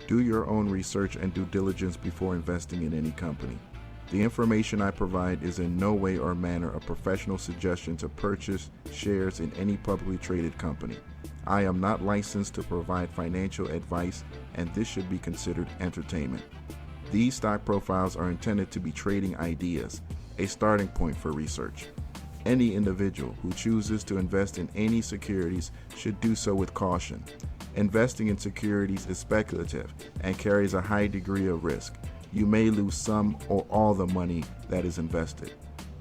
Do your own research and due diligence before investing in any company. The information I provide is in no way or manner a professional suggestion to purchase shares in any publicly traded company. I am not licensed to provide financial advice, and this should be considered entertainment. These stock profiles are intended to be trading ideas, a starting point for research. Any individual who chooses to invest in any securities should do so with caution. Investing in securities is speculative and carries a high degree of risk. You may lose some or all the money that is invested.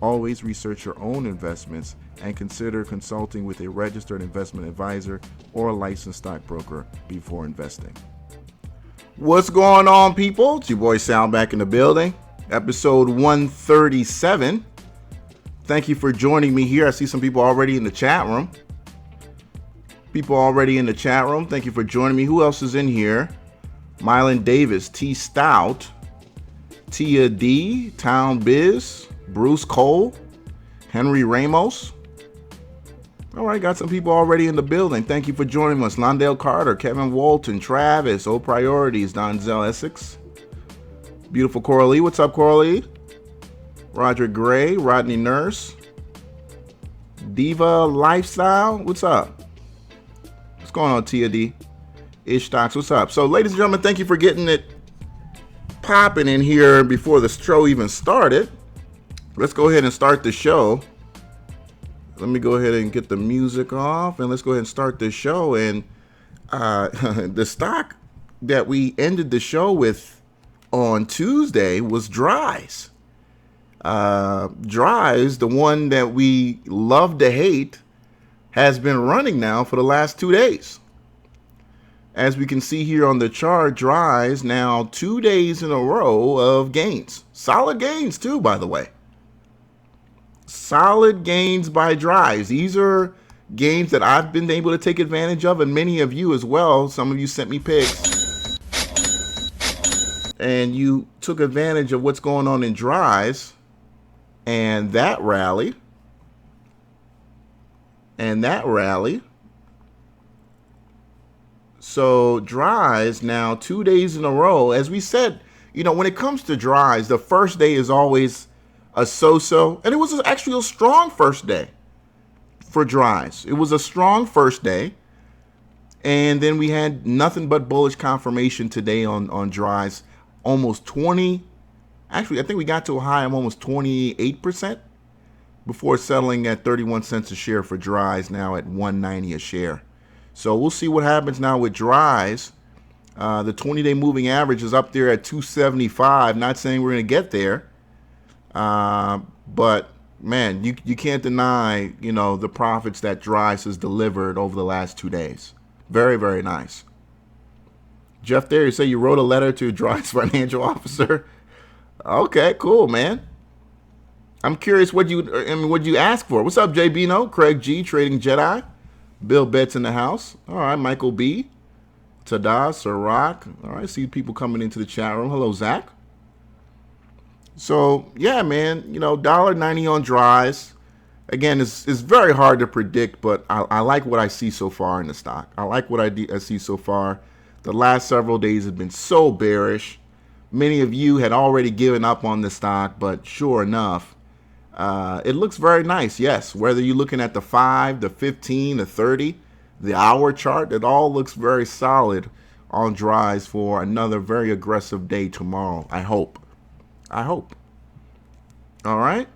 Always research your own investments and consider consulting with a registered investment advisor or a licensed stockbroker before investing. What's going on, people? It's your boy Sal back in the building. Episode 137. Thank you for joining me here. I see some people already in the chat room. Thank you for joining me. Who else is in here? Mylan Davis, T Stout, Tia D, Town Biz, Bruce Cole, Henry Ramos. All right, got some people already in the building. Thank you for joining us. Londale Carter, Kevin Walton, Travis, Old Priorities, Donzel Essex. Beautiful Coralie. What's up, Coralie? Roger Gray, Rodney Nurse, Diva Lifestyle. What's up? What's going on, Tia D? Ish Stocks, what's up? So, ladies and gentlemen, thank you for getting it popping in here before the show even started. Let's go ahead and start the show. Let me go ahead and get the music off, and let's go ahead and start this show. And the stock that we ended the show with on Tuesday was Dries. Dries, the one that we love to hate, has been running now for the last 2 days. As we can see here on the chart, Dries now 2 days in a row of gains. Solid gains too, by the way. Solid gains by Dries. These are gains that I've been able to take advantage of, and many of you as well. Some of you sent me pics, and you took advantage of what's going on in Dries. And that rally. So Dries now 2 days in a row. As we said, when it comes to Dries, the first day is always a so-so. And it was actually a strong first day for Dries. It was a strong first day. And then we had nothing but bullish confirmation today on Dries. Almost 20. Actually, I think we got to a high of almost 28% before settling at 31 cents a share for Dries, now at $1.90 a share. So we'll see what happens now with Dries. The 20-day moving average is up there at 275. Not saying we're going to get there. But, man, you can't deny, the profits that Dries has delivered over the last 2 days. Very, very nice. Jeff there, you say you wrote a letter to Dries' financial officer. Okay, cool, man. I'm curious what you ask for. What's up, JB? No, Craig G, Trading Jedi. Bill Betts in the house. All right, Michael B, Tada, Sir Rock. All right, see people coming into the chat room. Hello, Zach. So yeah, man, $1.90 on Dries. Again, it's very hard to predict, but I like what I see so far in the stock. I like what I see so far. The last several days have been so bearish. Many of you had already given up on the stock, but sure enough, it looks very nice. Yes, whether you're looking at the 5, the 15, the 30, the hour chart, it all looks very solid on Dries for another very aggressive day tomorrow. I hope. All right.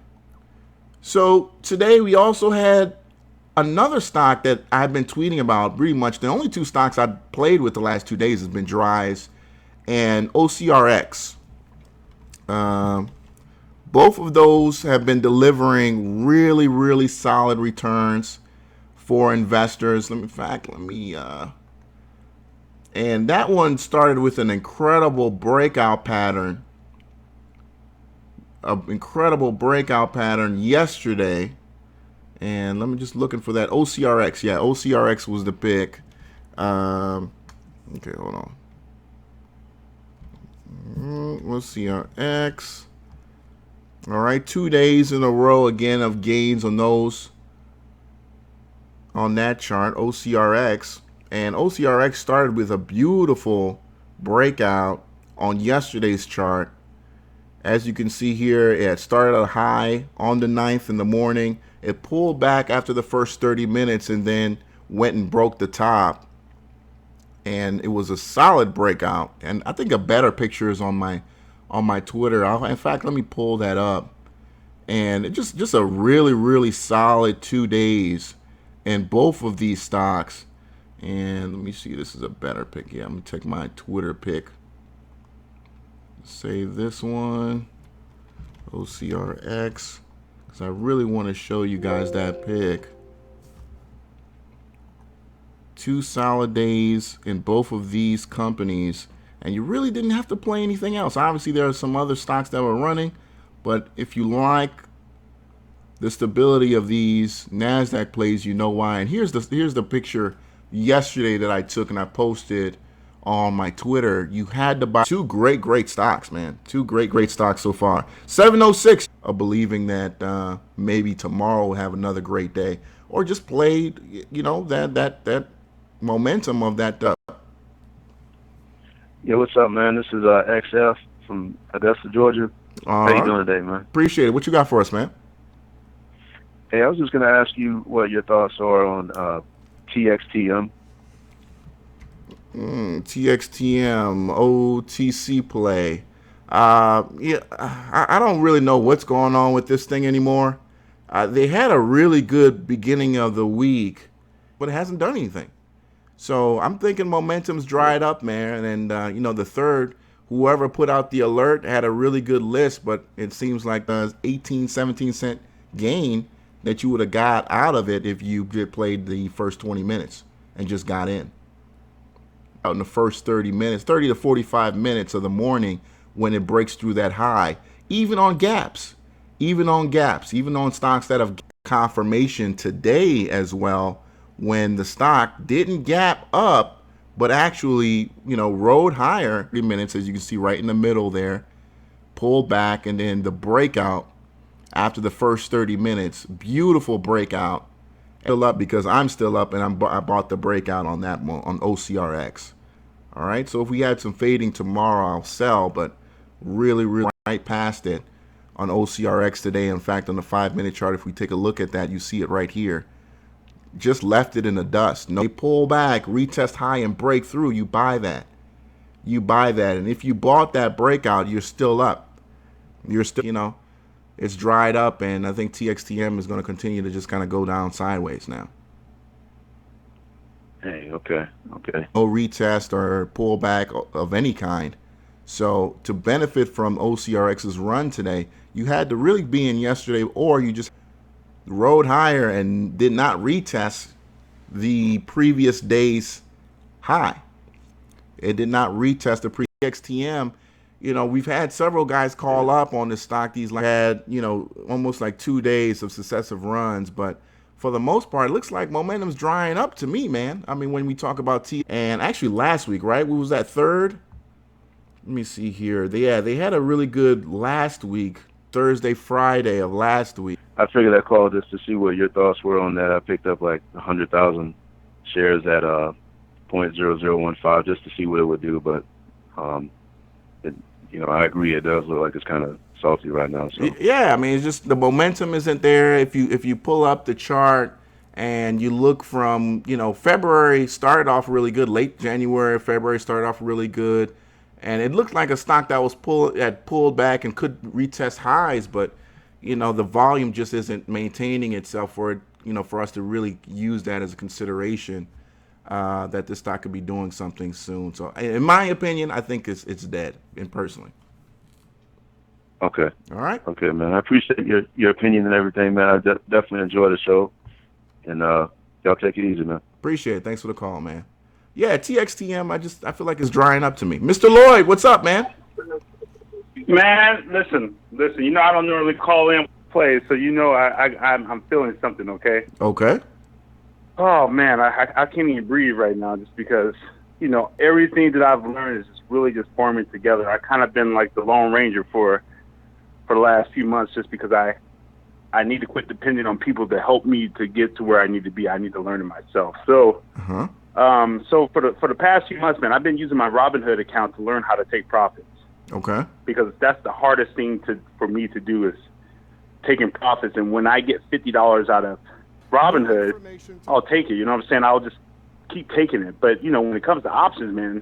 So today we also had another stock that I've been tweeting about. Pretty much the only two stocks I've played with the last 2 days has been Dries and OCRX. Both of those have been delivering really, really solid returns for investors. And that one started with an incredible breakout pattern. Yesterday. And let me just looking for that OCRX. Yeah, OCRX was the pick. Okay, hold on. OCRX. All right, 2 days in a row again of gains on those. On that chart, OCRX. And OCRX started with a beautiful breakout on yesterday's chart. As you can see here, it started a high on the 9th in the morning. It pulled back after the first 30 minutes and then went and broke the top. And it was a solid breakout. And I think a better picture is on my Twitter. In fact, let me pull that up. And it just a really, really solid 2 days in both of these stocks. And let me see, this is a better pick. Yeah, I'm going to take my Twitter pick. Save this one, OCRX, because I really want to show you guys that pick. 2 solid days in both of these companies, and you really didn't have to play anything else. Obviously, there are some other stocks that were running, but if you like the stability of these NASDAQ plays, you know why. And here's the picture yesterday that I took and I posted on my Twitter. You had to buy 2 great stocks, man. 2 great stocks so far. 706 of believing that maybe tomorrow will have another great day, or just played, that momentum of that. Yeah, what's up, man? This is XF from Augusta, Georgia. How you doing today, man? Appreciate it. What you got for us, man? Hey, I was just gonna ask you what your thoughts are on TXTN. TXTM, OTC play. Yeah, I don't really know what's going on with this thing anymore. They had a really good beginning of the week, but it hasn't done anything. So I'm thinking momentum's dried up, man. And, the third, whoever put out the alert had a really good list, but it seems like the 18, 17 cent gain that you would have got out of it if you played the first 20 minutes and just got in the first 30 to 45 minutes of the morning when it breaks through that high, even on gaps, even on stocks that have confirmation today as well, when the stock didn't gap up, but actually, rode higher 30 minutes, as you can see right in the middle there, pulled back, and then the breakout after the first 30 minutes, beautiful breakout. Still up because I'm still up, and I bought the breakout on that one on OCRX. All right, so if we had some fading tomorrow, I'll sell, but really right past it on OCRX today. In fact, on the 5-minute chart, if we take a look at that, you see it right here. Just left it in the dust. No, they pull back, retest high, and break through. You buy that. And if you bought that breakout, you're still up. You're still, it's dried up, and I think TXTM is going to continue to just kind of go down sideways now. Hey, okay. No retest or pullback of any kind. So to benefit from OCRX's run today, you had to really be in yesterday, or you just rode higher and did not retest the previous day's high. It did not retest the previous TXTM. We've had several guys call up on this stock. These had, almost like 2 days of successive runs, but for the most part, it looks like momentum's drying up to me, man. I mean, when we talk about and actually last week, right? What was that, third? Let me see here. They had a really good last week, Thursday, Friday of last week. I figured I called just to see what your thoughts were on that. I picked up like 100,000 shares at 0.0015 just to see what it would do, but I agree. It does look like it's kind of salty right now. So. Yeah, I mean, it's just the momentum isn't there. If you pull up the chart and you look from, February started off really good. Late January, February started off really good. And it looked like a stock that was pulled back and could retest highs, but, the volume just isn't maintaining itself for it, for us to really use that as a consideration that this stock could be doing something soon. So in my opinion, I think it's dead, and personally. Okay. All right. Okay, man. I appreciate your opinion and everything, man. I definitely enjoy the show. And y'all take it easy, man. Appreciate it. Thanks for the call, man. Yeah, TXTM, I feel like it's drying up to me. Mr. Lloyd, what's up, man? Man, listen. I don't normally call in plays, so I'm feeling something, okay? Okay. Oh, man, I can't even breathe right now just because, everything that I've learned is just really just forming together. I kind of been like the Lone Ranger for the last few months just because I need to quit depending on people to help me to get to where I need to be. I need to learn it myself. So So for the past few months, man, I've been using my Robinhood account to learn how to take profits. Okay. Because that's the hardest thing for me to do is taking profits. And when I get $50 out of Robinhood, I'll take it. You know what I'm saying? I'll just keep taking it. But, you know, when it comes to options, man,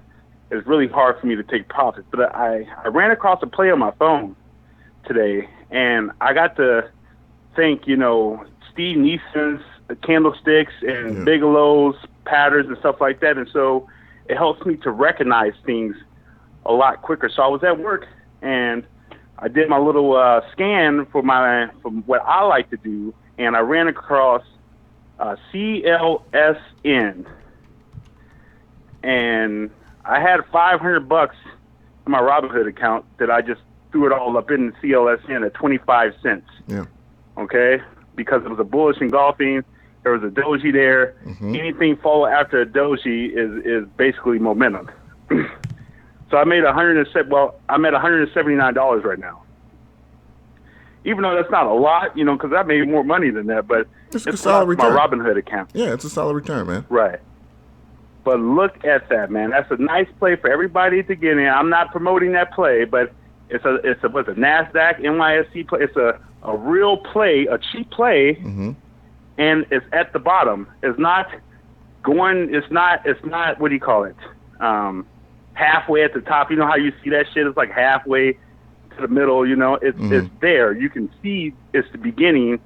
it's really hard for me to take profits. But I ran across a play on my phone today, and I got to think, you know, Steve Neeson's candlesticks and Bigelow's patterns and stuff like that. And so it helps me to recognize things a lot quicker. So I was at work, and I did my little scan from what I like to do, and I ran across CLSN, and I had $500 in my Robinhood account that I just threw it all up in CLSN at 25 cents. Yeah. Okay, because it was a bullish engulfing. There was a doji there. Anything follow after a doji is basically momentum. So I made I'm at $179 right now. Even though that's not a lot, you know, because I made more money than that, but it's a solid return. My Robinhood account. Yeah, it's a solid return, man. Right. But look at that, man. That's a nice play for everybody to get in. I'm not promoting that play, but it's a NASDAQ NYSE play. It's a real play, a cheap play, and it's at the bottom. It's not what do you call it? Halfway at the top. You know how you see that shit? It's like halfway to the middle, you know. It's there. You can see it's the beginning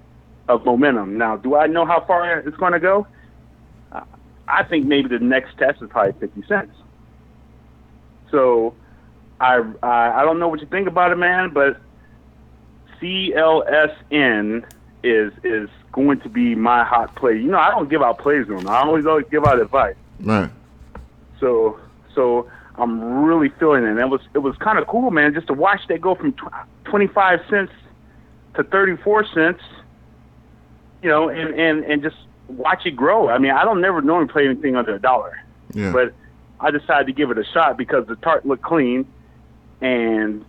of momentum. Now, do I know how far it's going to go? I think maybe the next test is probably 50 cents. So I don't know what you think about it, man, but CLSN is going to be my hot play. You know, I don't give out plays on them. I always give out advice. Right. So I'm really feeling it. And it was kind of cool, man, just to watch that go from 25 cents to 34 cents, you know, and just watch it grow. I mean, I don't never normally play anything under $1. Yeah. But I decided to give it a shot because the chart looked clean, and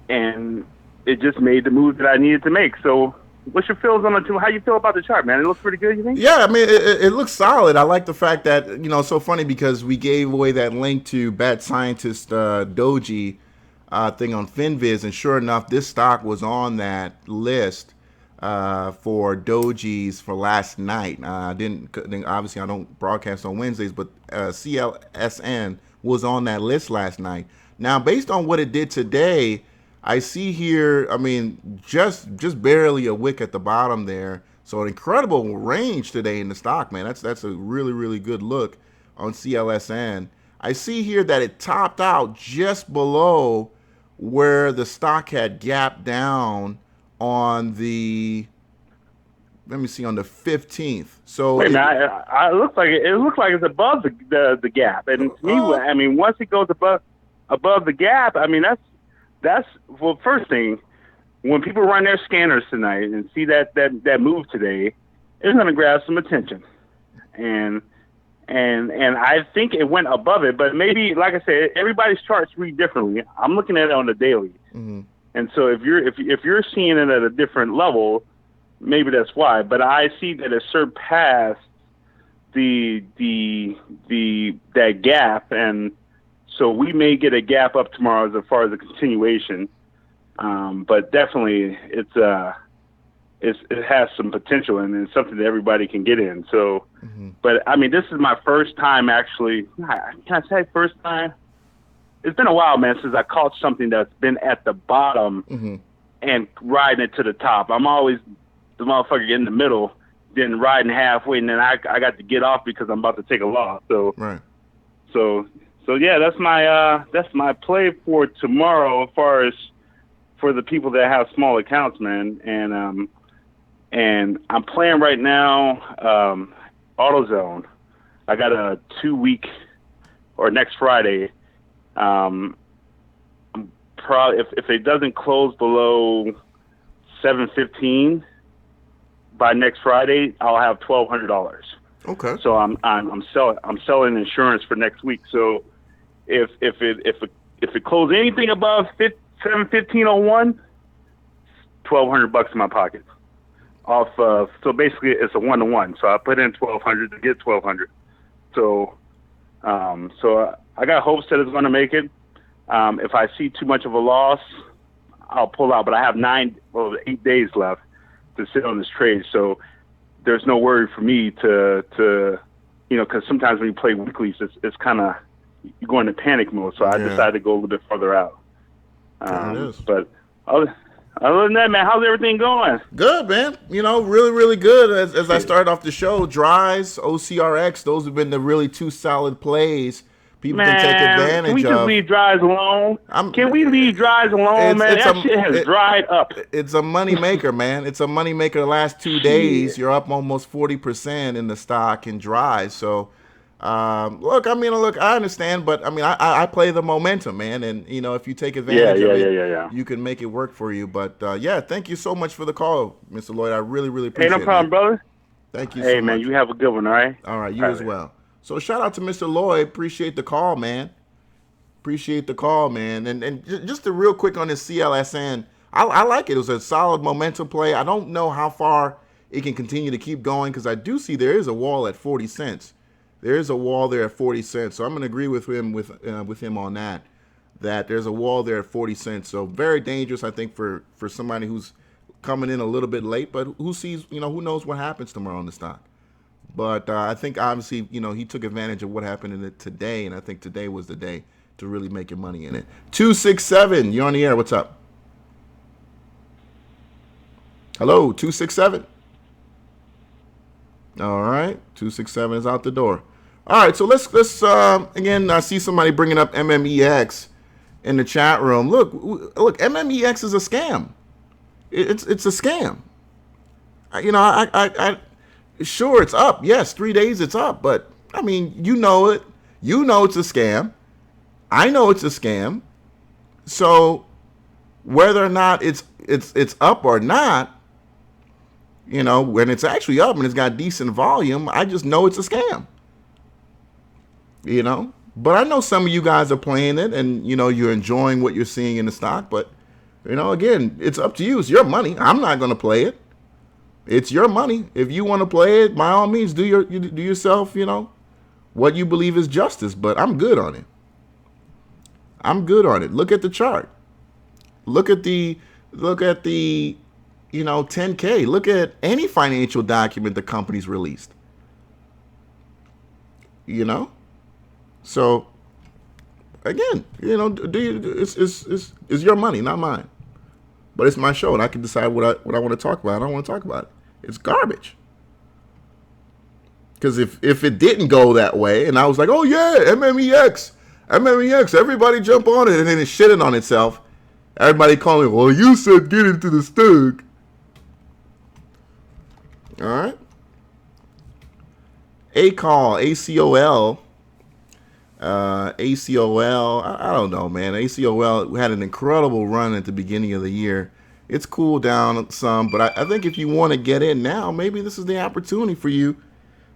it just made the move that I needed to make. So what's your feels on the two? How you feel about the chart, man? It looks pretty good, you think? Yeah, I mean, it looks solid. I like the fact that, you know, it's so funny because we gave away that link to Bad Scientist Doji thing on FinViz, and sure enough, this stock was on that list for dojis for last night. Obviously I don't broadcast on Wednesdays, but CLSN was on that list last night. Now, based on what it did today, I see here, I mean, just barely a wick at the bottom there. So an incredible range today in the stock, man. That's a really, really good look on CLSN. I see here that it topped out just below where the stock had gapped down on the, let me see, on the 15th. So wait, man, it looks like it's above the gap. And to me, I mean, once it goes above the gap, I mean, that's well, first thing, when people run their scanners tonight and see that move today, it's going to grab some attention. And I think it went above it, but maybe, like I said, everybody's charts read differently. I'm looking at it on the daily. And so if you're seeing it at a different level, maybe that's why. But I see that it surpassed that gap, and so we may get a gap up tomorrow as far as a continuation. But definitely it has some potential, and it's something that everybody can get in. So, but I mean, this is my first time actually. Can I say first time? It's been a while, man, since I caught something that's been at the bottom and riding it to the top. I'm always the motherfucker in the middle, then riding halfway, and then I got to get off because I'm about to take a loss. So, right. So yeah, that's my play for tomorrow as far as for the people that have small accounts, man. And I'm playing right now AutoZone. I got a 2-week or next Friday. Probably if it doesn't close below 7:15 by next Friday, I'll have $1,200. Okay. So I'm selling insurance for next week. So if it closes anything above 7:15:01, $1,200 in my pocket. So basically it's a 1-to-1. So I put in $1,200 to get $1,200. So, I got hopes that it's going to make it. If I see too much of a loss, I'll pull out. But I have 8 days left to sit on this trade, so there's no worry for me to because sometimes when you play weeklies, it's kind of you go into panic mode. So I decided to go a little bit further out. But other than that, man, how's everything going? Good, man. Really, really good. As I started off the show, Dries, OCRX, those have been the really two solid plays people can take advantage of. Can we just leave Dries alone? Can we leave Dries alone, man? That shit has dried up. It's a money maker, man. It's a money maker. The last 2 days, you're up almost 40% in the stock in Dries. So, look, I understand, but I play the momentum, man. And if you take advantage of it, you can make it work for you. But thank you so much for the call, Mr. Lloyd. I really, really appreciate it. Hey, no problem, brother. Thank you so much. Hey, man, you have a good one, all right? All right, you as well. So shout out to Mr. Lloyd. Appreciate the call, man. And just real quick on this CLSN, I like it. It was a solid momentum play. I don't know how far it can continue to keep going because I do see there is a wall at 40 cents. There is a wall there at 40 cents. So I'm going to agree with him on that there's a wall there at 40 cents. So very dangerous, I think, for somebody who's coming in a little bit late, but who sees, who knows what happens tomorrow on the stock. But I think obviously, he took advantage of what happened in it today, and I think today was the day to really make your money in it. 267, you're on the air. What's up? Hello, 267. All right, 267 is out the door. All right, so let's again. I see somebody bringing up MMEX in the chat room. Look, MMEX is a scam. It's a scam. Sure, it's up. Yes, 3 days it's up. But, you know it. You know it's a scam. I know it's a scam. So whether or not it's up or not, when it's actually up and it's got decent volume, I just know it's a scam. But I know some of you guys are playing it and, you're enjoying what you're seeing in the stock. But, again, it's up to you. It's your money. I'm not going to play it. It's your money. If you want to play it, by all means, do yourself, what you believe is justice. But I'm good on it. Look at the chart. Look at the 10K. Look at any financial document the company's released. So again, it's your money, not mine. But it's my show, and I can decide what I want to talk about. I don't want to talk about it. It's garbage. Because if it didn't go that way, and I was like, oh yeah, MMEX, everybody jump on it, and then it's shitting on itself. Everybody calling, well, you said get into the stock. All right. ACOL. I don't know, man. ACOL had an incredible run at the beginning of the year. It's cooled down some, but I think if you want to get in now, maybe this is the opportunity for you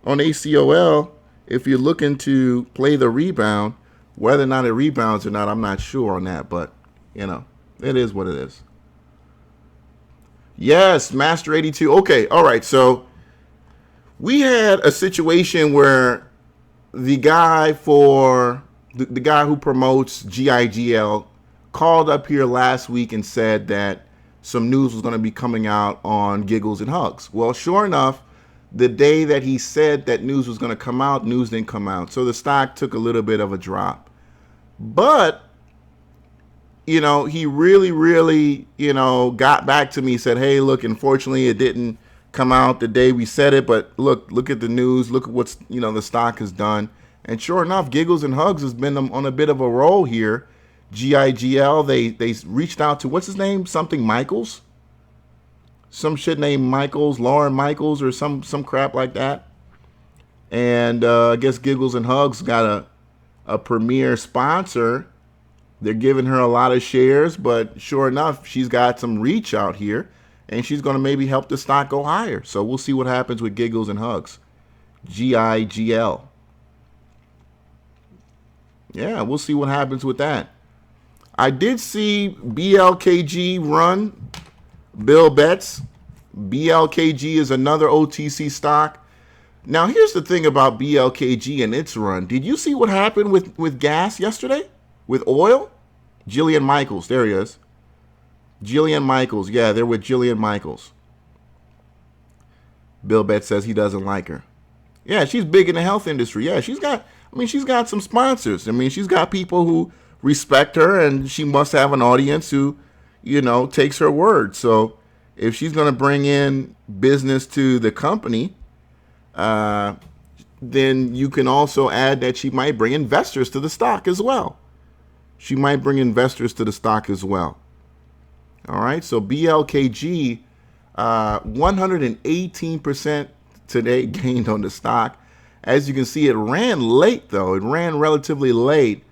on ACOL. If you're looking to play the rebound, whether or not it rebounds or not, I'm not sure on that, but it is what it is. Yes, Master 82. Okay, all right. So we had a situation where the guy who promotes GIGL called up here last week and said that some news was going to be coming out on Giggles and Hugs. Well, sure enough, the day that he said that news was going to come out, news didn't come out. So the stock took a little bit of a drop. But, he really, really, got back to me, said, hey, look, unfortunately, it didn't come out the day we said it, but look at the news, look at what's, the stock has done. And sure enough, Giggles and Hugs has been on a bit of a roll here. GIGL, they reached out to, what's his name? Something Michaels? Some shit named Michaels, Lauren Michaels, or some crap like that. And I guess Giggles and Hugs got a premier sponsor. They're giving her a lot of shares, but sure enough, she's got some reach out here, and she's going to maybe help the stock go higher. So we'll see what happens with Giggles and Hugs. GIGL. Yeah, we'll see what happens with that. I did see BLKG run. Bill Betts. BLKG is another OTC stock. Now, here's the thing about BLKG and its run. Did you see what happened with gas yesterday? With oil? Jillian Michaels, there he is. Jillian Michaels, yeah, they're with Jillian Michaels. Bill Bet says he doesn't like her. Yeah, she's big in the health industry. Yeah, she's got some sponsors. I mean, she's got people who respect her, and she must have an audience who, takes her word. So if she's going to bring in business to the company, then you can also add that she might bring investors to the stock as well. She might bring investors to the stock as well. All right, so BLKG, 118% today gained on the stock. As you can see, it ran late, though. It ran relatively late,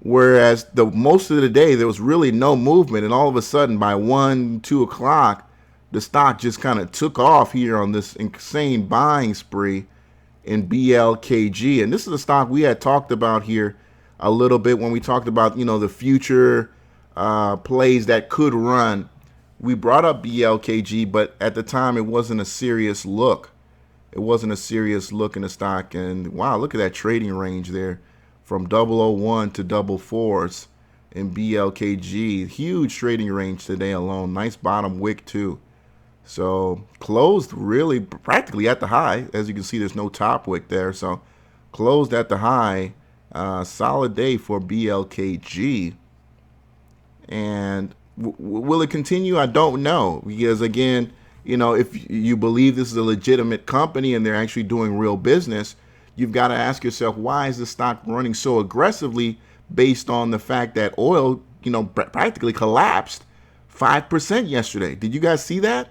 whereas most of the day there was really no movement, and all of a sudden by 1, 2 o'clock, the stock just kind of took off here on this insane buying spree in BLKG. And this is a stock we had talked about here a little bit when we talked about, the future plays that could run. We brought up BLKG, but at the time it wasn't a serious look. It wasn't a serious look in the stock. And wow, look at that trading range there from 001 to 44s in BLKG. Huge trading range today alone. Nice bottom wick too. So closed really practically at the high. As you can see, there's no top wick there. So closed at the high. Solid day for BLKG. And will it continue? I don't know. Because again, if you believe this is a legitimate company and they're actually doing real business, you've got to ask yourself, why is the stock running so aggressively based on the fact that oil, practically collapsed 5% yesterday? Did you guys see that?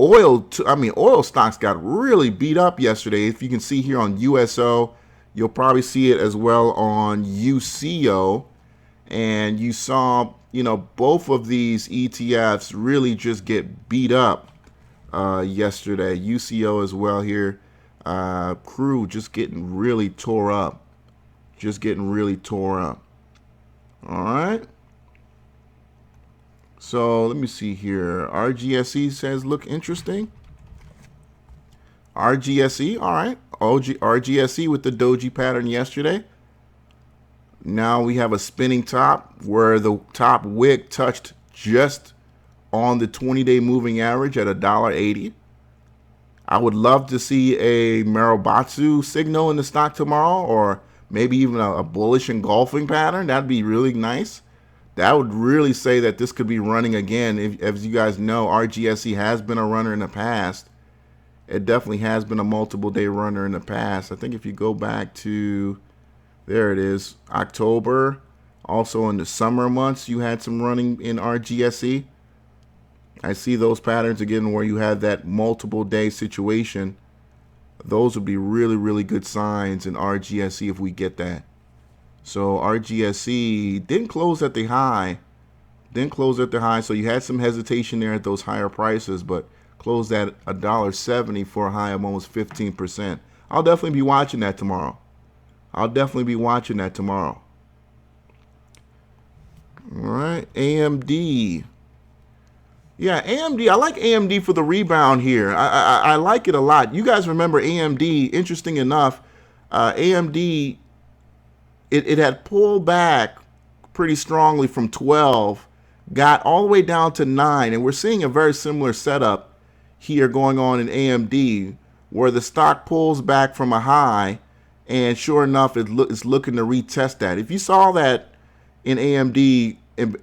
Oil stocks got really beat up yesterday. If you can see here on USO, you'll probably see it as well on UCO. And you saw, both of these ETFs really just get beat up yesterday. UCO as well here. Crude just getting really tore up. All right. So let me see here. RGSE says look interesting. RGSE, all right. RGSE with the doji pattern yesterday. Now we have a spinning top where the top wick touched just on the 20-day moving average at $1.80. I would love to see a Marubatsu signal in the stock tomorrow, or maybe even a bullish engulfing pattern. That'd be really nice. That would really say that this could be running again. As you guys know, RGSE has been a runner in the past. It definitely has been a multiple day runner in the past. I think if you go back to, there it is, October, also in the summer months, you had some running in RGSE. I see those patterns again where you had that multiple day situation. Those would be really, really good signs in RGSE if we get that. So RGSE didn't close at the high. So you had some hesitation there at those higher prices, but closed at $1.70 for a high of almost 15%. I'll definitely be watching that tomorrow. All right, AMD. Yeah, AMD. I like AMD for the rebound here. I like it a lot. You guys remember AMD? Interesting enough, AMD, it had pulled back pretty strongly from 12, got all the way down to 9, and we're seeing a very similar setup here going on in AMD, where the stock pulls back from a high, and sure enough, it's looking to retest that. If you saw that in AMD in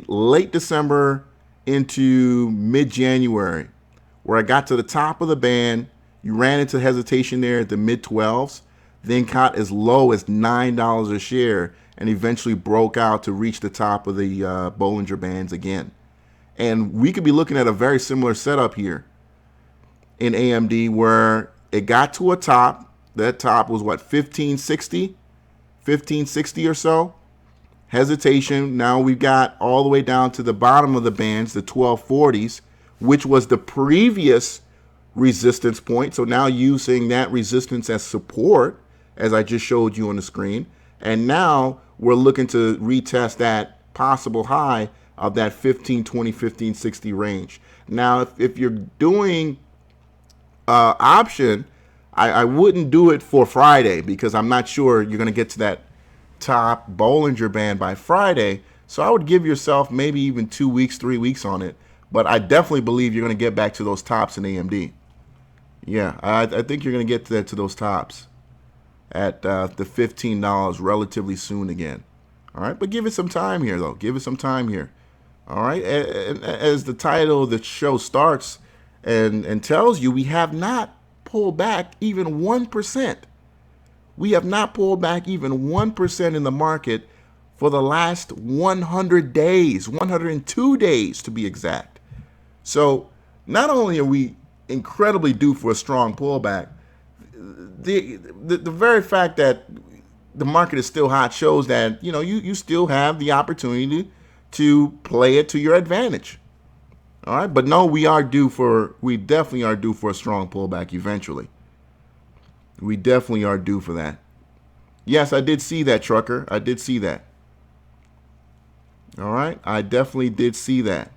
late December into mid-January, where I got to the top of the band, you ran into hesitation there at the mid-12s, then got as low as $9 a share, and eventually broke out to reach the top of the Bollinger Bands again. And we could be looking at a very similar setup here in AMD, where it got to a top. That top was what, 1560 or so. Hesitation. Now we've got all the way down to the bottom of the bands, the 1240s, which was the previous resistance point. So now using that resistance as support, as I just showed you on the screen. And now we're looking to retest that possible high of that 1520, 1560 range. Now, if you're doing option, I wouldn't do it for Friday because I'm not sure you're going to get to that top Bollinger Band by Friday. So I would give yourself maybe even 2 weeks, 3 weeks on it. But I definitely believe you're going to get back to those tops in AMD. Yeah, I think you're going to get to those tops at the $15 relatively soon again. All right, but give it some time here, though. Give it some time here. All right, as the title of the show starts and tells you, we have not pulled back even 1%. We have not pulled back even 1% in the market for the last 100 days, 102 days to be exact. So not only are we incredibly due for a strong pullback, the very fact that the market is still hot shows that you still have the opportunity to play it to your advantage. All right, but no, we definitely are due for a strong pullback eventually. We definitely are due for that. Yes, I did see that, trucker. I did see that. All right, I definitely did see that.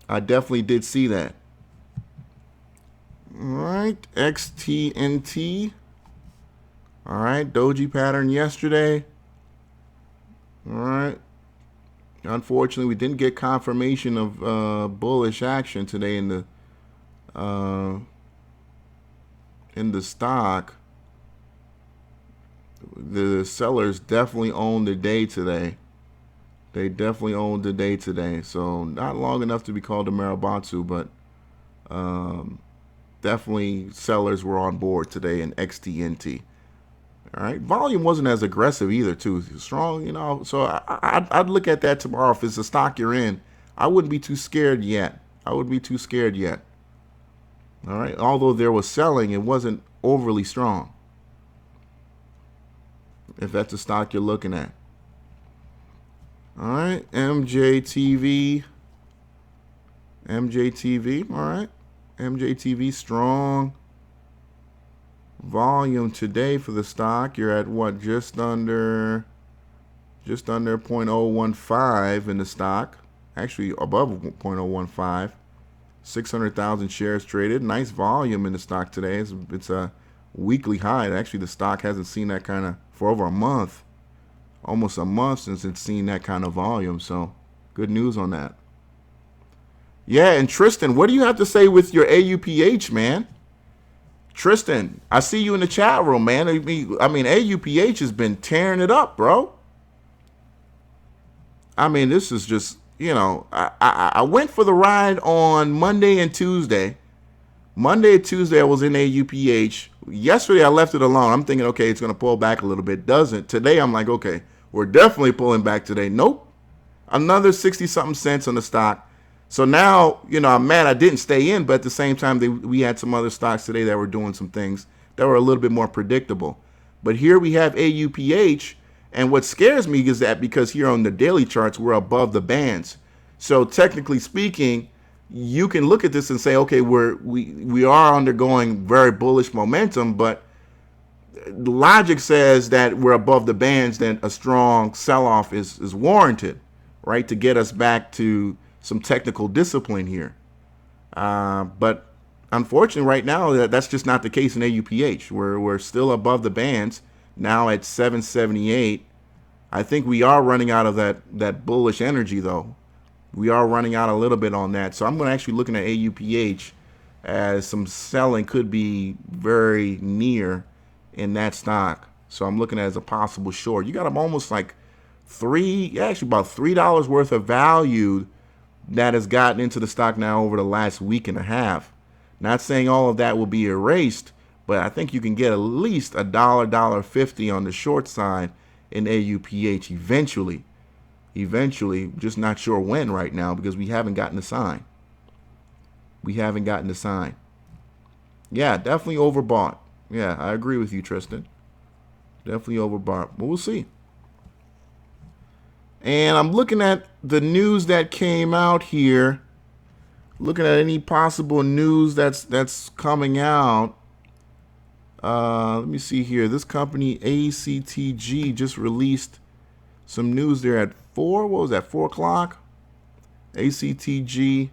I definitely did see that. All right, XTNT. All right, doji pattern yesterday. All right. Unfortunately, we didn't get confirmation of bullish action today in the stock. The sellers definitely owned the day today. They definitely owned the day today. So not long enough to be called a Maribatsu, but definitely sellers were on board today in XTNT. All right, volume wasn't as aggressive either, too. Strong, So I'd look at that tomorrow. If it's a stock you're in, I wouldn't be too scared yet. All right, although there was selling, it wasn't overly strong. If that's a stock you're looking at. All right, MJTV. All right, MJTV strong. Volume today for the stock, you're at what, just under 0.015 in the stock, actually above 0.015. 600,000 shares traded. Nice volume in the stock today. It's a weekly high. Actually, the stock hasn't seen that kind of for over a month, almost a month since it's seen that kind of volume. So good news on that. Yeah, and Tristan, what do you have to say with your AUPH, man? Tristan, I see you in the chat room, man. I mean, AUPH has been tearing it up, bro. I mean, this is just, I went for the ride on Monday and Tuesday. Monday and Tuesday, I was in AUPH. Yesterday, I left it alone. I'm thinking, okay, it's going to pull back a little bit. Doesn't. Today, I'm like, okay, we're definitely pulling back today. Nope. Another 60-something cents on the stock. So now, I'm mad I didn't stay in, but at the same time, we had some other stocks today that were doing some things that were a little bit more predictable. But here we have AUPH, and what scares me is that because here on the daily charts, we're above the bands. So technically speaking, you can look at this and say, okay, we are undergoing very bullish momentum, but logic says that we're above the bands, then a strong sell-off is warranted, right, to get us back to some technical discipline here. But unfortunately, right now, that's just not the case in AUPH. We're still above the bands, now at 778. I think we are running out of that bullish energy, though. We are running out a little bit on that. So I'm going to actually looking at AUPH as some selling could be very near in that stock. So I'm looking at it as a possible short. You got them almost like about $3 worth of value that has gotten into the stock now over the last week and a half. Not saying all of that will be erased, but I think you can get at least $1, $1.50 on the short side in AUPH eventually. Just not sure when right now because we haven't gotten the sign. Yeah, definitely overbought. Yeah, I agree with you, Tristan. Definitely overbought, but we'll see. And I'm looking at the news that came out here. Looking at any possible news that's coming out. Let me see here. This company ACTG just released some news there at 4. What was that? 4 o'clock. ACTG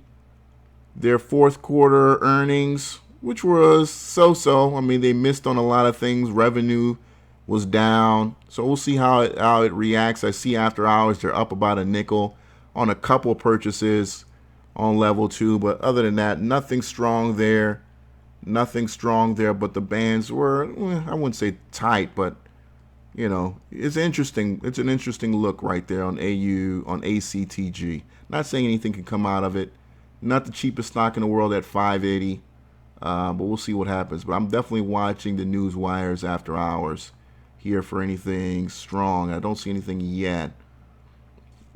their fourth quarter earnings, which was so-so. I mean, they missed on a lot of things. Revenue was down, so we'll see how it reacts. I see after hours they're up about a nickel on a couple purchases on level 2, but other than that, nothing strong there. Nothing strong there, but the bands were, I wouldn't say tight, but it's interesting. It's an interesting look right there on ACTG. Not saying anything can come out of it. Not the cheapest stock in the world at 580, but we'll see what happens. But I'm definitely watching the news wires after hours here for anything strong. I don't see anything yet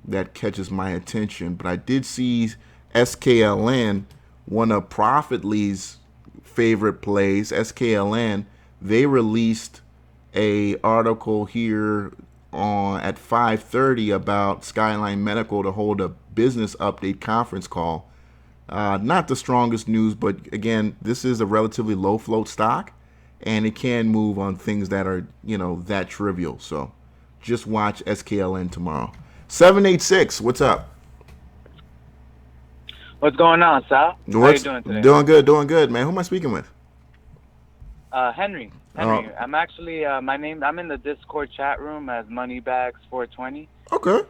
that catches my attention, but I did see SKLN, one of Profitly's favorite plays. SKLN, they released a article here at 5:30 about Skyline Medical to hold a business update conference call. Not the strongest news, but again, this is a relatively low float stock, and it can move on things that are that trivial. So just watch SKLN tomorrow. 786, what's up? What's going on, Sal? How are you doing today? Doing good, man. Who am I speaking with? Henry. I'm actually I'm in the Discord chat room as Moneybags420. Okay.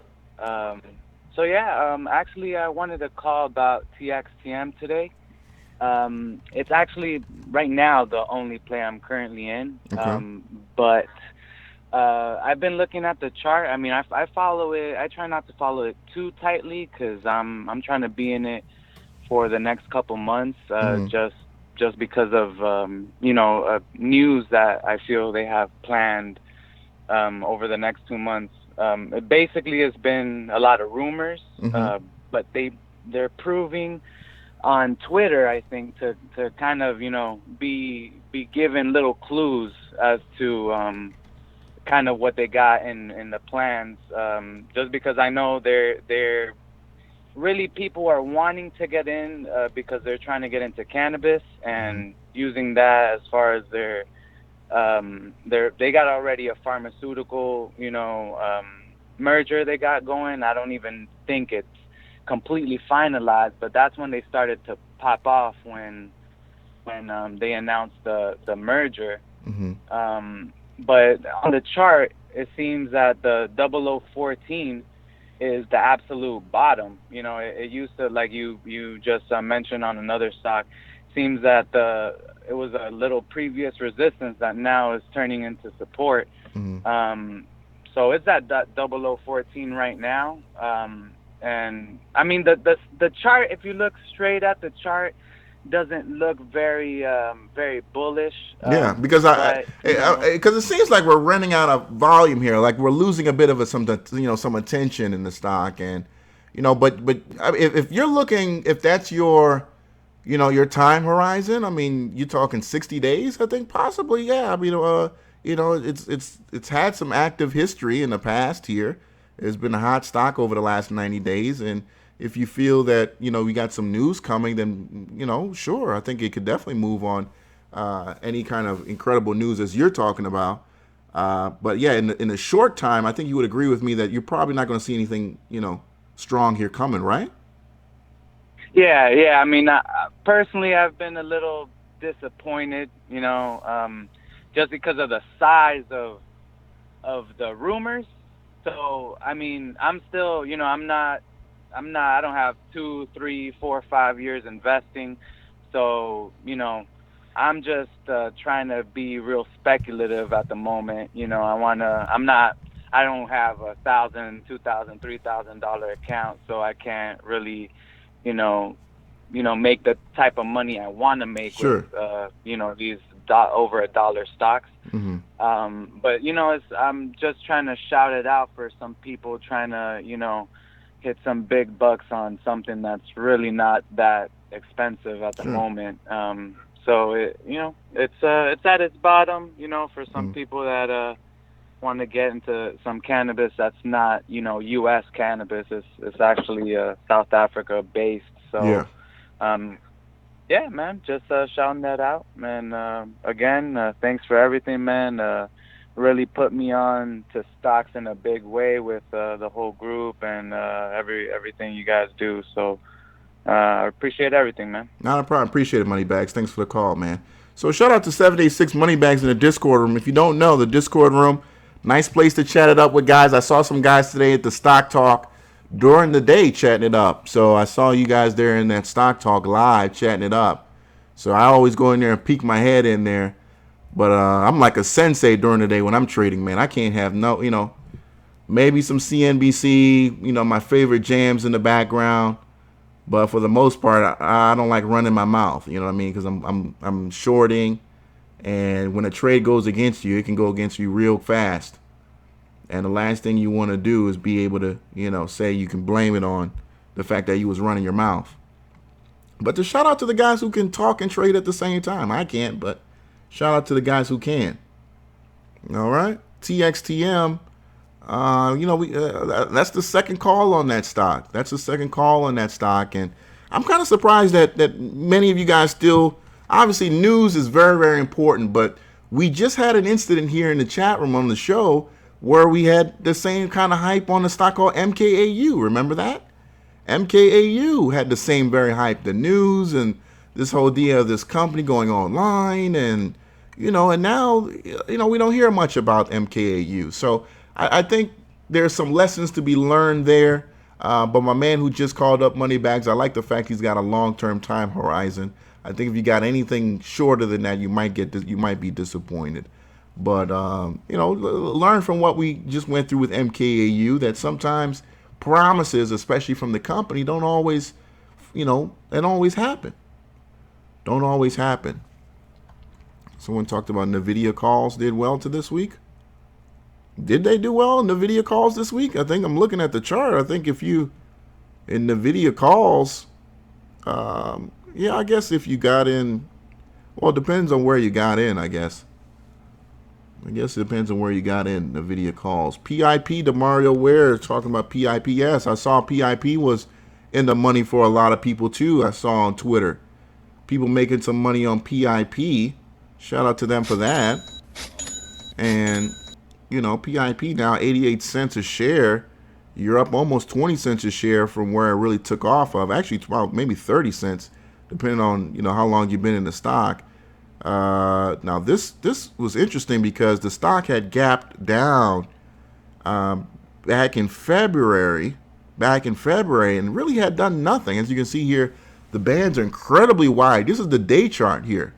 So yeah, actually I wanted to call about TXTN today. It's actually right now the only play I'm currently in. Okay. But I've been looking at the chart. I mean, I follow it. I try not to follow it too tightly because I'm trying to be in it for the next couple months, just because of news that I feel they have planned over the next 2 months. It basically has been a lot of rumors, but they're proving on Twitter, I think, to kind of be given little clues as to kind of what they got in the plans. Just because I know they're really, people are wanting to get in because they're trying to get into cannabis and using that as far as they got already a pharmaceutical merger they got going. I don't even think it's completely finalized, but that's when they started to pop off when they announced the merger. But on the chart, it seems that the 0014 is the absolute bottom. It used to, like you just mentioned on another stock, seems that it was a little previous resistance that now is turning into support. So it's at that 0014 right now. And I mean the chart, if you look straight at the chart, doesn't look very bullish. Yeah, because because it seems like we're running out of volume here. Like we're losing a bit of some attention in the stock, and but if you're looking, if that's your your time horizon, I mean, you're talking 60 days, I think possibly. Yeah, I mean, it's had some active history in the past here. It's been a hot stock over the last 90 days, and if you feel that we got some news coming, then sure, I think it could definitely move on any kind of incredible news as you're talking about. But yeah, in the short time, I think you would agree with me that you're probably not going to see anything strong here coming, right? Yeah. I mean, personally, I've been a little disappointed, just because of the size of the rumors. So I mean, I'm still, I don't have 2, 3, 4, 5 years investing. So, I'm just trying to be real speculative at the moment. I don't have $1,000, $2,000, $3,000 account, so I can't really, make the type of money I want to make with, these over $1 stocks. But, I'm just trying to shout it out for some people trying to, hit some big bucks on something that's really not that expensive at the moment. So it's at its bottom, for some people that want to get into some cannabis that's not, U.S. cannabis. It's actually South Africa based. So yeah, man, just shouting that out, man. Again, thanks for everything, man. Really put me on to stocks in a big way with the whole group and everything you guys do. So I appreciate everything, man. Not a problem. Appreciate it, Moneybags. Thanks for the call, man. So shout out to 786 Moneybags in the Discord room. If you don't know, the Discord room, nice place to chat it up with guys. I saw some guys today at the Stock Talk during the day chatting it up. So I saw you guys there in that Stock Talk live chatting it up. So I always go in there and peek my head in there. But I'm like a sensei during the day when I'm trading, man. I can't have maybe some CNBC, my favorite jams in the background. But for the most part, I don't like running my mouth. You know what I mean? Because I'm shorting, and when a trade goes against you, it can go against you real fast. And the last thing you want to do is be able to, say you can blame it on the fact that you was running your mouth. But to shout out to the guys who can talk and trade at the same time. I can't, but shout out to the guys who can. All right, TXTN. That's the second call on that stock. And I'm kind of surprised that many of you guys still, obviously news is very, very important, but we just had an incident here in the chat room on the show where we had the same kind of hype on the stock called MKAU. Remember that? MKAU had the same very hype, the news and this whole idea of this company going online and now, we don't hear much about MKAU. So I think there's some lessons to be learned there. But my man who just called up Moneybags, I like the fact he's got a long-term time horizon. I think if you got anything shorter than that, you might be disappointed. But learn from what we just went through with MKAU. That sometimes promises, especially from the company, don't always happen. Don't always happen. Someone talked about NVIDIA calls did well to this week. Did they do well in NVIDIA calls this week? I think I'm looking at the chart. I think if you in NVIDIA calls, I guess if you got in, well, it depends on where you got in, I guess. It depends on where you got in NVIDIA calls. PIP, DeMario Ware talking about PIP. Yes, I saw PIP was in the money for a lot of people too. I saw on Twitter. People making some money on PIP. Shout out to them for that. And, PIP now 88 cents a share. You're up almost 20 cents a share from where it really took off of. Actually, about maybe 30 cents, depending on, how long you've been in the stock. Now, this was interesting because the stock had gapped down back in February, and really had done nothing. As you can see here, the bands are incredibly wide. This is the day chart here.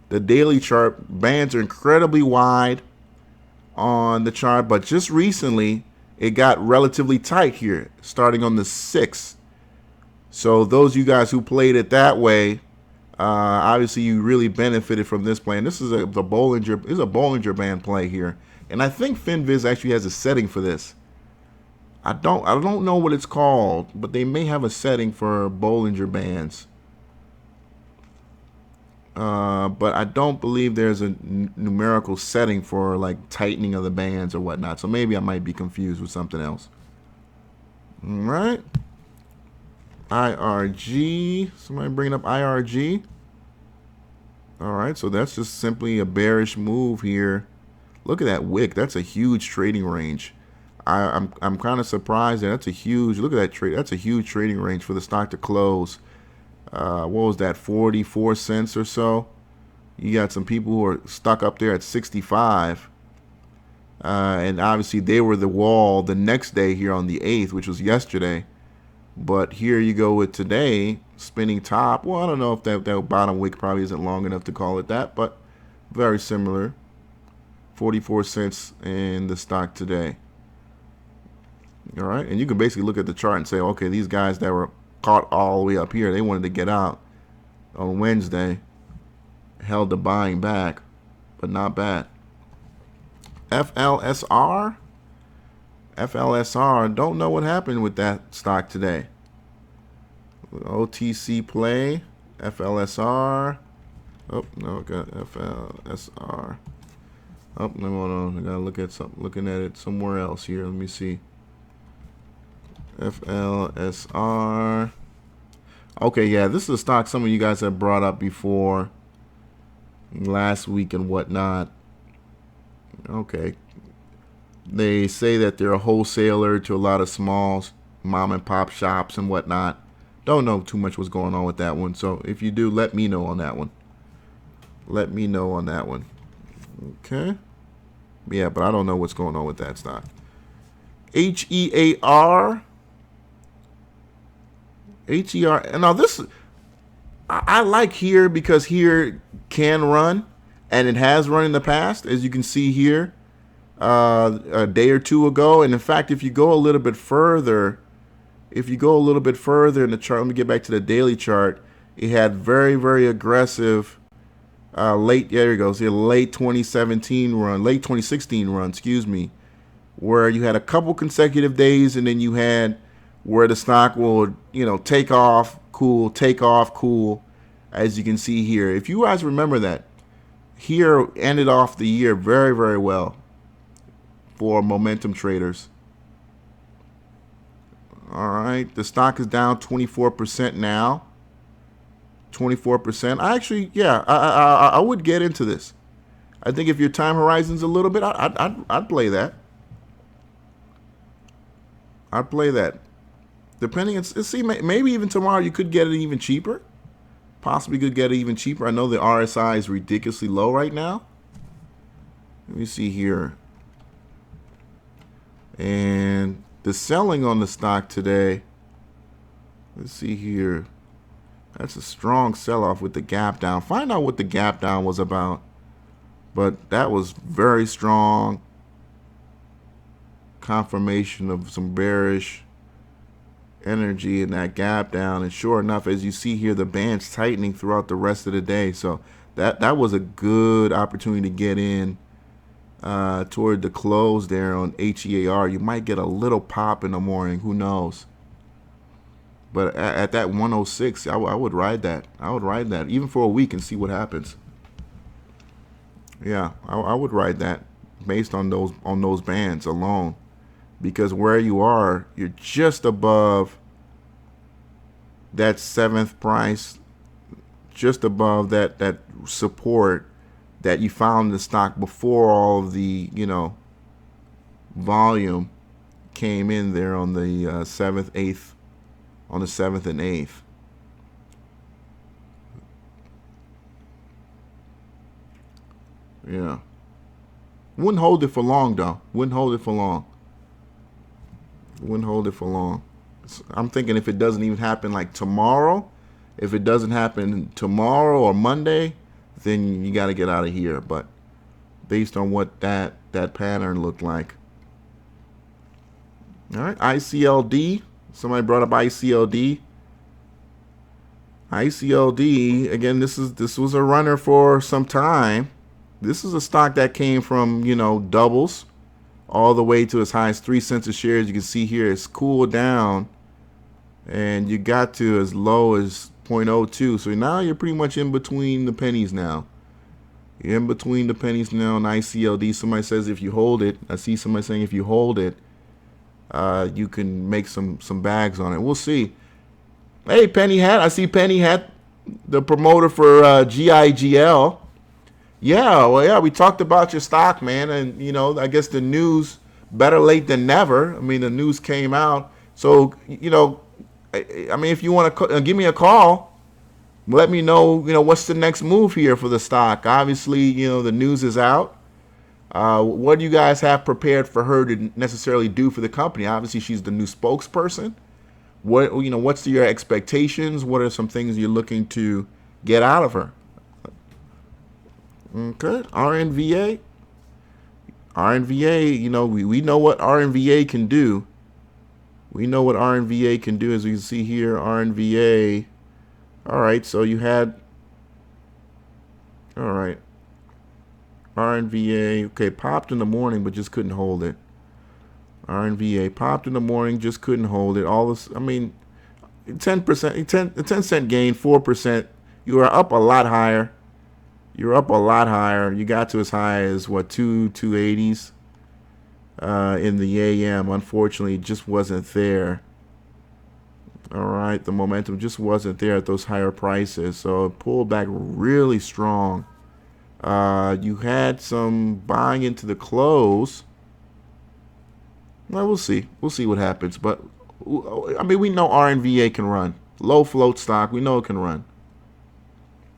The daily chart bands are incredibly wide on the chart, but just recently it got relatively tight here, starting on the 6th. So those of you guys who played it that way, obviously you really benefited from this play. And this is a Bollinger Band play here, and I think FinViz actually has a setting for this. I don't know what it's called, but they may have a setting for Bollinger Bands. But I don't believe there's a numerical setting for like tightening of the bands or whatnot. So maybe I might be confused with something else. All right. IRG. Somebody bringing up IRG. All right. So that's just simply a bearish move here. Look at that wick. That's a huge trading range. I'm kind of surprised that that's a huge. Look at that trade. That's a huge trading range for the stock to close. What was that, 44 cents or so? You got some people who are stuck up there at 65. And obviously they were the wall the next day here on the 8th, which was yesterday. But here you go with today, spinning top. Well, I don't know if that bottom wick probably isn't long enough to call it that, but very similar. 44 cents in the stock today. All right, and you can basically look at the chart and say, okay, these guys that were caught all the way up here, they wanted to get out on Wednesday, held the buying back, but not bad. FLSR, don't know what happened with that stock today. OTC play, FLSR. Oh no, got FLSR. Oh no, hold on, I gotta look at something. Looking at it somewhere else here. Let me see. FLSR. Okay, yeah, this is a stock some of you guys have brought up before last week and whatnot. Okay. They say that they're a wholesaler to a lot of small mom and pop shops and whatnot Don't know too much what's going on with that one. So if you do, let me know on that one. Let me know on that one. Okay. Yeah, but I don't know what's going on with that stock. HEAR. HER. Now this, I like here because here can run, and it has run in the past, as you can see here, a day or two ago. And in fact, if you go a little bit further, in the chart, let me get back to the daily chart. It had very, very aggressive late 2016 run, where you had a couple consecutive days, and then you had where the stock will, take off, cool, as you can see here. If you guys remember that, here ended off the year very, very well for momentum traders. All right, the stock is down 24% now. 24%. I would get into this. I think if your time horizon's a little bit, I'd play that. I'd play that. Depending, see, maybe even tomorrow you could get it even cheaper. Possibly could get it even cheaper. I know the RSI is ridiculously low right now. Let me see here. And the selling on the stock today, let's see here. That's a strong sell-off with the gap down. Find out what the gap down was about. But that was very strong confirmation of some bearish energy in that gap down. And sure enough, as you see here, the band's tightening throughout the rest of the day. So that was a good opportunity to get in toward the close there on HEAR. You might get a little pop in the morning. Who knows? But at that 106, I would ride that. I would ride that even for a week and see what happens. Yeah, I would ride that based on those bands alone, because where you are, you're just above that seventh price, just above that support that you found in the stock before all of the volume came in there on the 7th, 8th. On the 7th and 8th. Yeah. Wouldn't hold it for long, though. Wouldn't hold it for long. I'm thinking if it doesn't even happen like tomorrow, if it doesn't happen tomorrow or Monday, then you got to get out of here. But based on what that pattern looked like. All right, ICLD. Somebody brought up ICLD. ICLD, again, this was a runner for some time. This is a stock that came from, doubles all the way to as high as 3 cents a share. As you can see here, it's cooled down, and you got to as low as 0.02. So now you're pretty much in between the pennies now. You're in between the pennies now on ICLD. Somebody says if you hold it. I see somebody saying if you hold it, you can make some bags on it. We'll see. Hey, Penny Hat. I see Penny Hat, the promoter for GIGL. Yeah, we talked about your stock, man. And, I guess the news, better late than never. I mean, the news came out. So, if you want to give me a call, let me know, what's the next move here for the stock. Obviously, the news is out. What do you guys have prepared for her to necessarily do for the company? Obviously, she's the new spokesperson. What's your expectations? What are some things you're looking to get out of her? Okay, RNVA. We know what RNVA can do. We know what RNVA can do, as we can see here. RNVA. All right, so you had. All right. RNVA, okay, popped in the morning, but just couldn't hold it. RNVA popped in the morning, just couldn't hold it. All this, 10%, 10 cent gain, 4%. You are up a lot higher. You got to as high as 280s in the AM. Unfortunately, it just wasn't there. All right, the momentum just wasn't there at those higher prices, so it pulled back really strong. You had some buying into the close. Well, we'll see. We'll see what happens. But, we know RNVA can run. Low float stock. We know it can run.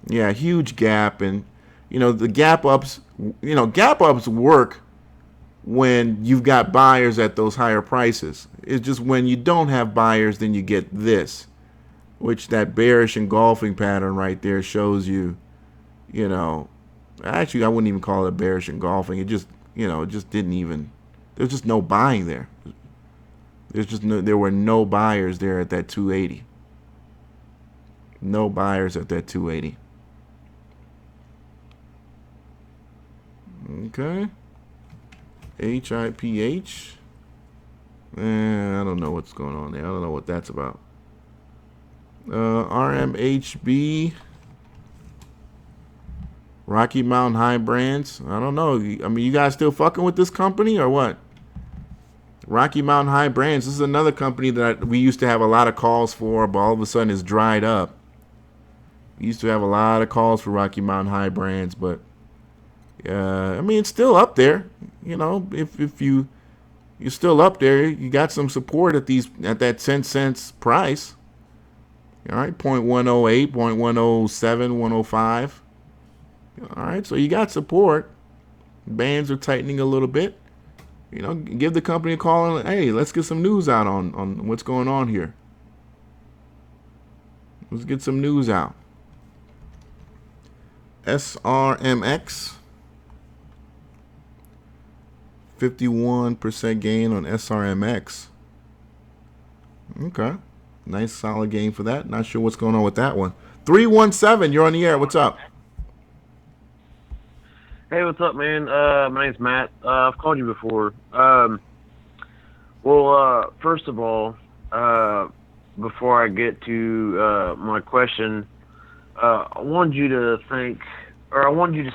Yeah, huge gap. And, the gap ups, gap ups work when you've got buyers at those higher prices. It's just when you don't have buyers, then you get this, which that bearish engulfing pattern right there shows you, actually I wouldn't even call it bearish engulfing. It just, it just didn't even, there's just no buying there. There were no buyers there at that 280. No buyers at that 280. Okay. HIPH. I don't know what's going on there. I don't know what that's about. RMHB. Rocky Mountain High Brands. I don't know. I mean, you guys still fucking with this company or what? Rocky Mountain High Brands. This is another company that we used to have a lot of calls for, but all of a sudden it's dried up. We used to have a lot of calls for Rocky Mountain High Brands, but I mean, it's still up there. If you're still up there, you got some support at that 10 cents price. All right, 0.108, 0.107, 105. All right, so you got support. Bands are tightening a little bit. Give the company a call and, hey, let's get some news out on what's going on here. Let's get some news out. SRMX. 51% gain on SRMX. Okay. Nice solid gain for that. Not sure what's going on with that one. 317, you're on the air. What's up? Hey, what's up, man? My name's Matt. I've called you before. First of all, before I get to my question, I wanted you to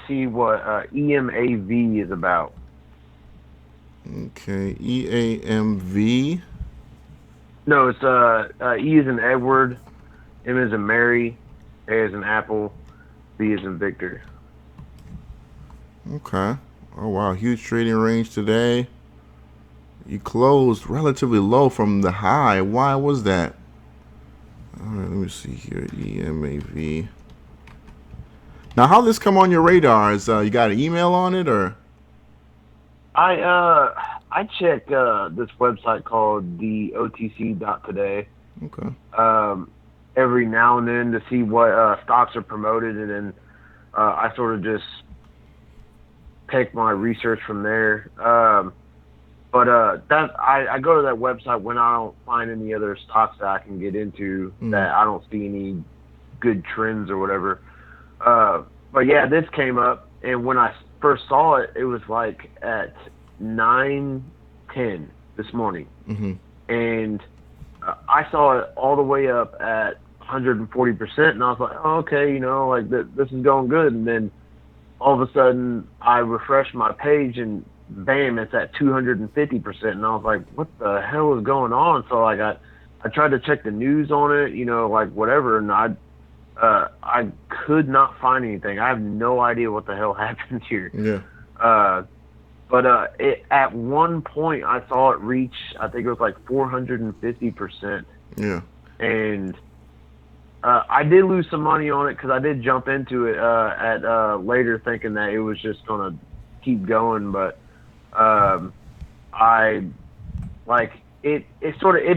see what EMAV is about. Okay, EAMV. No, it's E is in Edward, M is in Mary, A is in Apple, B is in Victor. Okay. Oh wow, huge trading range today. You closed relatively low from the high. Why was that? All right, let me see here. EMAV. Now, how this come on your radar? Is you got an email on it or? I check this website called the OTC.today. Okay. Every now and then to see what stocks are promoted, and then I sort of just take my research from there. I go to that website when I don't find any other stocks that I can get into that I don't see any good trends or whatever. But yeah, this came up, and when I first saw it, it was like at 9:10 this morning, and I saw it all the way up at 140%, and I was like, oh, okay, this is going good. And then all of a sudden, I refreshed my page, and bam, it's at 250%, and I was like, what the hell is going on? So like I tried to check the news on it, whatever, and I could not find anything. I have no idea what the hell happened here. Yeah. But at one point I saw it reach, I think it was like 450%. Yeah. And I did lose some money on it because I did jump into it at later thinking that it was just going to keep going. But it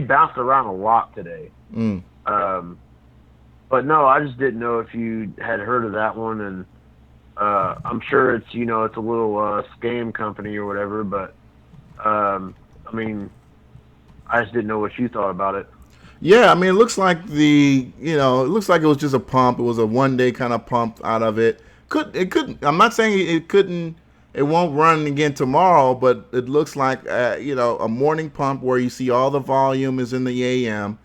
bounced around a lot today. But no, I just didn't know if you had heard of that one, and I'm sure it's it's a little scam company or whatever. But I just didn't know what you thought about it. Yeah, I mean, it looks like it was just a pump. It was a one-day kind of pump out of it. I'm not saying it won't run again tomorrow, but it looks like a morning pump where you see all the volume is in the AM.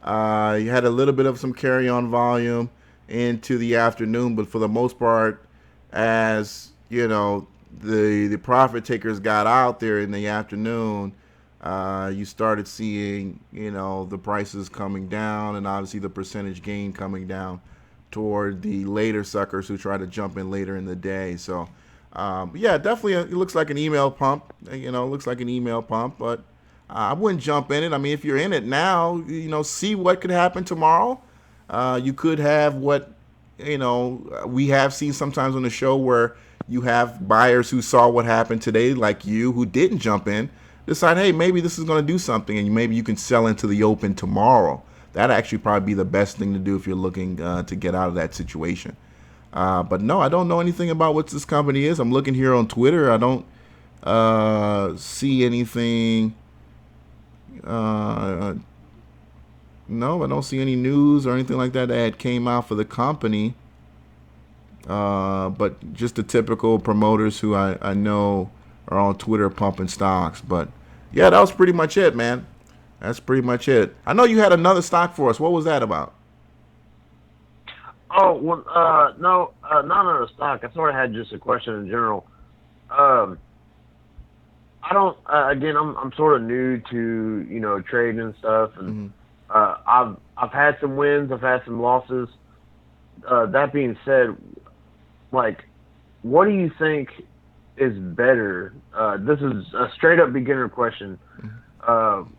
You had a little bit of some carry-on volume into the afternoon, but for the most part, as the profit takers got out there in the afternoon, you started seeing the prices coming down, and obviously the percentage gain coming down toward the later suckers who try to jump in later in the day. So yeah, definitely it looks like an email pump. But I wouldn't jump in it. I mean, if you're in it now, see what could happen tomorrow. You could have what, we have seen sometimes on the show where you have buyers who saw what happened today, like you, who didn't jump in, decide, hey, maybe this is going to do something, and maybe you can sell into the open tomorrow. That'd actually probably be the best thing to do if you're looking to get out of that situation. But no, I don't know anything about what this company is. I'm looking here on Twitter. I don't see anything. No, I don't see any news or anything like that that came out for the company. But just the typical promoters who I know are on Twitter pumping stocks. But yeah, that was pretty much it, man. That's pretty much it. I know you had another stock for us. What was that about? Oh, well, no, not another stock. I sort of had just a question in general. I don't. Again, I'm sort of new to trading and stuff, and I've had some wins, I've had some losses. That being said, like, what do you think is better? This is a straight up beginner question.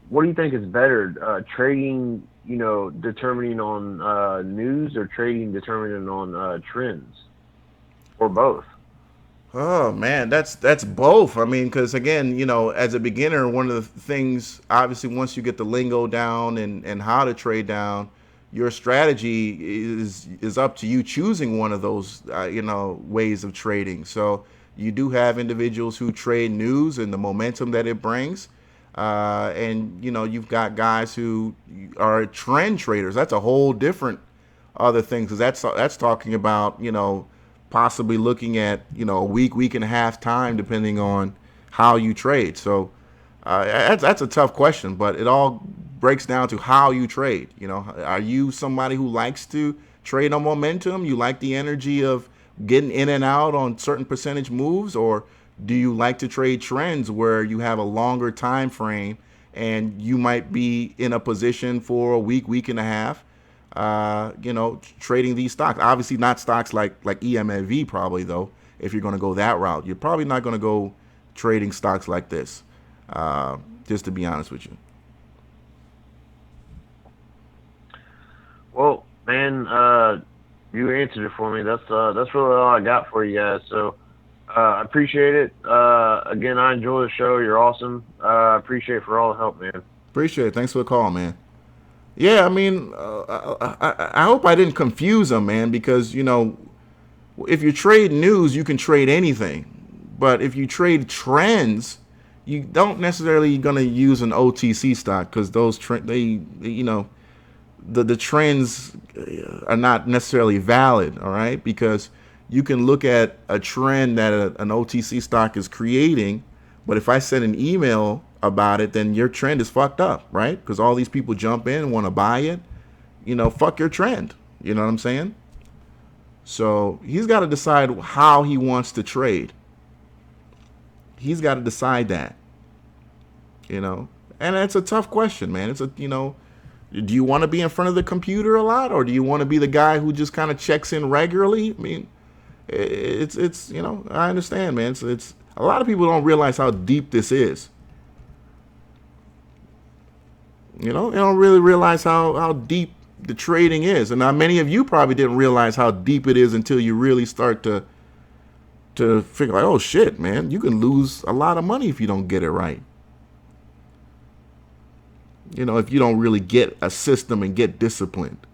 What do you think is better, trading, determining on news, or trading determining on trends, or both? Oh man, that's both. I mean, because again, as a beginner, one of the things, obviously, once you get the lingo down and how to trade down, your strategy is up to you choosing one of those, ways of trading. So you do have individuals who trade news and the momentum that it brings. And you've got guys who are trend traders. That's a whole different other thing, because that's talking about possibly looking at a week and a half time, depending on how you trade. So that's a tough question, but it all breaks down to how you trade. Are you somebody who likes to trade on momentum? You like the energy of getting in and out on certain percentage moves, or do you like to trade trends where you have a longer time frame and you might be in a position for a week and a half, trading these stocks? Obviously not stocks like EMAV, probably, though. If you're going to go that route, you're probably not going to go trading stocks like this, just to be honest with you. Well, man, you answered it for me. That's really all I got for you guys. So I appreciate it. Again, I enjoy the show. You're awesome. I appreciate it for all the help, man. Appreciate it. Thanks for the call, man. Yeah, I mean, I hope I didn't confuse them, man, because, if you trade news, you can trade anything. But if you trade trends, you don't necessarily going to use an OTC stock, because those the trends are not necessarily valid, all right? Because you can look at a trend that an OTC stock is creating, but if I send an email about it, then your trend is fucked up, right? Because all these people jump in and want to buy it. Fuck your trend. You know what I'm saying? So he's got to decide how he wants to trade. He's got to decide that. And it's a tough question, man. It's do you want to be in front of the computer a lot, or do you want to be the guy who just kind of checks in regularly? I mean, it's I understand, man. It's a lot of people don't realize how deep this is. They don't really realize how deep the trading is. And now many of you probably didn't realize how deep it is until you really start to figure like, oh shit, man, you can lose a lot of money if you don't get it right. If you don't really get a system and get disciplined.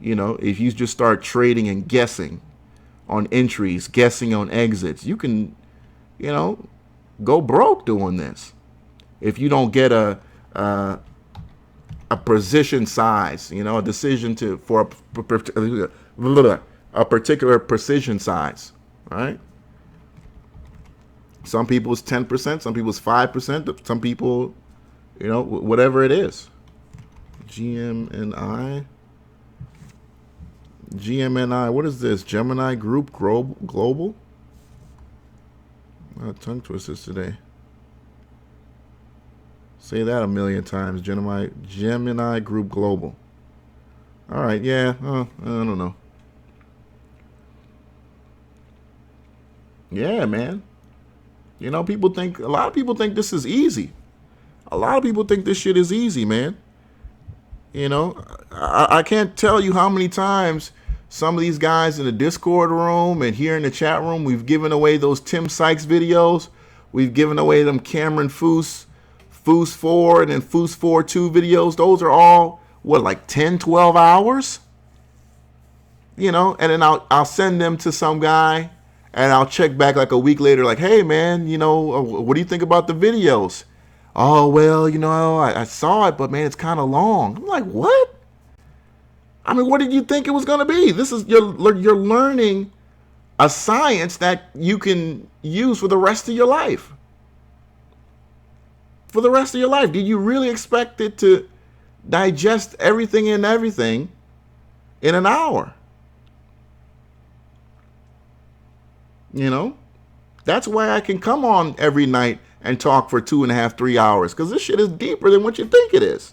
If you just start trading and guessing on entries, guessing on exits, you can, go broke doing this. If you don't get a position size, a decision for a particular precision size, right? Some people it's 10%, some people it's 5%, some people, whatever it is. GMNI, what is this? Gemini Group Global? Tongue twisters today. Say that a million times. Gemini Group Global. All right, yeah. I don't know. Yeah, man. A lot of people think this is easy. A lot of people think this shit is easy, man. You know, I can't tell you how many times some of these guys in the Discord room and here in the chat room, we've given away those Tim Sykes videos. We've given away them Cameron Foose 4 and then Foose 4.2 videos. Those are all, what, like 10, 12 hours? You know, and then I'll send them to some guy and I'll check back like a week later, like, hey, man, you know, what do you think about the videos? Oh, well, you know, I saw it, but, man, it's kind of long. I'm like, what? I mean, what did you think it was going to be? This is, you're learning a science that you can use for the rest of your life. For the rest of your life. Did you really expect it to digest everything in an hour? You know? That's why I can come on every night and talk for 2.5, 3 hours, because this shit is deeper than what you think it is.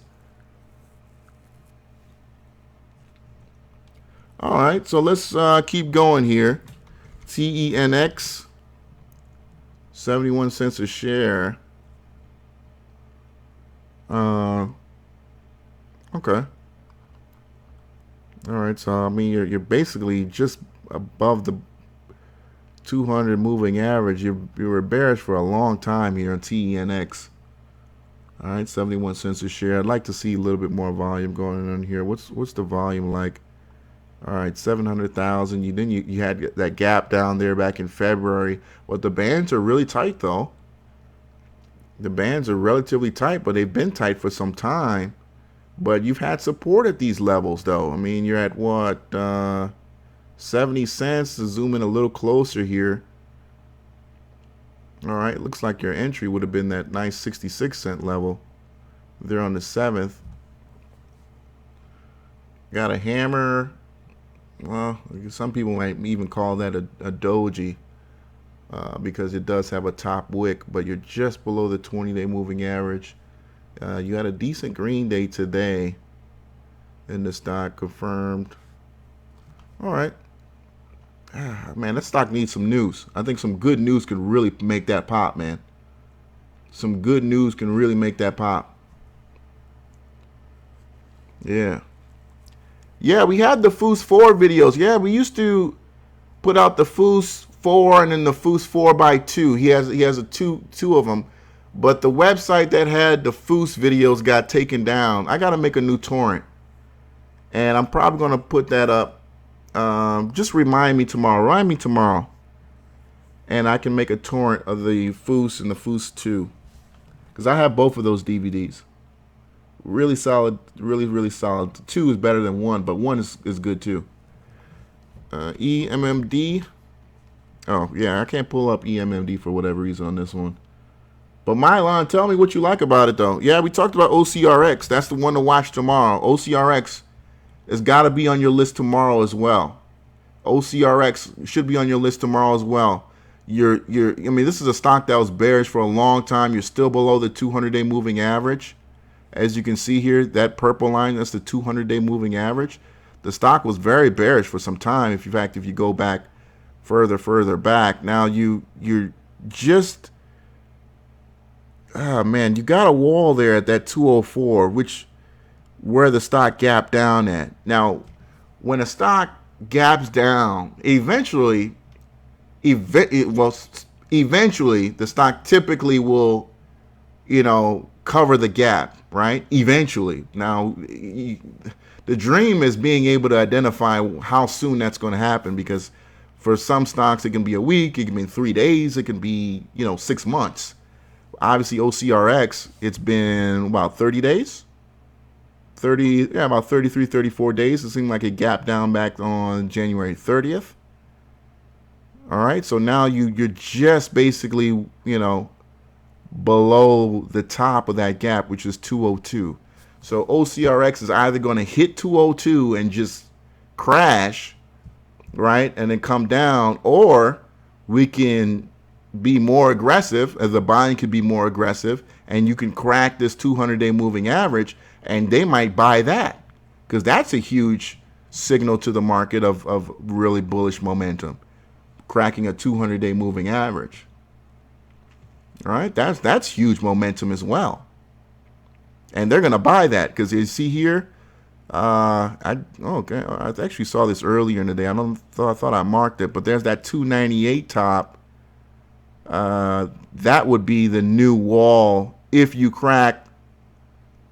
All right, so let's keep going here. TENX, 71 cents a share. Okay. All right, so I mean you're basically just above the 200 moving average. You were bearish for a long time here on TENX. All right, 71 cents a share. I'd like to see a little bit more volume going on here. What's the volume like? All right, 700,000. You had that gap down there back in February. But the bands are really tight though. The bands are relatively tight, but they've been tight for some time. But you've had support at these levels though. I mean, you're at what? 70 cents. To zoom in a little closer here. All right, looks like your entry would have been that nice 66-cent level there on the 7th. Got a hammer. Well, some people might even call that a doji because it does have a top wick, but you're just below the 20-day moving average. You had a decent green day today in the stock, confirmed. All right. Man, that stock needs some news. I think some good news could really make that pop, man. Some good news can really make that pop. Yeah. Yeah, we had the Foose 4 videos. Yeah, we used to put out the Foose 4 and then the Foose 4x2. He has a two of them. But the website that had the Foose videos got taken down. I got to make a new torrent. And I'm probably going to put that up. Just remind me tomorrow. And I can make a torrent of the Foose and the Foose 2. Because I have both of those DVDs. Really solid, really solid. 2 is better than 1, but 1 is good too. EMMD. Oh, yeah, I can't pull up EMMD for whatever reason on this one. But Mylon, tell me what you like about it, though. Yeah, we talked about OCRX. That's the one to watch tomorrow. OCRX has got to be on your list tomorrow as well. OCRX should be on your list tomorrow as well. I mean, this is a stock that was bearish for a long time. You're still below the 200-day moving average. As you can see here, that purple line, that's the 200-day moving average. The stock was very bearish for some time. In fact, if you go back further back, now you're just, man, you got a wall there at that 204, where the stock gapped down at. Now, when a stock gaps down, eventually the stock typically will, cover the gap, right? Eventually. Now, the dream is being able to identify how soon that's going to happen, because for some stocks, it can be a week, it can be 3 days, it can be, 6 months. Obviously, OCRX, it's been about 30 days. About 33, 34 days. It seemed like it gapped down back on January 30th. All right, so now you're just basically, below the top of that gap, which is 202. So OCRX is either going to hit 202 and just crash, right, and then come down, or we can be more aggressive, as the buying could be more aggressive, and you can crack this 200-day moving average, and they might buy that, because that's a huge signal to the market of really bullish momentum, cracking a 200-day moving average. All right, that's huge momentum as well. And they're going to buy that, because you see here, I actually saw this earlier in the day. I thought I marked it, but there's that 298 top. That would be the new wall if you crack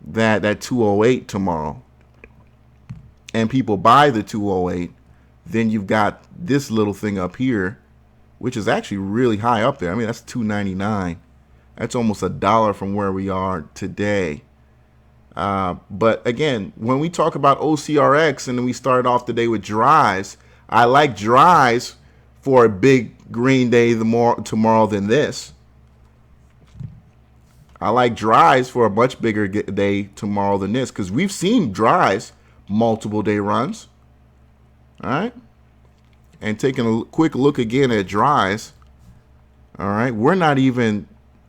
that 208 tomorrow, and people buy the 208. Then you've got this little thing up here, which is actually really high up there. I mean, that's 299. That's almost $1 from where we are today. But again, when we talk about OCRX and then we started off the day with Dries, I like Dries for a big green day tomorrow than this. I like Dries for a much bigger day tomorrow than this, because we've seen Dries multiple day runs. All right. And taking a quick look again at Dries. All right. We're not even,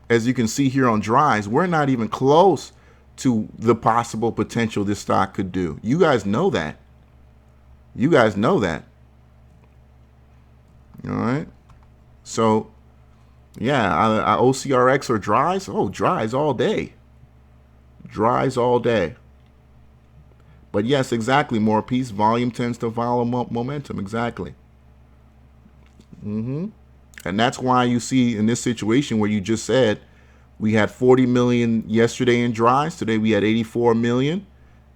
as you can see here on Dries, we're not even close to the possible potential this stock could do. You guys know that. You guys know that. All right. So, yeah, OCRX or Dries? Oh, Dries all day. Dries all day. But yes, exactly, Morpiece. Volume tends to follow momentum. Exactly. And that's why you see in this situation where you just said, we had 40 million yesterday in Dries. Today we had 84 million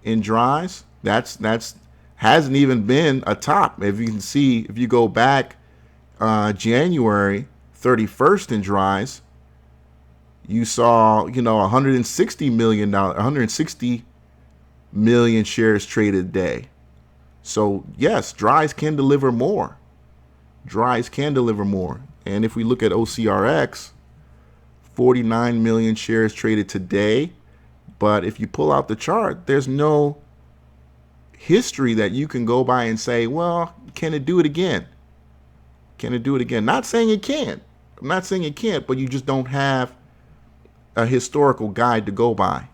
in Dries. That's hasn't even been a top. If you can see, if you go back January 31st in Dries, you saw 160 million shares traded a day. So yes, Dries can deliver more. Dries can deliver more. And if we look at OCRX, 49 million shares traded today. But if you pull out the chart, there's no history that you can go by and say, well, can it do it again? Can it do it again? Not saying it can't. I'm not saying it can't, but you just don't have a historical guide to go by.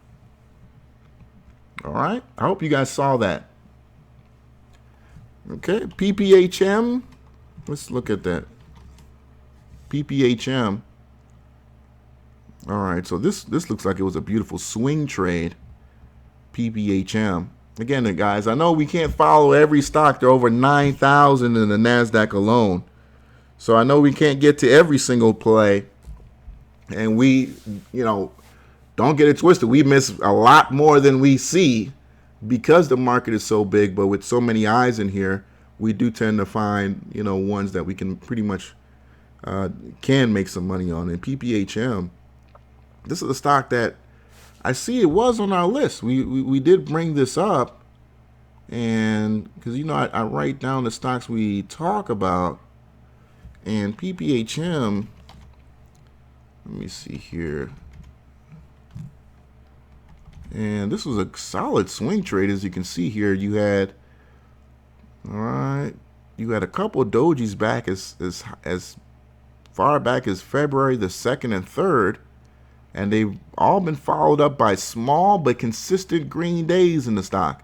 All right. I hope you guys saw that. Okay. PPHM. Let's look at that. PPHM. All right, so this looks like it was a beautiful swing trade, PPHM. Again, guys, I know we can't follow every stock. There are over 9,000 in the NASDAQ alone. So I know we can't get to every single play. And we, don't get it twisted. We miss a lot more than we see because the market is so big. But with so many eyes in here, we do tend to find, ones that we can pretty much can make some money on. And PPHM, this is a stock that I see it was on our list. We did bring this up, and because I write down the stocks we talk about, and PPHM. Let me see here, and this was a solid swing trade, as you can see here. You had a couple of dojis back as far back as February the 2nd and 3rd. And they've all been followed up by small but consistent green days in the stock.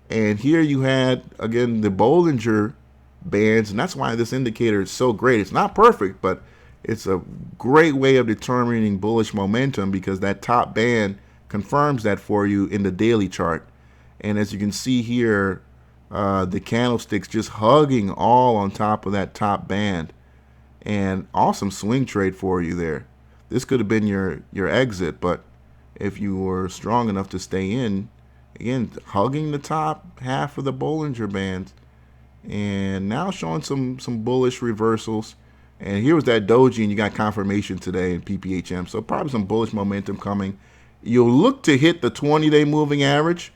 And here you had, again, the Bollinger Bands, and that's why this indicator is so great. It's not perfect, but it's a great way of determining bullish momentum, because that top band confirms that for you in the daily chart. And as you can see here, the candlesticks just hugging all on top of that top band. And awesome swing trade for you there. This could have been your exit, but if you were strong enough to stay in, again, hugging the top half of the Bollinger Band, and now showing some bullish reversals. And here was that doji, and you got confirmation today in PPHM. So probably some bullish momentum coming. You'll look to hit the 20-day moving average,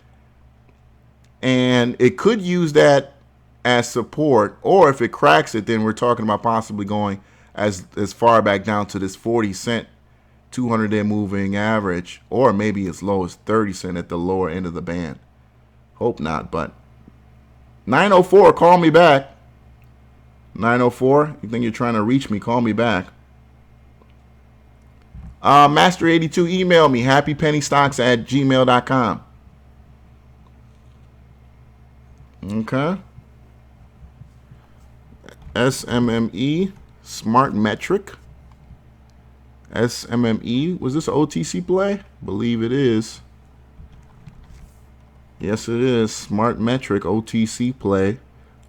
and it could use that as support. Or if it cracks it, then we're talking about possibly going as far back down to this 40-cent 200-day moving average, or maybe as low as 30 cent at the lower end of the band. Hope not, but 904, call me back. 904, you think you're trying to reach me, call me back. Master82, email me, happypennystocks@gmail.com. Okay. SMME, Smart Metric. SMME, was this an OTC play? Believe it is. Yes, it is. Smart Metric OTC play.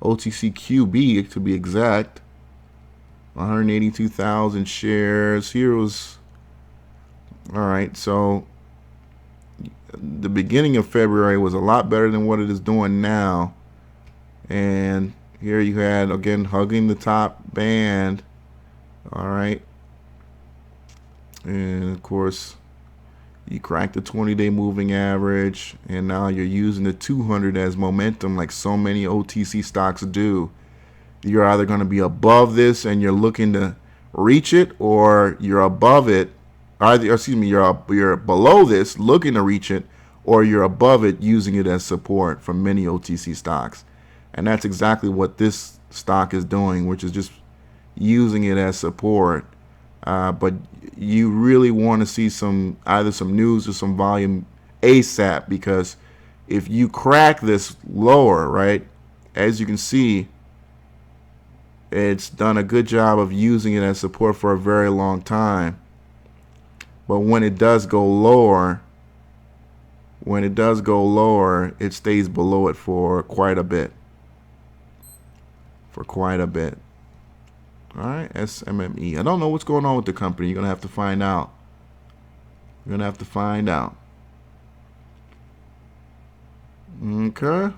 OTC QB to be exact. 182,000 shares. Here was. All right, so the beginning of February was a lot better than what it is doing now. And here you had, again, hugging the top band. All right. And, of course, you cracked the 20-day moving average, and now you're using the 200 as momentum like so many OTC stocks do. You're either going to be above this and you're looking to reach it, or you're above it. You're below this looking to reach it, or you're above it using it as support for many OTC stocks. And that's exactly what this stock is doing, which is just using it as support. But you really want to see either some news or some volume ASAP, because if you crack this lower, right, as you can see, it's done a good job of using it as support for a very long time. But when it does go lower, it stays below it for quite a bit. All right, SMME. I don't know what's going on with the company. You're going to have to find out. Okay.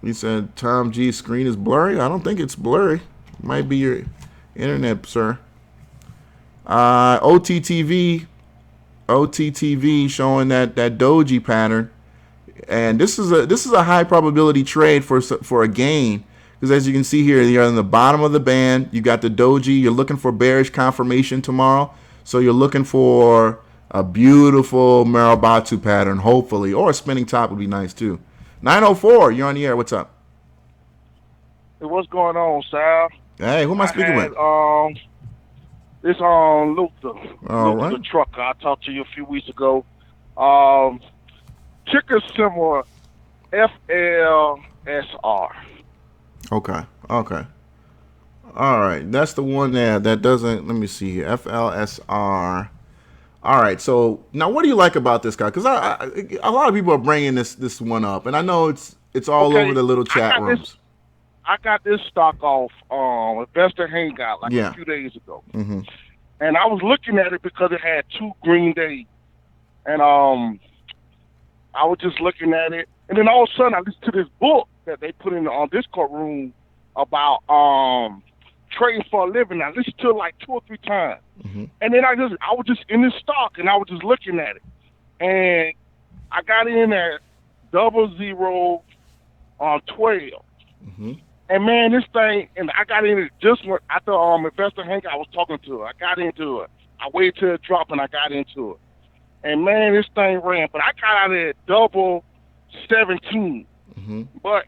You said Tom G's screen is blurry. I don't think it's blurry. It might be your internet, sir. OTTV showing that doji pattern. And this is a high probability trade for a gain, because as you can see here, you're in the bottom of the band. You got the doji. You're looking for bearish confirmation tomorrow, so you're looking for a beautiful Marabatu pattern, hopefully, or a spinning top would be nice too. 904, you're on the air. What's up? Hey, what's going on, Sal? Hey, who am I speaking with? It's Luther. All Luther right. the trucker. I talked to you a few weeks ago. Ticker symbol FLSR. Okay. All right. That's the one that doesn't. Let me see here. FLSR. All right. So now, what do you like about this guy? Because a lot of people are bringing this one up, and I know it's all over the little chat rooms. I got this stock off Investor Hangout a few days ago, Mm-hmm. and I was looking at it because it had 2 green days, and I was just looking at it, and then all of a sudden I listened to this book that they put in the Discord room about trading for a living. I listened to it like 2 or 3 times, Mm-hmm. and then I was just in this stock, and I was just looking at it, and I got in at 00 on 12, Mm-hmm. and man, this thing, and I got in it just when after Investor Hank I was talking to her. I got into it. I waited till it dropped, and I got into it. And man, this thing ran, but I got out at 17. Mm-hmm. But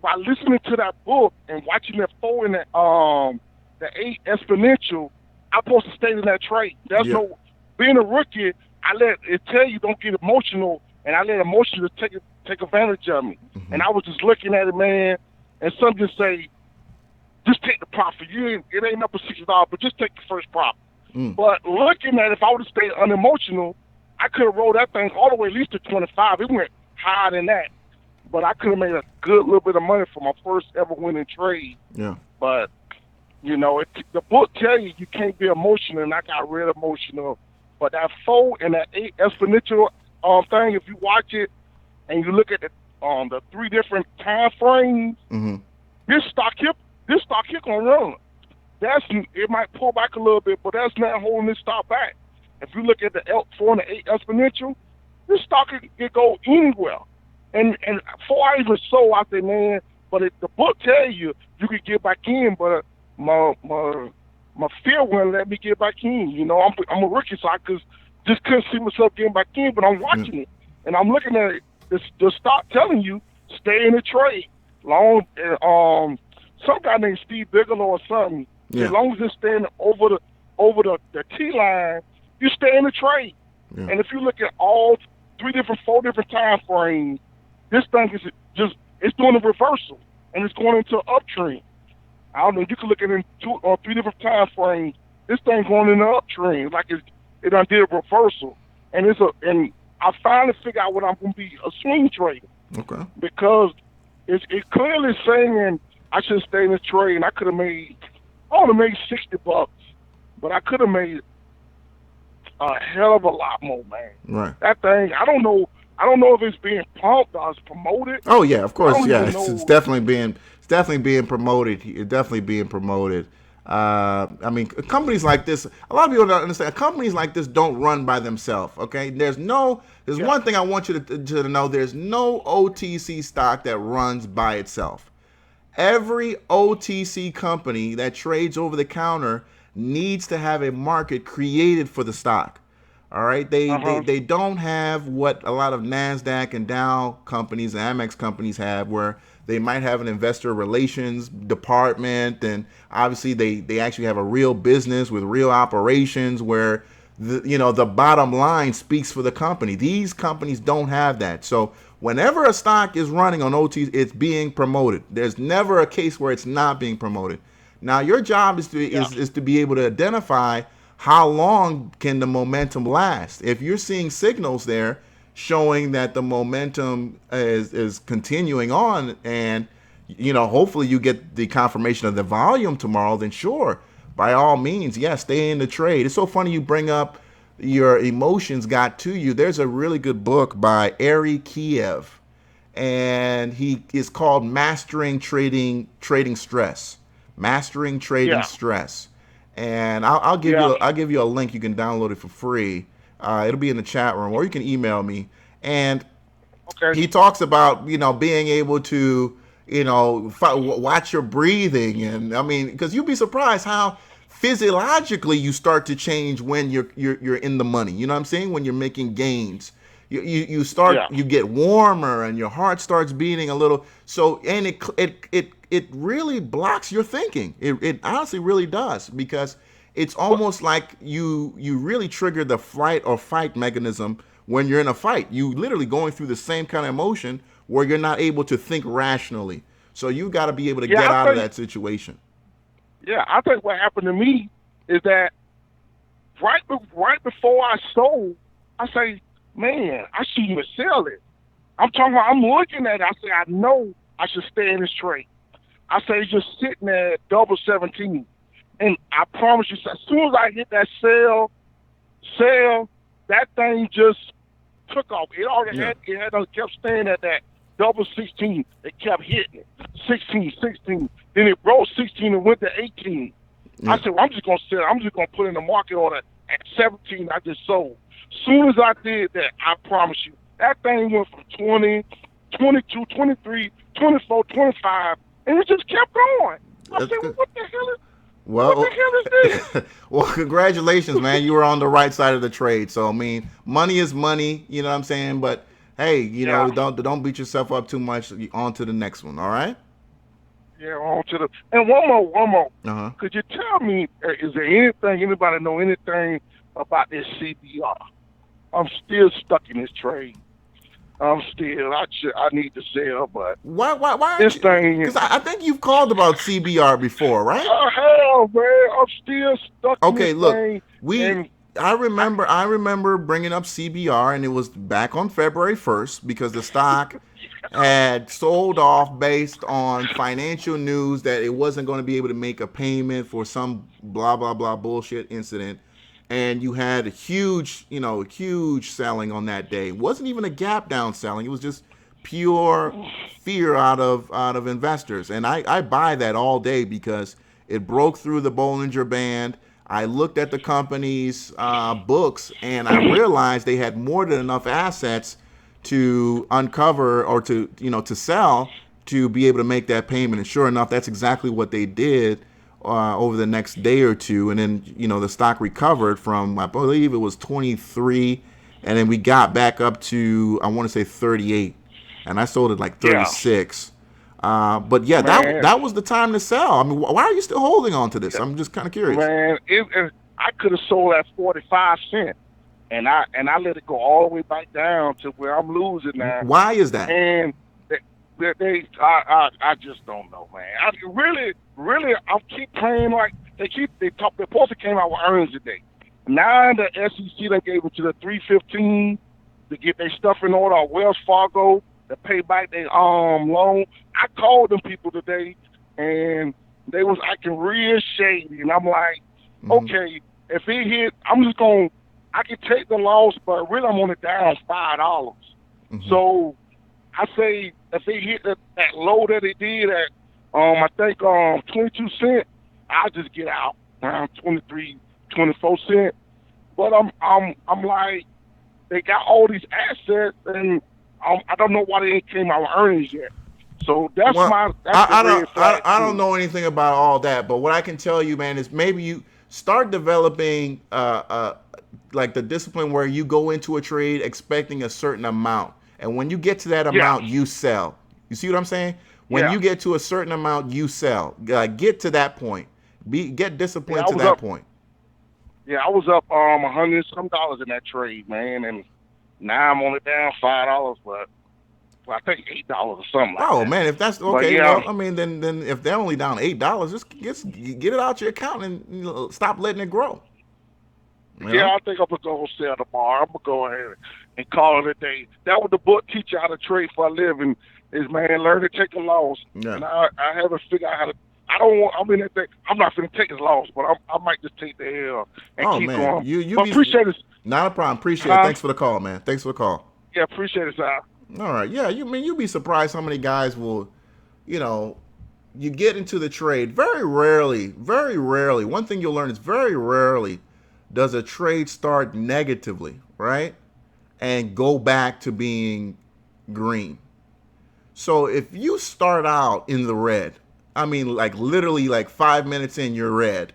by listening to that book and watching that 4 and the 8 exponential, I'm supposed to stay in that trade. No being a rookie. I let it tell you don't get emotional, and I let emotion take advantage of me. Mm-hmm. And I was just looking at it, man, and some just say, just take the profit. It ain't up to $60, but just take the first profit. Mm. But looking at it, if I would have stayed unemotional, I could have rolled that thing all the way at least to 25. It went higher than that. But I could have made a good little bit of money for my first ever winning trade. Yeah. But, the book tell you can't be emotional, and I got real emotional. But that 4 and that 8 exponential thing, if you watch it and you look at the 3 different time frames, Mm-hmm. this stock here gonna run. It might pull back a little bit, but that's not holding this stock back. If you look at the 4 and the 8 exponential, this stock could go anywhere. And before I even sold, I said, man, but the book tell you could get back in, but my fear wouldn't let me get back in. I'm a rookie, so I just couldn't see myself getting back in, but I'm watching it. And I'm looking at it, the stock telling you, stay in the trade. Some guy named Steve Bigelow or something, as long as it's staying over the T line, you stay in the trade. Yeah. And if you look at all 4 different time frames, this thing is it's doing a reversal, and it's going into an uptrend. I don't know, you can look at it in 2 or 3 different time frames. This thing going in an uptrend, like it done did a reversal. and and I finally figured out what I'm going to be, a swing trader. Okay. Because it's clearly saying I should stay in the trade, and I only made $60, but I could have made a hell of a lot more, man. Right. That thing, I don't know if it's being pumped or it's promoted. Oh yeah, of course, yeah. It's definitely being promoted. It's definitely being promoted. I mean, companies like this, a lot of people don't understand. Companies like this don't run by themselves. Okay, there's one thing I want you to know. There's no OTC stock that runs by itself. Every OTC company that trades over the counter needs to have a market created for the stock. All right, they don't have what a lot of NASDAQ and Dow companies and Amex companies have, where they might have an investor relations department, and obviously they actually have a real business with real operations where the bottom line speaks for the company. These companies don't have that. So whenever a stock is running on OT, it's being promoted. There's never a case where it's not being promoted. Now your job is to be able to identify how long can the momentum last. If you're seeing signals there showing that the momentum is continuing on, and hopefully you get the confirmation of the volume tomorrow, then sure, by all means, yes, stay in the trade. It's so funny you bring up your emotions got to you. There's a really good book by Ari Kiev, and he is called Mastering Trading Stress. Mastering Trading Stress. And I'll give you a link. You can download it for free. It'll be in the chat room, or you can email me. And he talks about being able to watch your breathing, and I mean, because you'd be surprised how physiologically you start to change when you're in the money. You know what I'm saying? When you're making gains, you get warmer and your heart starts beating a little. So and it really blocks your thinking. It honestly really does, because it's almost like you really trigger the flight or fight mechanism when you're in a fight. You literally going through the same kind of emotion where you're not able to think rationally. So you got to be able to get out of that situation. Yeah, I think what happened to me is that right before I sold, I say, man, I shouldn't even sell it. I'm looking at it. I say, I know I should stay in this trade. I say, it's just sitting there at double 17. And I promise you, as soon as I hit that sell, that thing just took off. It already kept staying at that double 16. It kept hitting it. 16. Then it broke 16 and went to 18. Yeah. I said, well, I'm just going to sell. I'm just going to put in the market order at 17. I just sold. As soon as I did that, I promise you, that thing went from 20, 22, 23, 24, 25, and it just kept going. I said, well, what the hell is this? Well, congratulations, man. You were on the right side of the trade. So, I mean, money is money, you know what I'm saying? But, hey, don't beat yourself up too much. On to the next one, all right? Yeah, on to the... And one more. Uh-huh. Could you tell me, is there anybody know anything about this CBR? I'm still stuck in this trade. I need to sell, but why this thing? Because I think you've called about CBR before, right? Oh hell, man! I'm still stuck. Okay, in this look, thing, I remember bringing up CBR, and it was back on February 1st because the stock had sold off based on financial news that it wasn't going to be able to make a payment for some blah blah blah bullshit incident. And you had a huge selling on that day. It wasn't even a gap down selling. It was just pure fear out of investors. And I buy that all day because it broke through the Bollinger Band. I looked at the company's books, and I realized they had more than enough assets to uncover or to sell to be able to make that payment. And sure enough, that's exactly what they did. Over the next day or two, and then the stock recovered from, I believe it was 23, and then we got back up to, I want to say 38, and I sold it like 36. But yeah, that was the time to sell. I mean, why are you still holding on to this? I'm just kind of curious. Man, I could have sold at 45 cents, and I let it go all the way back down to where I'm losing now. Why is that? And I just don't know, man. I keep playing like they supposed to came out with earnings today. Now the SEC they gave it to the 315 to get their stuff in order. Wells Fargo to pay back their loan. I called them people today, and they was acting real shady, and I'm like, okay, if it hit, I can take the loss, but really I'm only down $5. So I say if it hit that low that it did at, I think 22 cents, I'll just get out around 23, 24 cents. But I'm like, they got all these assets, and I don't know why they ain't came out with earnings yet. So that's I don't know anything about all that, but what I can tell you, man, is maybe you start developing like the discipline where you go into a trade expecting a certain amount, and when you get to that amount, you sell. You see what I'm saying? When you get to a certain amount, you sell. Get to that point. Get disciplined to that point. Yeah, I was up $100 some in that trade, man, and now I'm only down $5, but. Well, I think $8 or something like that. Oh man, if that's okay, well, I mean, then if they're only down $8, just get it out your account and stop letting it grow. You know? I think I'm gonna go sell tomorrow. I'm gonna go ahead and call it a day. That was the book teach you how to trade for a living. Is man, learn to take a loss. Yeah. And I haven't figured out how to. I'm not gonna take his loss, but I might just take the L and keep going. You appreciate it. Not a problem. Appreciate it. Thanks for the call, man. Thanks for the call. Yeah, appreciate it, Sal. All right, yeah, you'd be surprised how many guys will, you get into the trade. Very rarely, one thing you'll learn is very rarely does a trade start negatively, right, and go back to being green. So if you start out in the red, I mean, like literally like 5 minutes in, you're red,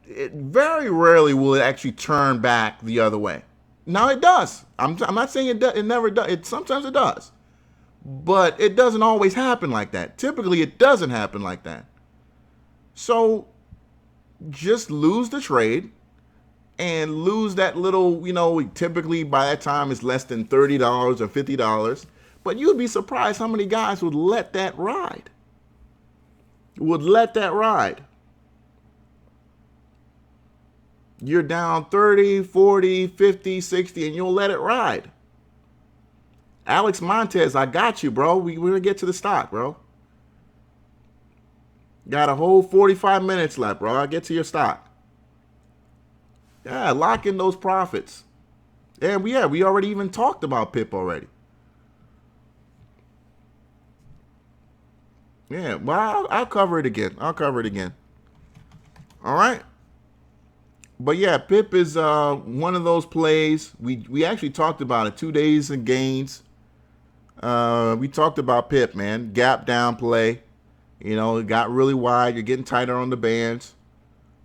it very rarely will it actually turn back the other way. Now it does. I'm not saying it never does. Sometimes it does. But it doesn't always happen like that. Typically, it doesn't happen like that. So just lose the trade and lose that little, typically by that time it's less than $30 or $50. But you'd be surprised how many guys would let that ride. You're down 30, 40, 50, 60, and you'll let it ride. Alex Montez, I got you, bro. We're going to get to the stock, bro. Got a whole 45 minutes left, bro. I'll get to your stock. Yeah, lock in those profits. And we already even talked about PIP already. Yeah, well, I'll cover it again. All right. But yeah, PIP is one of those plays. We actually talked about it. 2 days in gains. We talked about PIP, man. Gap down play. It got really wide. You're getting tighter on the bands.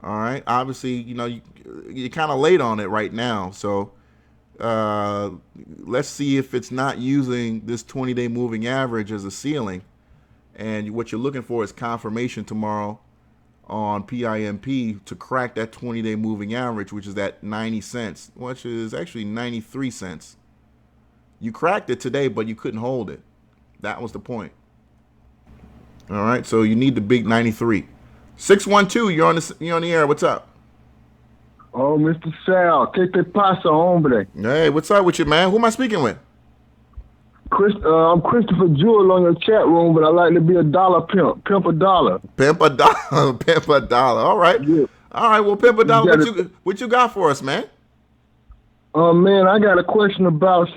All right. Obviously, you're kind of late on it right now. So let's see if it's not using this 20-day moving average as a ceiling. And what you're looking for is confirmation tomorrow on PIMP to crack that 20-day moving average, which is at 90 cents, which is actually 93 cents. You cracked it today, but you couldn't hold it. That was the point. All right, so you need the big 93. 612, you're on the air. What's up? Oh, Mr. Sal, que te pasa, hombre? Hey, what's up with you, man? Who am I speaking with? I'm Christopher Jewell on your chat room, but I like to be a dollar pimp. Pimp a dollar. Pimp a dollar. Pimp a dollar. All right. Yeah. All right. Well, pimp a dollar. What you got for us, man? Man, I got a question about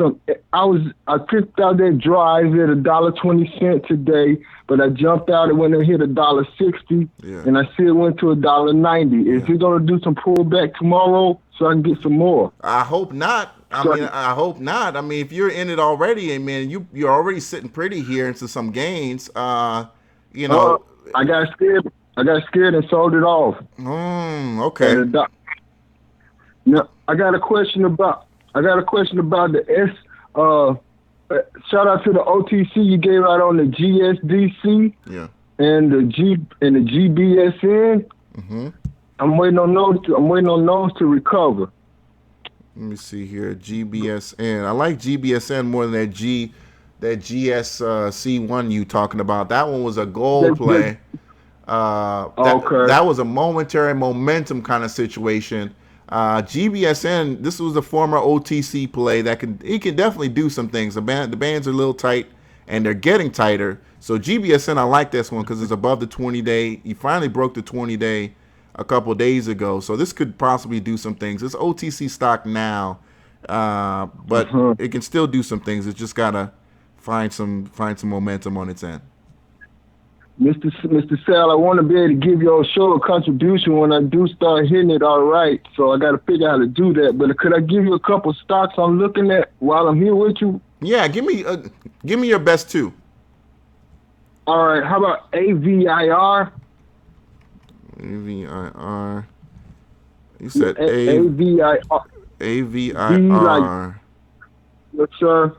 I picked out that Dries at $1.20 today, but I jumped out and when it hit $1.60, and I see it went to $1.90. Is he gonna do some pullback tomorrow so I can get some more? I hope not. I hope not. I mean, if you're in it already, I mean, you're already sitting pretty here into some gains. I got scared. And sold it off. Okay. Now, I got a question about the S. Shout out to the OTC you gave out on the GSDC. Yeah. And the GBSN. Mm-hmm. I'm waiting on those to recover. Let me see here. GBSN. I like GBSN more than that GSC1 you talking about. That one was a gold play. Okay. That was a momentary momentum kind of situation. GBSN, this was a former OTC play he can definitely do some things. The bands are a little tight, and they're getting tighter. So GBSN, I like this one because it's above the 20-day. He finally broke the 20-day a couple days ago. So this could possibly do some things. It's OTC stock now, but it can still do some things. It's just gotta find some momentum on its end. Mr. Sal, I want to be able to give your show a contribution when I do start hitting it all right. So I got to figure out how to do that. But could I give you a couple stocks I'm looking at while I'm here with you? Yeah, give me your best two. All right, how about AVIR? AVIR. You said AVIR. AVIR. Yes, sir.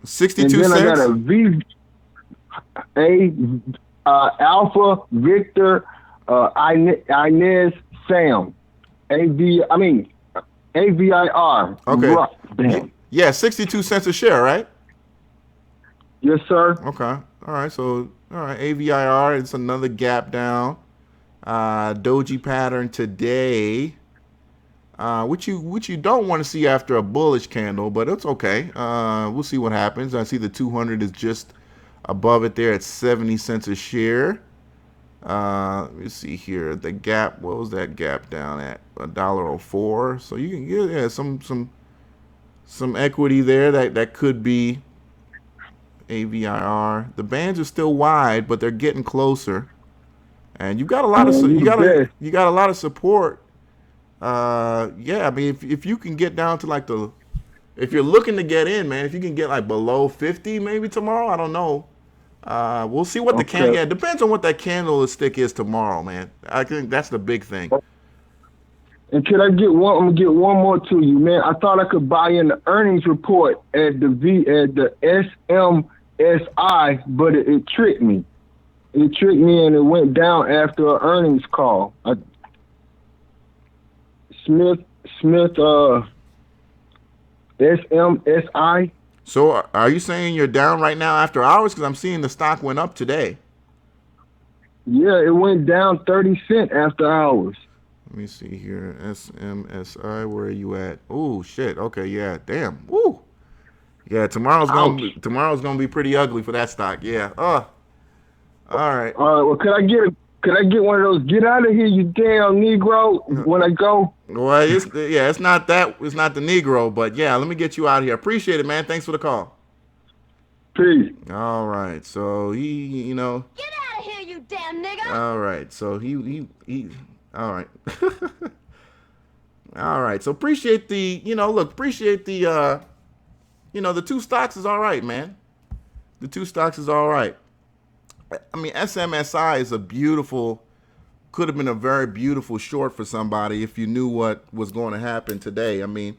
62 and then cents. I got Alpha Victor Inez Sam. AVIR. Okay. Bam. Yeah, 62 cents a share, right? Yes, sir. Okay. All right. So, all right. AVIR, it's another gap down. Doji pattern today, which you don't want to see after a bullish candle, but it's okay. We'll see what happens. I see the 200 is just above it there at 70 cents a share. Let me see here. The gap, what was that gap down at? $1.04. So you can get some equity there that could be AVIR. The bands are still wide, but they're getting closer. And you got a lot of you got a lot of support. Yeah, I mean if you can get down to if you're looking to get in, man, if you can get like below 50 maybe tomorrow, I don't know. We'll see what the candle. Yeah, it depends on what that candlestick is tomorrow, man. I think that's the big thing. And can I get one? I'm gonna get one more to you, man. I thought I could buy in the earnings report at the SMSI, but it tricked me. It tricked me, and it went down after an earnings call. Smith, SMSI. So are you saying you're down right now after hours? Because I'm seeing the stock went up today. Yeah, it went down 30 cents after hours. Let me see here. SMSI, where are you at? Oh shit. Okay, yeah. Damn. Woo. Yeah, tomorrow's gonna be pretty ugly for that stock. Yeah. All right. Well, could I get one of those? Get out of here, you damn Negro! When I go. Well, it's not the Negro, but yeah, let me get you out of here. Appreciate it, man. Thanks for the call. Peace. All right. So he. Get out of here, you damn nigga! All right. So he. All right. All right. So appreciate the. Appreciate the. The two stocks is all right, man. The two stocks is all right. I mean, SMSI is could have been a very beautiful short for somebody if you knew what was going to happen today. I mean,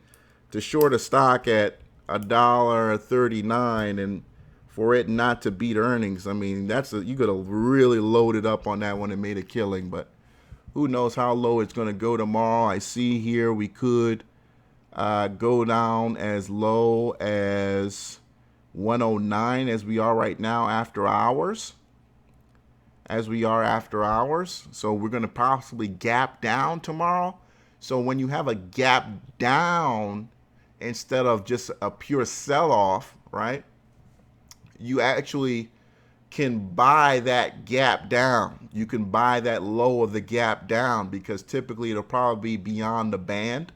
to short a stock at $1.39 and for it not to beat earnings, I mean, you could have really loaded up on that one and made a killing. But who knows how low it's going to go tomorrow? I see here we could go down as low as 109 as we are right now after hours. So we're going to possibly gap down tomorrow. So when you have a gap down instead of just a pure sell-off, right, you actually can buy that gap down. You can buy that low of the gap down because typically it'll probably be beyond the band.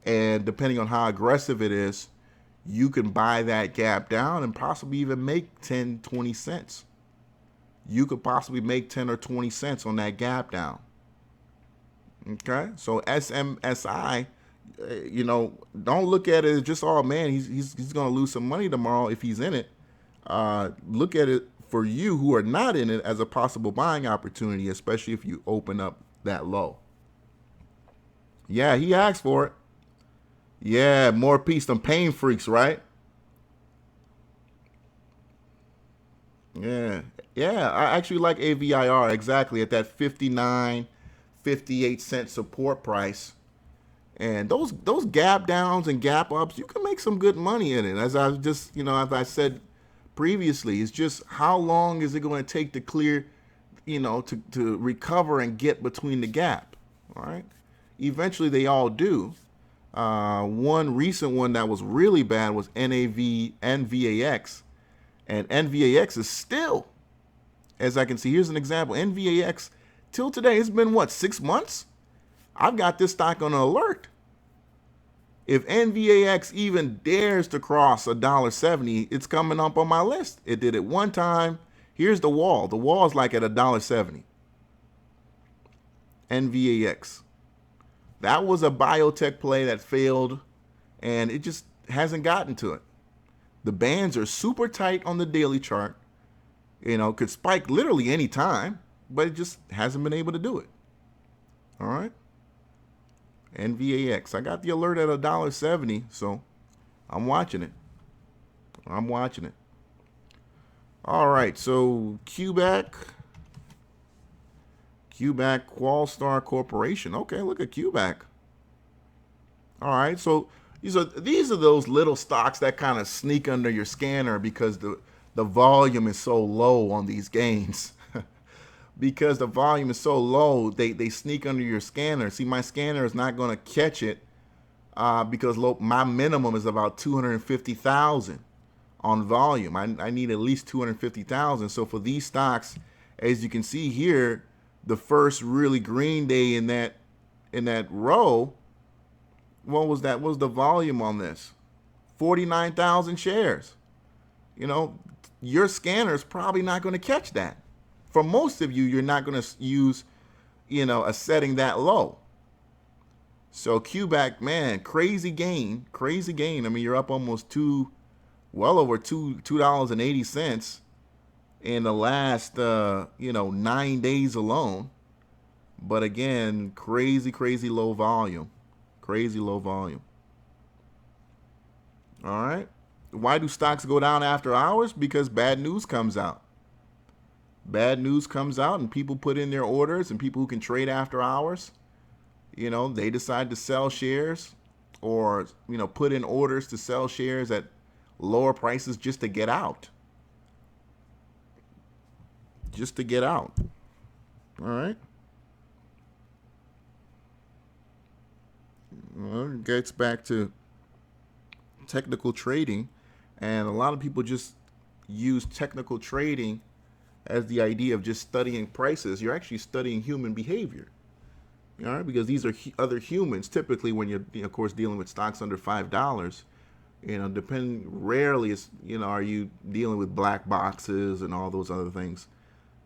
And depending on how aggressive it is, you can buy that gap down and possibly even make 10, 20 cents. You could possibly make 10 or 20 cents on that gap down. Okay? So SMSI, don't look at it as just, oh man, he's going to lose some money tomorrow if he's in it. Look at it for you who are not in it as a possible buying opportunity, especially if you open up that low. Yeah, he asked for it. Yeah, more peace than pain freaks, right? Yeah, I actually like AVIR exactly at that 59.58 support price. And those gap downs and gap ups, you can make some good money in it. As as I said previously, it's just how long is it going to take to clear, to recover and get between the gap, all right? eventually they all do. One recent one that was really bad was NVAX, and NVAX is still, as I can see, here's an example. NVAX till today, it's been what, 6 months? I've got this stock on an alert. If NVAX even dares to cross $1.70, it's coming up on my list. It did it one time. Here's the wall. The wall is like at $1.70. NVAX. That was a biotech play that failed, and it just hasn't gotten to it. The bands are super tight on the daily chart. You know, could spike literally any time, but it just hasn't been able to do it. All right. NVAX. I got the alert at $1.70, so I'm watching it. I'm watching it. All right, so QBAC, Qualstar Corporation. Okay, look at QBAC. All right, so these are those little stocks that kind of sneak under your scanner because the volume is so low on these gains. Because the volume is so low, they sneak under your scanner. See, my scanner is not going to catch it because my minimum is about 250,000 on volume. I need at least 250,000. So for these stocks, as you can see here, the first really green day in that row, what was that? What was the volume on this? 49,000 shares. You know, your scanner is probably not going to catch that. For most of you, you're not going to use, you know, a setting that low. So QBAC, man, crazy gain. I mean, you're up almost well over $2.80 in the last, 9 days alone. But again, crazy low volume. Crazy low volume. All right. Why do stocks go down after hours? Because bad news comes out. Bad news comes out and people put in their orders, and people who can trade after hours, you know, they decide to sell shares or, you know, put in orders to sell shares at lower prices just to get out. Just to get out. All right. Well, it gets back to technical trading, and a lot of people just use technical trading as the idea of just studying prices. You're actually studying human behavior, all right? Because these are other humans. Typically, when you're, of course, dealing with stocks under $5, you know, rarely is, you know, are you dealing with black boxes and all those other things,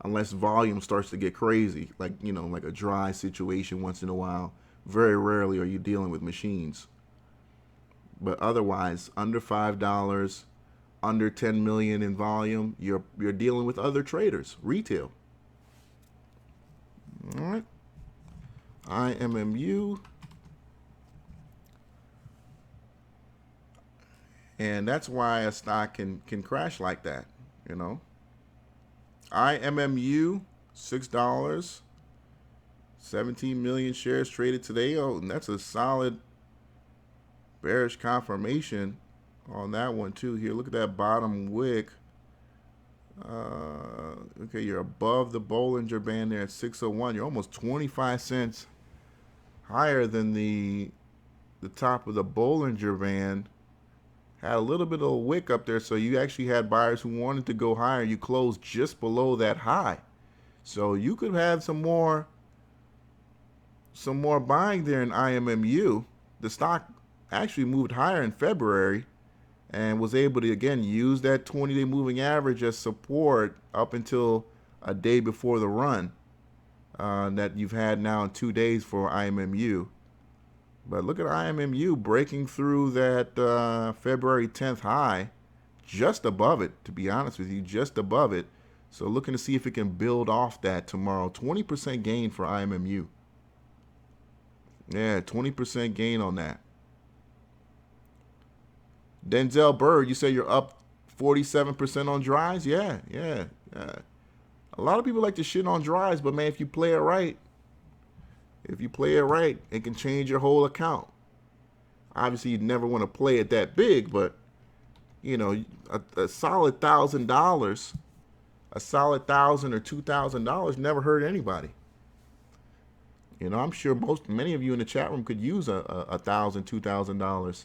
unless volume starts to get crazy, like, you know, like a Dries situation once in a while. Very rarely are you dealing with machines. But otherwise, under $5, under 10 million in volume, you're dealing with other traders, retail. All right. IMMU. And that's why a stock can crash like that, you know. IMMU, $6, 17 million shares traded today. Oh, and that's a solid bearish confirmation on that one too. Here, look at that bottom wick. Okay, you're above the Bollinger Band there at 601. You're almost 25 cents higher than the top of the Bollinger Band. Had a little bit of a wick up there, so you actually had buyers who wanted to go higher. You closed just below that high, so you could have some more buying there in IMMU. The stock actually moved higher in February and was able to, again, use that 20-day moving average as support up until a day before the run that you've had now in 2 days for IMMU. But look at IMMU breaking through that February 10th high, just above it, to be honest with you, just above it. So looking to see if it can build off that tomorrow. 20% gain for IMMU. Yeah, 20% gain on that. Denzel Bird, you say you're up 47% on Dries? Yeah. A lot of people like to shit on Dries, but man, if you play it right, it can change your whole account. Obviously, you'd never want to play it that big, but you know, a solid $1,000, a solid $1,000 or $2,000 never hurt anybody. You know, I'm sure many of you in the chat room could use $1,000, $2,000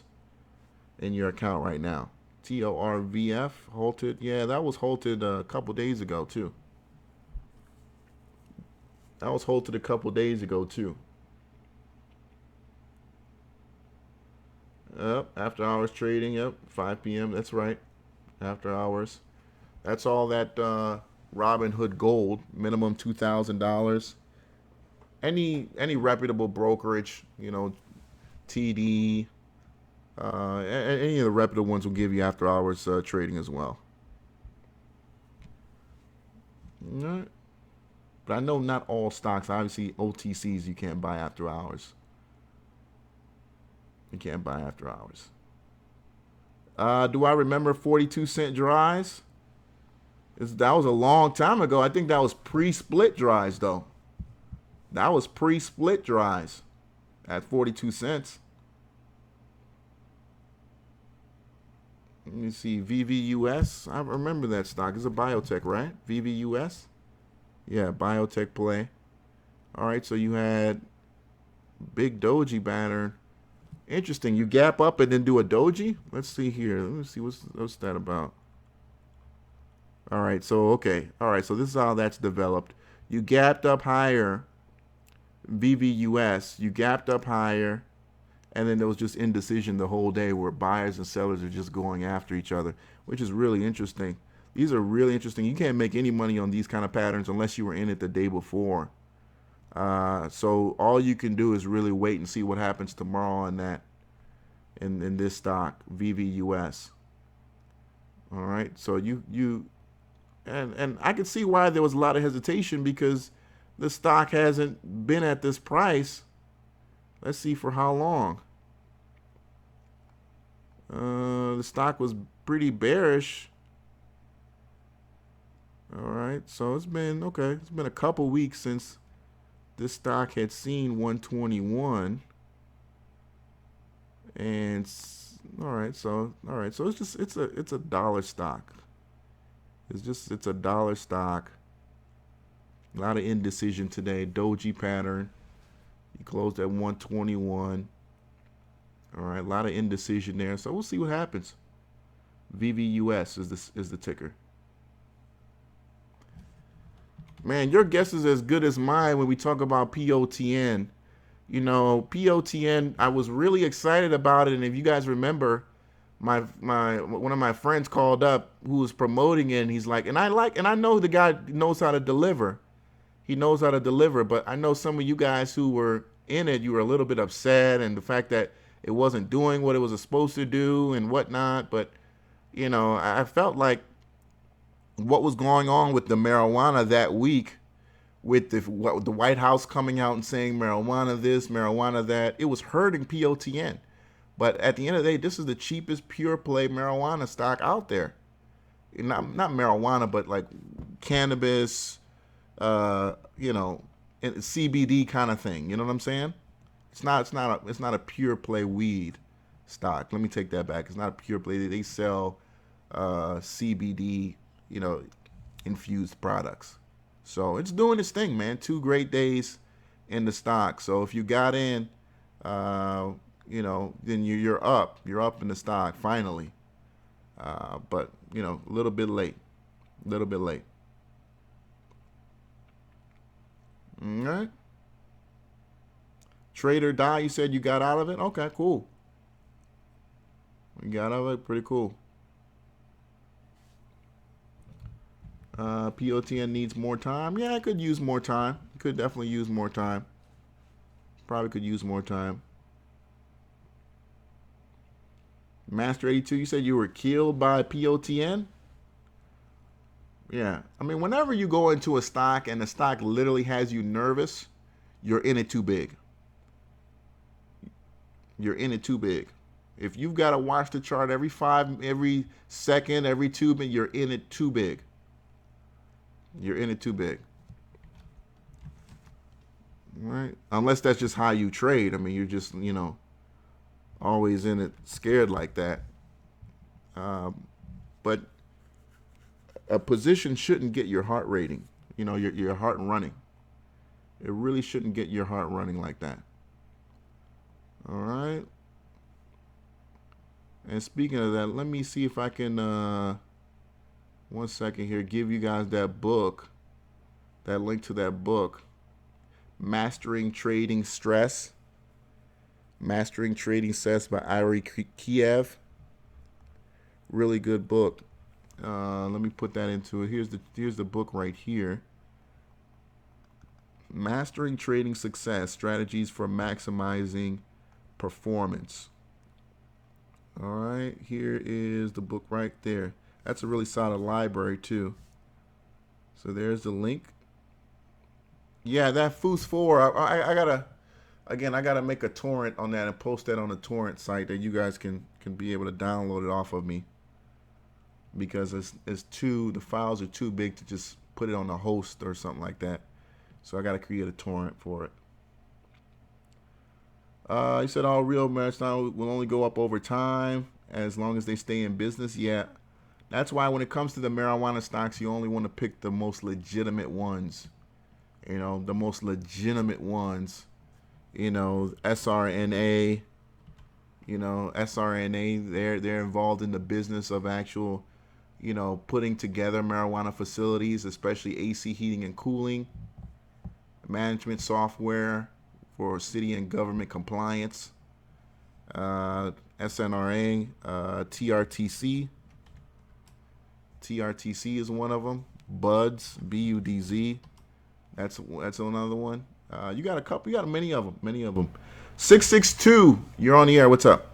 in your account right now. TORVF halted. Yeah, that was halted a couple days ago too. That was halted a couple days ago too. Yep, after hours trading. Yep, 5 p.m. That's right, after hours. That's all that Robinhood Gold, minimum $2,000. Any reputable brokerage, you know, TD, any of the reputable ones will give you after hours trading as well. All right. But I know not all stocks. Obviously, OTCs you can't buy after hours. You can't buy after hours. Do I remember 42-cent Dries? That was a long time ago. I think that was pre-split Dries, though. That was pre-split Dries at 42 cents. Let me see. VVUS. I remember that stock. It's a biotech, right? VVUS? Yeah, biotech play. All right, so you had big doji pattern. Interesting. You gap up and then do a doji? Let's see here. Let me see what's that about. All right, so okay. All right, so this is how that's developed. You gapped up higher, VVUS. You gapped up higher, and then there was just indecision the whole day where buyers and sellers are just going after each other, which is really interesting. These are really interesting. You can't make any money on these kind of patterns unless you were in it the day before. So all you can do is really wait and see what happens tomorrow on that, in this stock, VVUS. All right, so and I can see why there was a lot of hesitation, because the stock hasn't been at this price. Let's see for how long. The stock was pretty bearish. All right, so it's been a couple weeks since this stock had seen 121. And all right, so it's a dollar stock. It's a dollar stock. A lot of indecision today. Doji pattern. You closed at 121. All right, a lot of indecision there. So we'll see what happens. VVUS is the ticker. Man, your guess is as good as mine when we talk about POTN. You know, POTN, I was really excited about it, and if you guys remember, one of my friends called up who was promoting it, and he's like, and I know the guy knows how to deliver. He knows how to deliver, but I know some of you guys who were in it, you were a little bit upset, and the fact that it wasn't doing what it was supposed to do and whatnot. But, you know, I felt like what was going on with the marijuana that week, with the White House coming out and saying marijuana this, marijuana that, it was hurting POTN. But at the end of the day, this is the cheapest pure play marijuana stock out there. Not marijuana, but like cannabis, you know, CBD kind of thing. You know what I'm saying? It's not a pure play weed stock. Let me take that back. It's not a pure play. They sell CBD, you know, infused products. So it's doing its thing, man. 2 great days in the stock. So if you got in, you know, then you're up. You're up in the stock finally. But, you know, a little bit late. All right. Trade or die, you said you got out of it? Okay, cool. You got out of it? Pretty cool. POTN needs more time. Yeah, it could use more time. It could definitely use more time. Probably could use more time. Master 82, you said you were killed by POTN? Yeah. I mean, whenever you go into a stock and the stock literally has you nervous, you're in it too big. You're in it too big. If you've got to watch the chart every second, every 2 minutes, you're in it too big. You're in it too big. Right? Unless that's just how you trade. I mean, you're just, you know, always in it scared like that. But a position shouldn't get your heart rating, you know, your heart running. It really shouldn't get your heart running like that. All right. And speaking of that, let me see if I can, 1 second here, give you guys that book, that link to that book, Mastering Trading Stress. Mastering Trading Stress by Iri Kiev. Really good book. Let me put that into it. Here's the book right here. Mastering Trading Success, Strategies for Maximizing Performance. All right, here is the book right there. That's a really solid library too. So there's the link. Yeah, that Foos 4. I gotta make a torrent on that and post that on the torrent site that you guys can be able to download it off of me, because the files are too big to just put it on a host or something like that. So I gotta create a torrent for it. He said all real marijuana will only go up over time as long as they stay in business. Yeah, that's why when it comes to the marijuana stocks, you only want to pick the most legitimate ones. You know, the most legitimate ones. You know, SRNA. You know, SRNA. They're involved in the business of actual, you know, putting together marijuana facilities, especially AC heating and cooling, management software for city and government compliance, SNRA, TRTC. TRTC is one of them. Buds, BUDZ. That's another one. You got a couple. You got many of them. 662. You're on the air. What's up?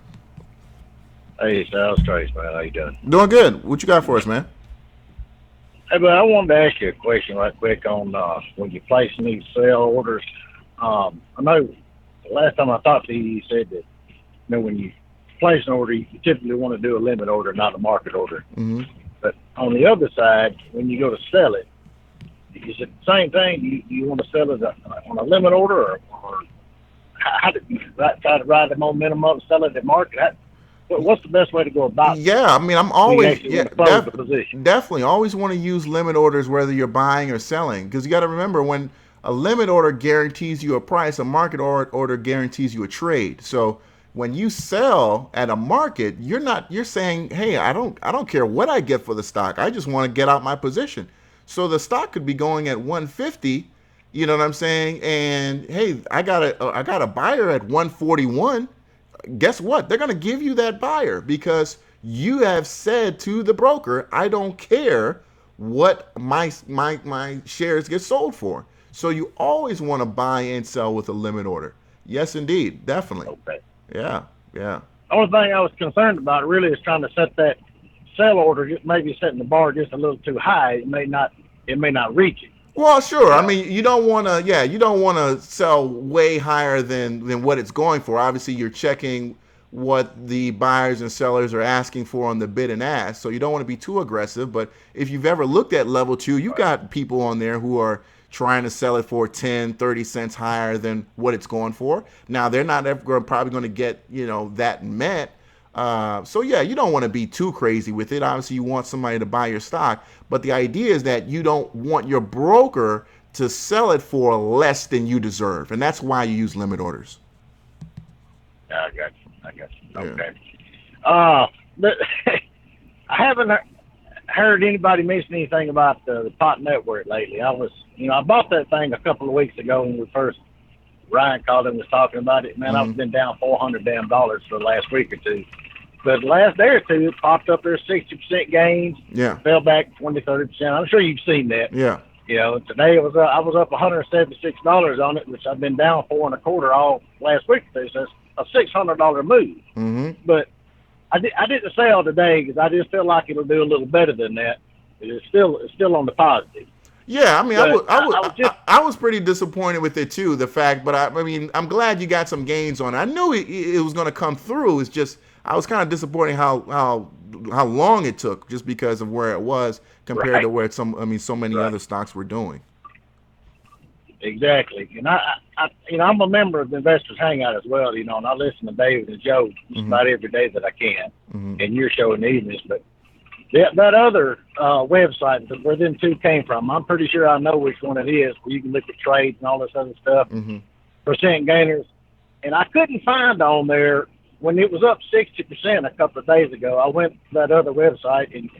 Hey, Sal, Dries, man. How you doing? Doing good. What you got for us, man? Hey, but I wanted to ask you a question right quick on when you're placing these sell orders. I know the last time I talked to you, you said that, you know, when you place an order, you typically want to do a limit order, not a market order. Mm-hmm. But on the other side, when you go to sell it, is it the same thing? You want to sell it on a limit order, or how do you try to ride the momentum up and sell it at market? What's the best way to go about it? Yeah, I mean, I'm always position? Definitely always want to use limit orders whether you're buying or selling, because you got to remember, when a limit order guarantees you a price, a market order guarantees you a trade. So when you sell at a market, you're saying, hey, I don't care what I get for the stock. I just want to get out my position. So the stock could be going at 150, you know what I'm saying? And hey, I got a buyer at 141. Guess what? They're going to give you that buyer because you have said to the broker, I don't care what my shares get sold for. So you always want to buy and sell with a limit order. Yes, indeed. Definitely. Okay. Yeah. The only thing I was concerned about really is trying to set that sell order, just maybe setting the bar just a little too high. It may not reach it. Well, sure. I mean, you don't want to sell way higher than what it's going for. Obviously, you're checking what the buyers and sellers are asking for on the bid and ask. So you don't want to be too aggressive. But if you've ever looked at level 2, you got people on there who are trying to sell it for 10, 30 cents higher than what it's going for. Now, they're not ever probably going to get, that met. So yeah, you don't want to be too crazy with it. Obviously, you want somebody to buy your stock, but the idea is that you don't want your broker to sell it for less than you deserve, and that's why you use limit orders. Yeah, I got you. Yeah. Okay. But I haven't heard anybody mention anything about the pot network lately. I bought that thing a couple of weeks ago when Ryan called and was talking about it. Man, I've been down $400 for the last week or two. But the last day or two, it popped up there 60% gains. Yeah. Fell back 20, 30%. I'm sure you've seen that. Yeah. Today I was up $176 on it, which I've been down 4.25 all last week or two. So it's a $600 move. Mm-hmm. But I didn't sell today because I just feel like it'll do a little better than that. It's still on the positive. Yeah, I mean, I was pretty disappointed with it too. The fact, but I mean, I'm glad you got some gains on it. I knew it was going to come through. It's just I was kind of disappointed how long it took, just because of where it was compared to where so many other stocks were doing. Exactly, and I'm a member of the Investors Hangout as well. And I listen to David and Joe just about every day that I can, and your show in the evenings. But that other website where them two came from, I'm pretty sure I know which one it is, where you can look at trades and all this other stuff, percent gainers. And I couldn't find on there when it was up 60% a couple of days ago. I went to that other website and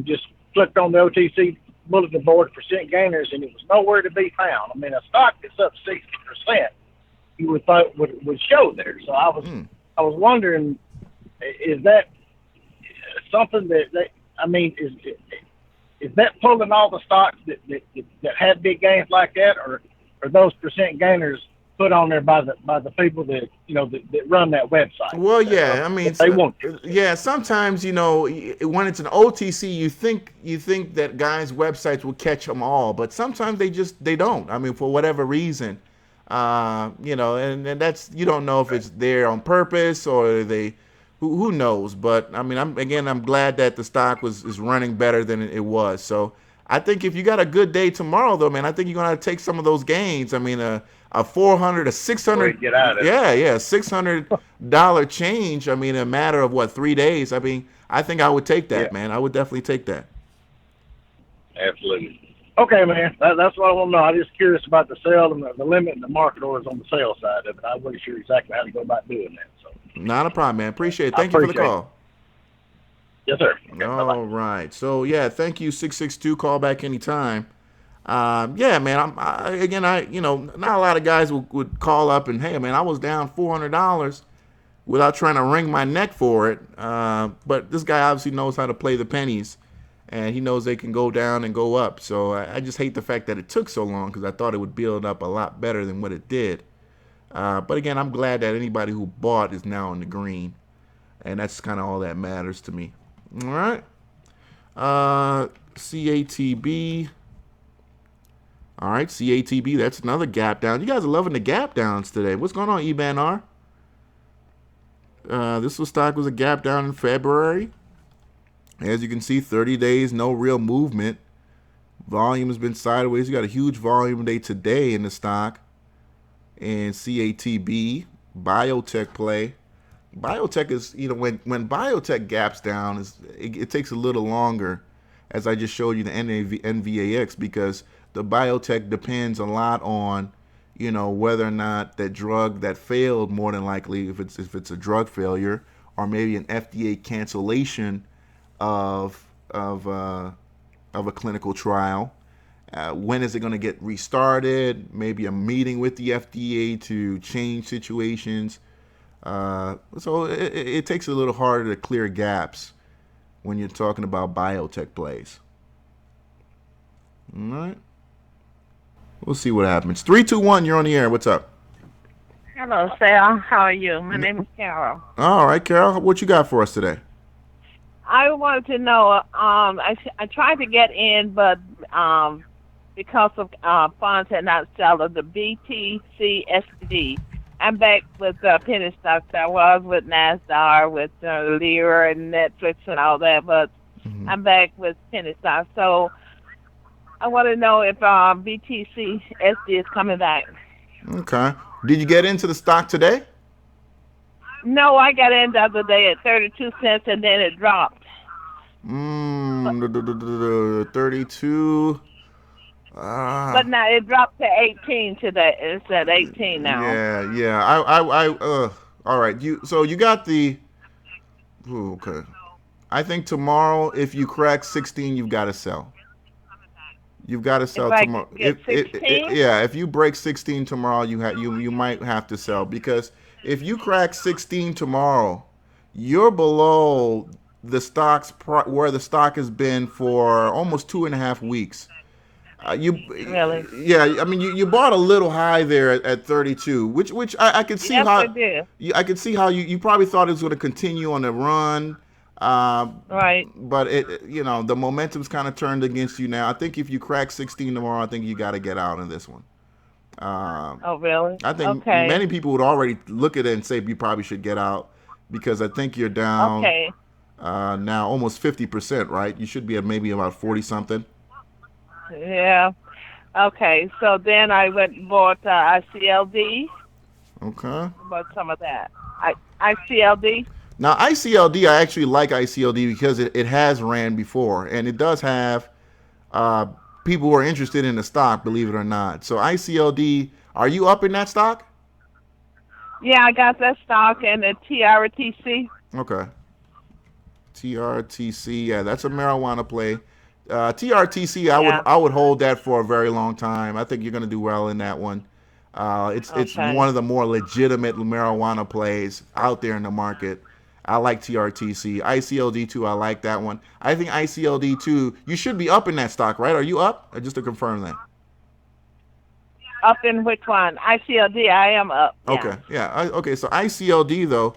just clicked on the OTC bulletin board percent gainers, and it was nowhere to be found. I mean, a stock that's up 60%, you would thought would show there. So I was wondering, is that something that is that pulling all the stocks that have big gains like that, or are those percent gainers put on there by the people that that run that website? Well, yeah, I mean, they want yeah. Sometimes when it's an OTC, you think that guys' websites will catch them all, but sometimes they don't. I mean, for whatever reason, and that's, you don't know if it's there on purpose or who knows. But I mean, I'm glad that the stock is running better than it was. So I think if you got a good day tomorrow, though, man, I think you're gonna take some of those gains. I mean, a $400, a $600, $600 change. I mean, in a matter of 3 days. I mean, I think I would take that, man. I would definitely take that. Absolutely. Okay, man. That's what I want to know. I'm just curious about the sale and the limit and the market orders on the sales side of it. I wasn't sure exactly how to go about doing that. So. Not a problem, man. Appreciate it. Thank you for the call. Yes, sir. Okay, all bye-bye. right. So, yeah, thank you, 662. Call back anytime. Yeah, man, not a lot of guys would call up and, hey, man, I was down $400 without trying to wring my neck for it. But this guy obviously knows how to play the pennies, and he knows they can go down and go up. So I just hate the fact that it took so long, because I thought it would build up a lot better than what it did. But again, I'm glad that anybody who bought is now in the green, and that's kind of all that matters to me. All right. CATB. All right, CATB, that's another gap down. You guys are loving the gap downs today. What's going on, EBANR? This stock was a gap down in February. As you can see, 30 days, no real movement. Volume has been sideways. You got a huge volume day today in the stock. And CATB, biotech play. Biotech is, when biotech gaps down, it takes a little longer, as I just showed you the NVAX, because the biotech depends a lot on, whether or not that drug that failed, more than likely, if it's a drug failure, or maybe an FDA cancellation of a clinical trial. When is it going to get restarted? Maybe a meeting with the FDA to change situations. So it takes a little harder to clear gaps when you're talking about biotech plays. All right. We'll see what happens. 321, you're on the air. What's up? Hello, Sal. How are you? My name is Carol. All right, Carol. What you got for us today? I wanted to know, I tried to get in, but because of funds had not settled, the BTCSD. I'm back with penny stocks. I was with NASDAQ, with Lear and Netflix and all that, but I'm back with penny stocks. So I want to know if BTCSD is coming back. Okay. Did you get into the stock today? No, I got in the other day at 32 cents, and then it dropped. 32. But now it dropped to 18 today. It's at 18 now. Yeah. All right. You got the. Okay. I think tomorrow, if you crack 16, you've got to sell. You've got to sell tomorrow. If you break 16 tomorrow, you might have to sell, because if you crack 16 tomorrow, you're below the stock's where the stock has been for almost 2.5 weeks. Really? Yeah, I mean, you bought a little high there at 32, which I could see how. I did. I could see how you probably thought it was going to continue on the run. Right. But the momentum's kind of turned against you now. I think if you crack 16 tomorrow, I think you got to get out in this one. Oh, really? I think many people would already look at it and say you probably should get out, because I think you're down now almost 50%, right? You should be at maybe about 40 something. Yeah. Okay. So then I went and bought ICLD. Okay. Bought some of that. ICLD. Now, ICLD, I actually like ICLD because it has ran before, and it does have uh, people who are interested in the stock, believe it or not. So ICLD, are you up in that stock? Yeah, I got that stock and the TRTC. Okay. TRTC, yeah, that's a marijuana play. TRTC, Yeah. I would hold that for a very long time. I think you're going to do well in that one. It's Okay. one of the more legitimate marijuana plays out there in the market. I like TRTC. ICLD2, I like that one. I think ICLD2, you should be up in that stock, right? Are you up? Just to confirm that. Up in which one? ICLD. I am up. Yeah. Okay, yeah. Okay, so ICLD though,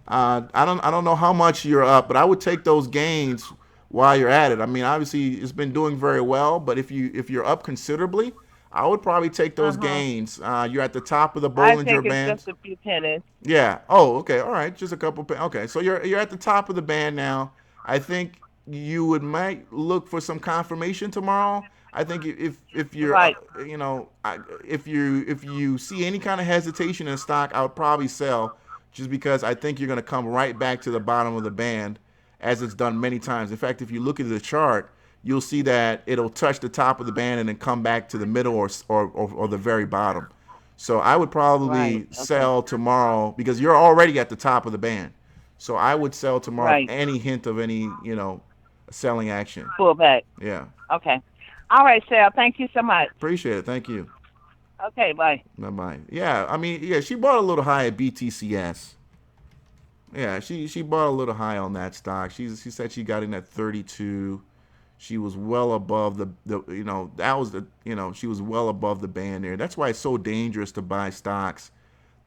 I don't know how much you're up, but I would take those gains while you're at it. I mean, obviously it's been doing very well, but if you're up considerably, I would probably take those Uh-huh. gains. You're at the top of the I Bollinger think it's Band. just a few pennies. Yeah. Oh, okay. All right. Just a couple. Okay. So you're at the top of the band now. I think you might look for some confirmation tomorrow. I think if you're Right. if you see any kind of hesitation in stock, I would probably sell, just because I think you're going to come right back to the bottom of the band as it's done many times. In fact, if you look at the chart, you'll see that it'll touch the top of the band and then come back to the middle or the very bottom. So I would Right. probably Okay. sell tomorrow because you're already at the top of the band. So I would sell tomorrow Right. any hint of any, selling action. Pullback. Yeah. Okay. All right, Sal. Thank you so much. Appreciate it. Thank you. Okay. Bye. Bye-bye. Yeah, I mean, yeah, she bought a little high at BTCS. Yeah, she bought a little high on that stock. She said she got in at 32. She was well above she was well above the band there. That's why it's so dangerous to buy stocks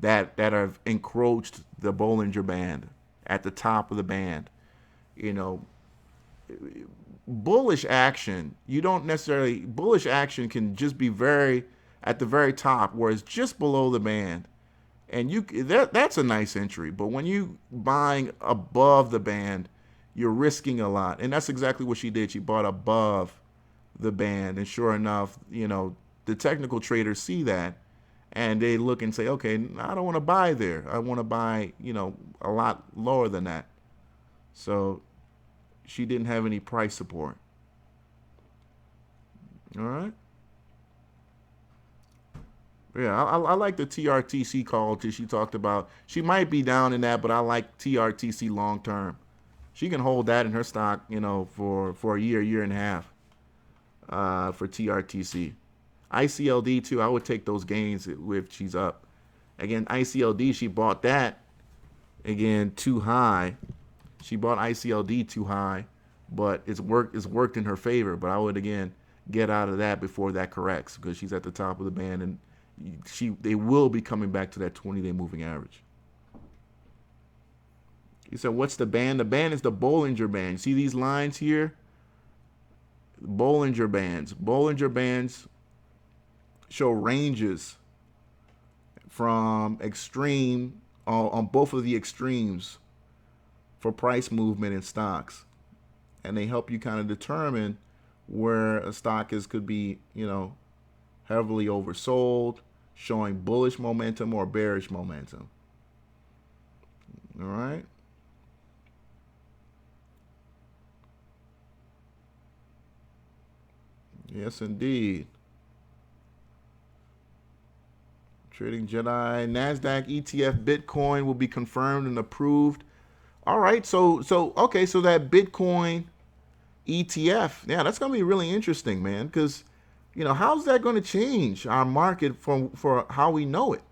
that have encroached the Bollinger Band at the top of the band. You know, bullish action, bullish action can just be very at the very top where it's just below the band. And that's a nice entry. But when you buying above the band, you're risking a lot. And that's exactly what she did. She bought above the band. And sure enough, the technical traders see that and they look and say, okay, I don't want to buy there. I want to buy, a lot lower than that. So she didn't have any price support. All right. Yeah, I like the TRTC call that she talked about. She might be down in that, but I like TRTC long term. She can hold that in her stock, for a year and a half, for TRTC. ICLD too, I would take those gains if she's up. Again, ICLD, she bought that, again, too high. She bought ICLD too high, but it's worked in her favor. But I would, again, get out of that before that corrects, because she's at the top of the band, and they will be coming back to that 20-day moving average. You said, what's the band? The band is the Bollinger Band. See these lines here? Bollinger Bands. Bollinger Bands show ranges from extreme on both of the extremes for price movement in stocks. And they help you kind of determine where a stock could be, heavily oversold, showing bullish momentum or bearish momentum. All right. Yes, indeed. Trading Jedi, NASDAQ ETF Bitcoin will be confirmed and approved. All right, so okay, so that Bitcoin ETF, yeah, that's going to be really interesting, man, because, how's that going to change our market for how we know it?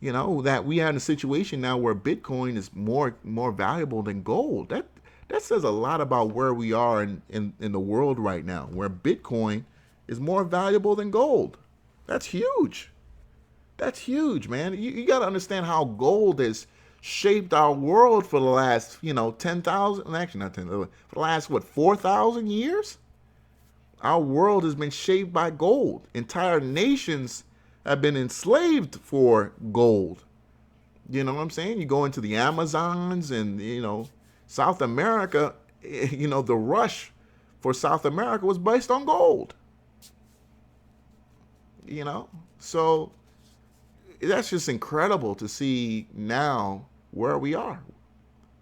That we are in a situation now where Bitcoin is more valuable than gold. That says a lot about where we are in the world right now, where Bitcoin is more valuable than gold. That's huge. That's huge, man. You got to understand how gold has shaped our world for the last, 10,000, actually not 10,000, for the last, 4,000 years? Our world has been shaped by gold. Entire nations have been enslaved for gold. You know what I'm saying? You go into the Amazons and, South America, the rush for South America was based on gold. So that's just incredible to see now where we are.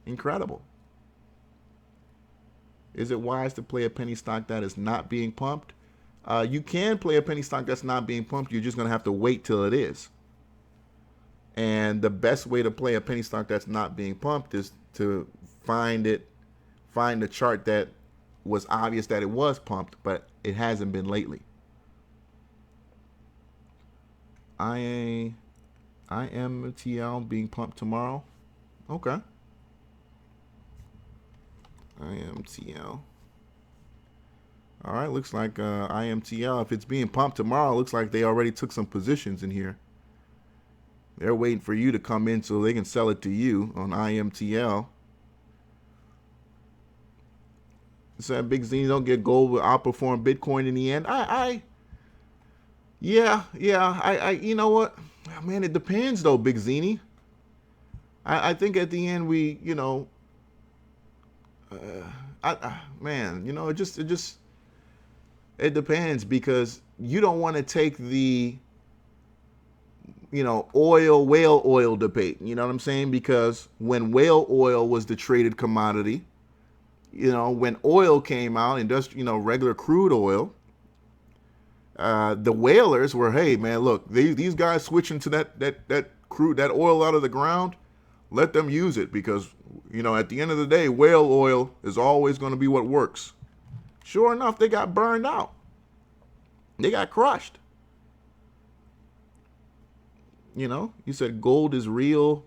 Incredible. Is it wise to play a penny stock that is not being pumped? You can play a penny stock that's not being pumped. You're just going to have to wait till it is. And the best way to play a penny stock that's not being pumped is to find the chart that was obvious that it was pumped, but it hasn't been lately. IMTL being pumped tomorrow. Okay. IMTL. All right, looks like IMTL, if it's being pumped tomorrow, looks like they already took some positions in here. They're waiting for you to come in so they can sell it to you on IMTL. So Big Z, don't get gold will outperform Bitcoin in the end. Yeah, you know what? Man, it depends though, Big Zini. I think at the end we, you know, man, you know, it depends, because you don't want to take the, you know, whale oil debate. You know what I'm saying? Because when whale oil was the traded commodity, you know, when oil came out, you know, regular crude oil, the whalers were, hey man, look, these guys switching to that crude, that oil out of the ground, let them use it, because, you know, at the end of the day, whale oil is always going to be what works. Sure enough, they got burned out. They got crushed. You know, you said gold is real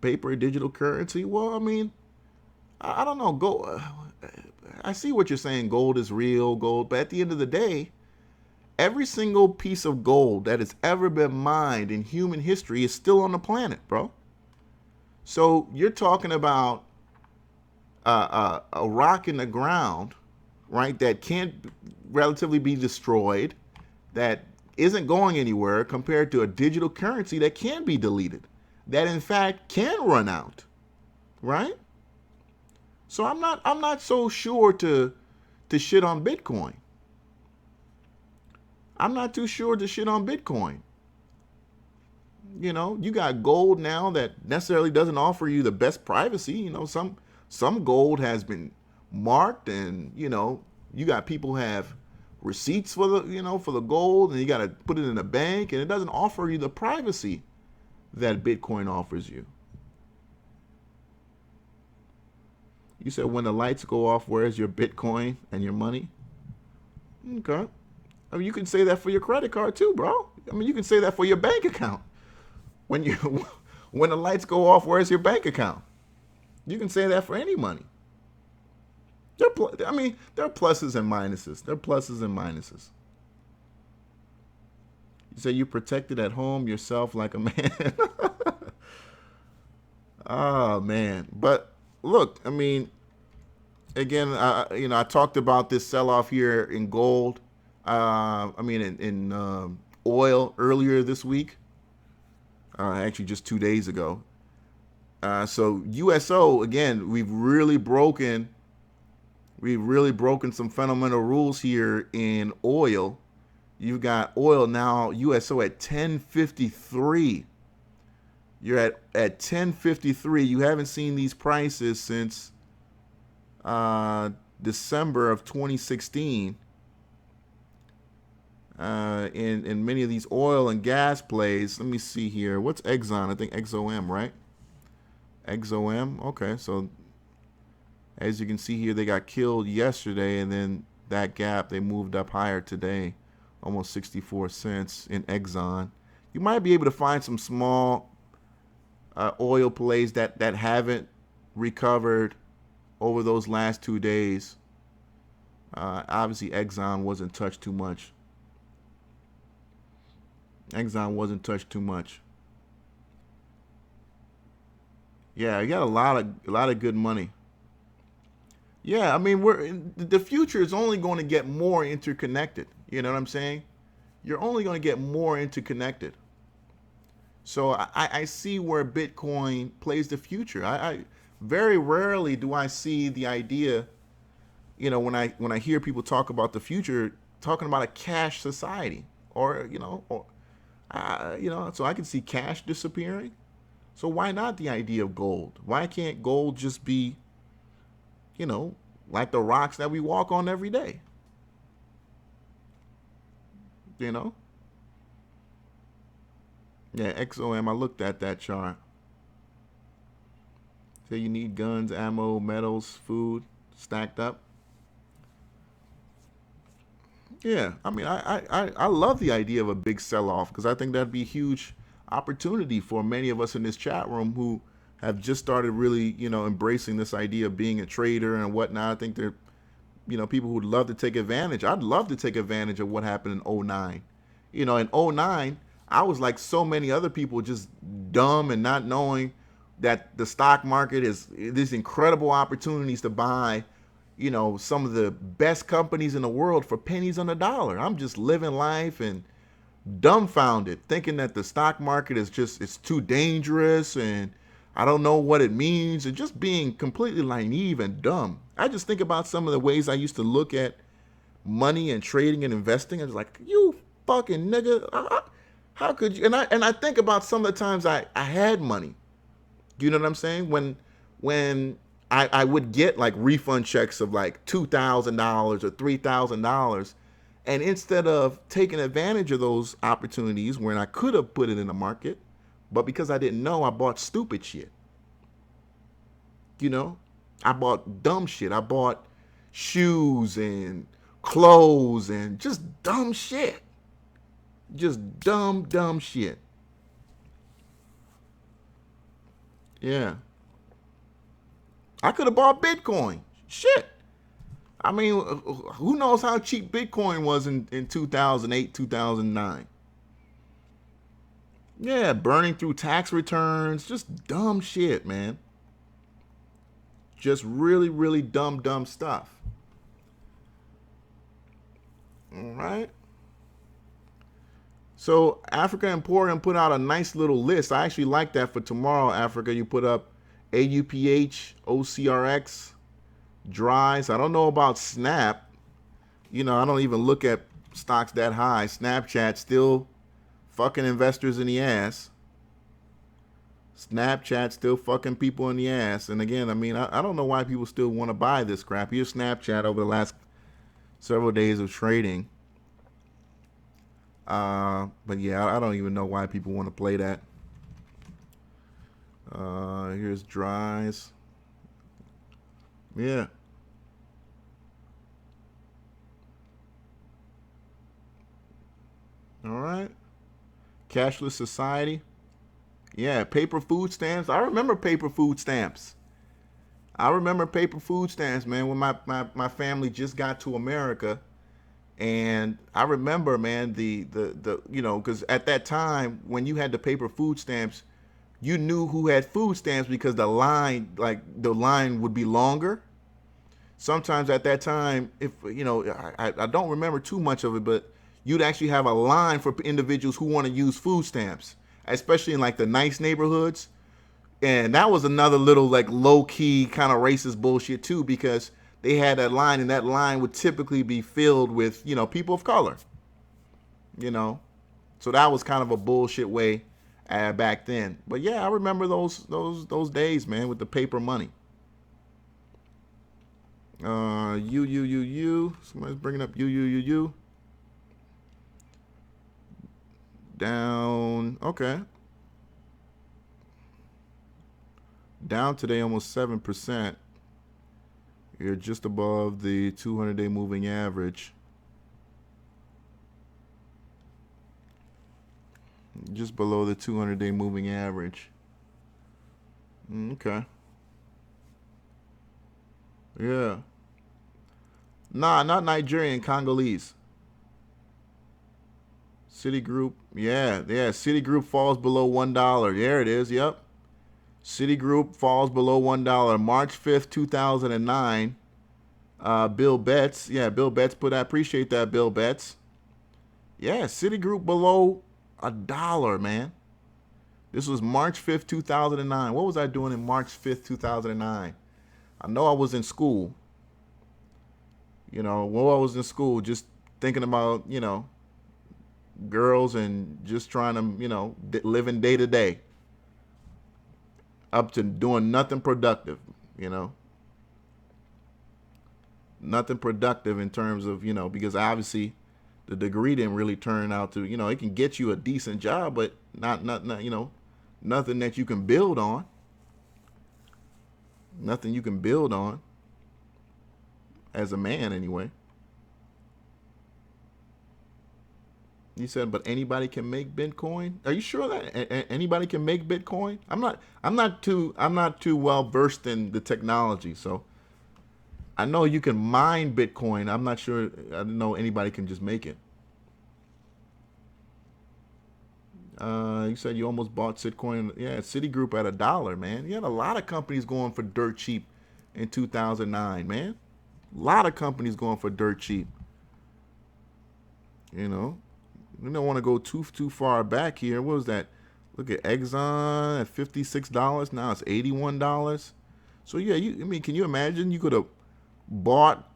paper, digital currency. Well, I mean, I don't know. I see what you're saying. Gold is real gold. But at the end of the day, every single piece of gold that has ever been mined in human history is still on the planet, bro. So you're talking about a rock in the ground, right, that can't relatively be destroyed, that isn't going anywhere, compared to a digital currency that can be deleted, that in fact can run out, right? So I'm not so sure to shit on Bitcoin. I'm not too sure to shit on Bitcoin. You know, you got gold now that necessarily doesn't offer you the best privacy. You know, some gold has been marked, and, you know, you got people who have receipts for the, you know, for the gold, and you got to put it in a bank, and it doesn't offer you the privacy that Bitcoin offers you. You said when the lights go off, where's your Bitcoin and your money? Okay. I mean, you can say that for your credit card too, bro. I mean, you can say that for your bank account. When the lights go off, where's your bank account? You can say that for any money. There are pluses and minuses. There are pluses and minuses. You say you protected at home yourself like a man. Oh, man. But look, I mean, again, you know, I talked about this sell-off here in gold. In oil earlier this week. Actually, just 2 days ago. So USO, again, we've really broken some fundamental rules here in oil. You've got oil now, USO at 1053. You're at 1053. You haven't seen these prices since December of 2016. In many of these oil and gas plays. Let me see here. What's Exxon? I think XOM, right? XOM. Okay, so as you can see here, they got killed yesterday, and then that gap, they moved up higher today, almost 64 cents in Exxon. You might be able to find some small oil plays that haven't recovered over those last 2 days. Obviously, Exxon wasn't touched too much. Yeah, you got a lot of good money. Yeah, I mean, the future is only going to get more interconnected. You know what I'm saying? You're only going to get more interconnected. So I see where Bitcoin plays the future. I very rarely do I see the idea, you know, when I hear people talk about the future, talking about a cash society, or so I can see cash disappearing. So why not the idea of gold? Why can't gold just be, like the rocks that we walk on every day? Yeah, XOM, I looked at that chart. So you need guns, ammo, metals, food stacked up. Yeah, I mean, I love the idea of a big sell-off because I think that'd be a huge opportunity for many of us in this chat room who have just started really, embracing this idea of being a trader and whatnot. I think they're, people who'd love to take advantage. I'd love to take advantage of what happened in '09. In '09, I was like so many other people, just dumb and not knowing that the stock market is these incredible opportunities to buy some of the best companies in the world for pennies on the dollar. I'm just living life and dumbfounded, thinking that the stock market is it's too dangerous and I don't know what it means, and just being completely naive and dumb. I just think about some of the ways I used to look at money and trading and investing. I was like, you fucking nigga, how could you? And I think about some of the times I had money. You know what I'm saying? When I would get like refund checks of like $2,000 or $3,000, and instead of taking advantage of those opportunities when I could have put it in the market, but because I didn't know, I bought stupid shit. I bought dumb shit. I bought shoes and clothes and just dumb shit. Just dumb shit. Yeah. I could have bought Bitcoin. Shit. I mean, who knows how cheap Bitcoin was in 2008, 2009. Yeah, burning through tax returns. Just dumb shit, man. Just really, really dumb stuff. All right. So Africa Emporium put out a nice little list. I actually like that for tomorrow, Africa. You put up AUPH, OCRX, Dries. I don't know about Snap. I don't even look at stocks that high. Snapchat still fucking investors in the ass. Snapchat still fucking people in the ass. And again, I mean, I don't know why people still want to buy this crap. Here's Snapchat over the last several days of trading. But yeah, I don't even know why people want to play that. Here's Dries. Yeah. All right. Cashless society. Yeah, paper food stamps. I remember paper food stamps. Man, when my family just got to America. And I remember, man, the because at that time when you had the paper food stamps, you knew who had food stamps because the line would be longer. Sometimes at that time, if I don't remember too much of it, but you'd actually have a line for individuals who want to use food stamps, especially in like the nice neighborhoods. And that was another little like low key kind of racist bullshit too, because they had that line, and that line would typically be filled with, people of color. So that was kind of a bullshit way back then. But yeah, I remember those days, man, with the paper money. Somebody's bringing up you. Down, okay. Down today almost 7%. You're just above the 200-day moving average. Just below the 200-day moving average. Okay. Yeah. Nah, not Nigerian, Congolese. Citigroup. Yeah. Citigroup falls below $1. There it is. Yep. Citigroup falls below $1. March 5th, 2009. Bill Betts. Yeah, Bill Betts put. I appreciate that, Bill Betts. Yeah, Citigroup below $1, man. This was March 5th, 2009. What was I doing in March 5th, 2009? I know I was in school. While I was in school, just thinking about, girls and just trying to, living day to day. up to doing nothing productive, you know. Nothing productive in terms of, you know, because obviously the degree didn't really turn out to, you know, it can get you a decent job, but not you know, nothing that you can build on. Nothing you can build on as a man anyway. You said, but anybody can make Bitcoin? Are you sure that anybody can make Bitcoin? I'm not too well versed in the technology, so I know you can mine Bitcoin. I'm not sure. I don't know anybody can just make it. You said you almost bought Citcoin. Yeah, Citigroup at $1, man. You had a lot of companies going for dirt cheap in 2009, man. A lot of companies going for dirt cheap. You know, we don't want to go too far back here. What was that? Look at Exxon at $56. Now it's $81. So yeah, I mean, can you imagine? You could have bought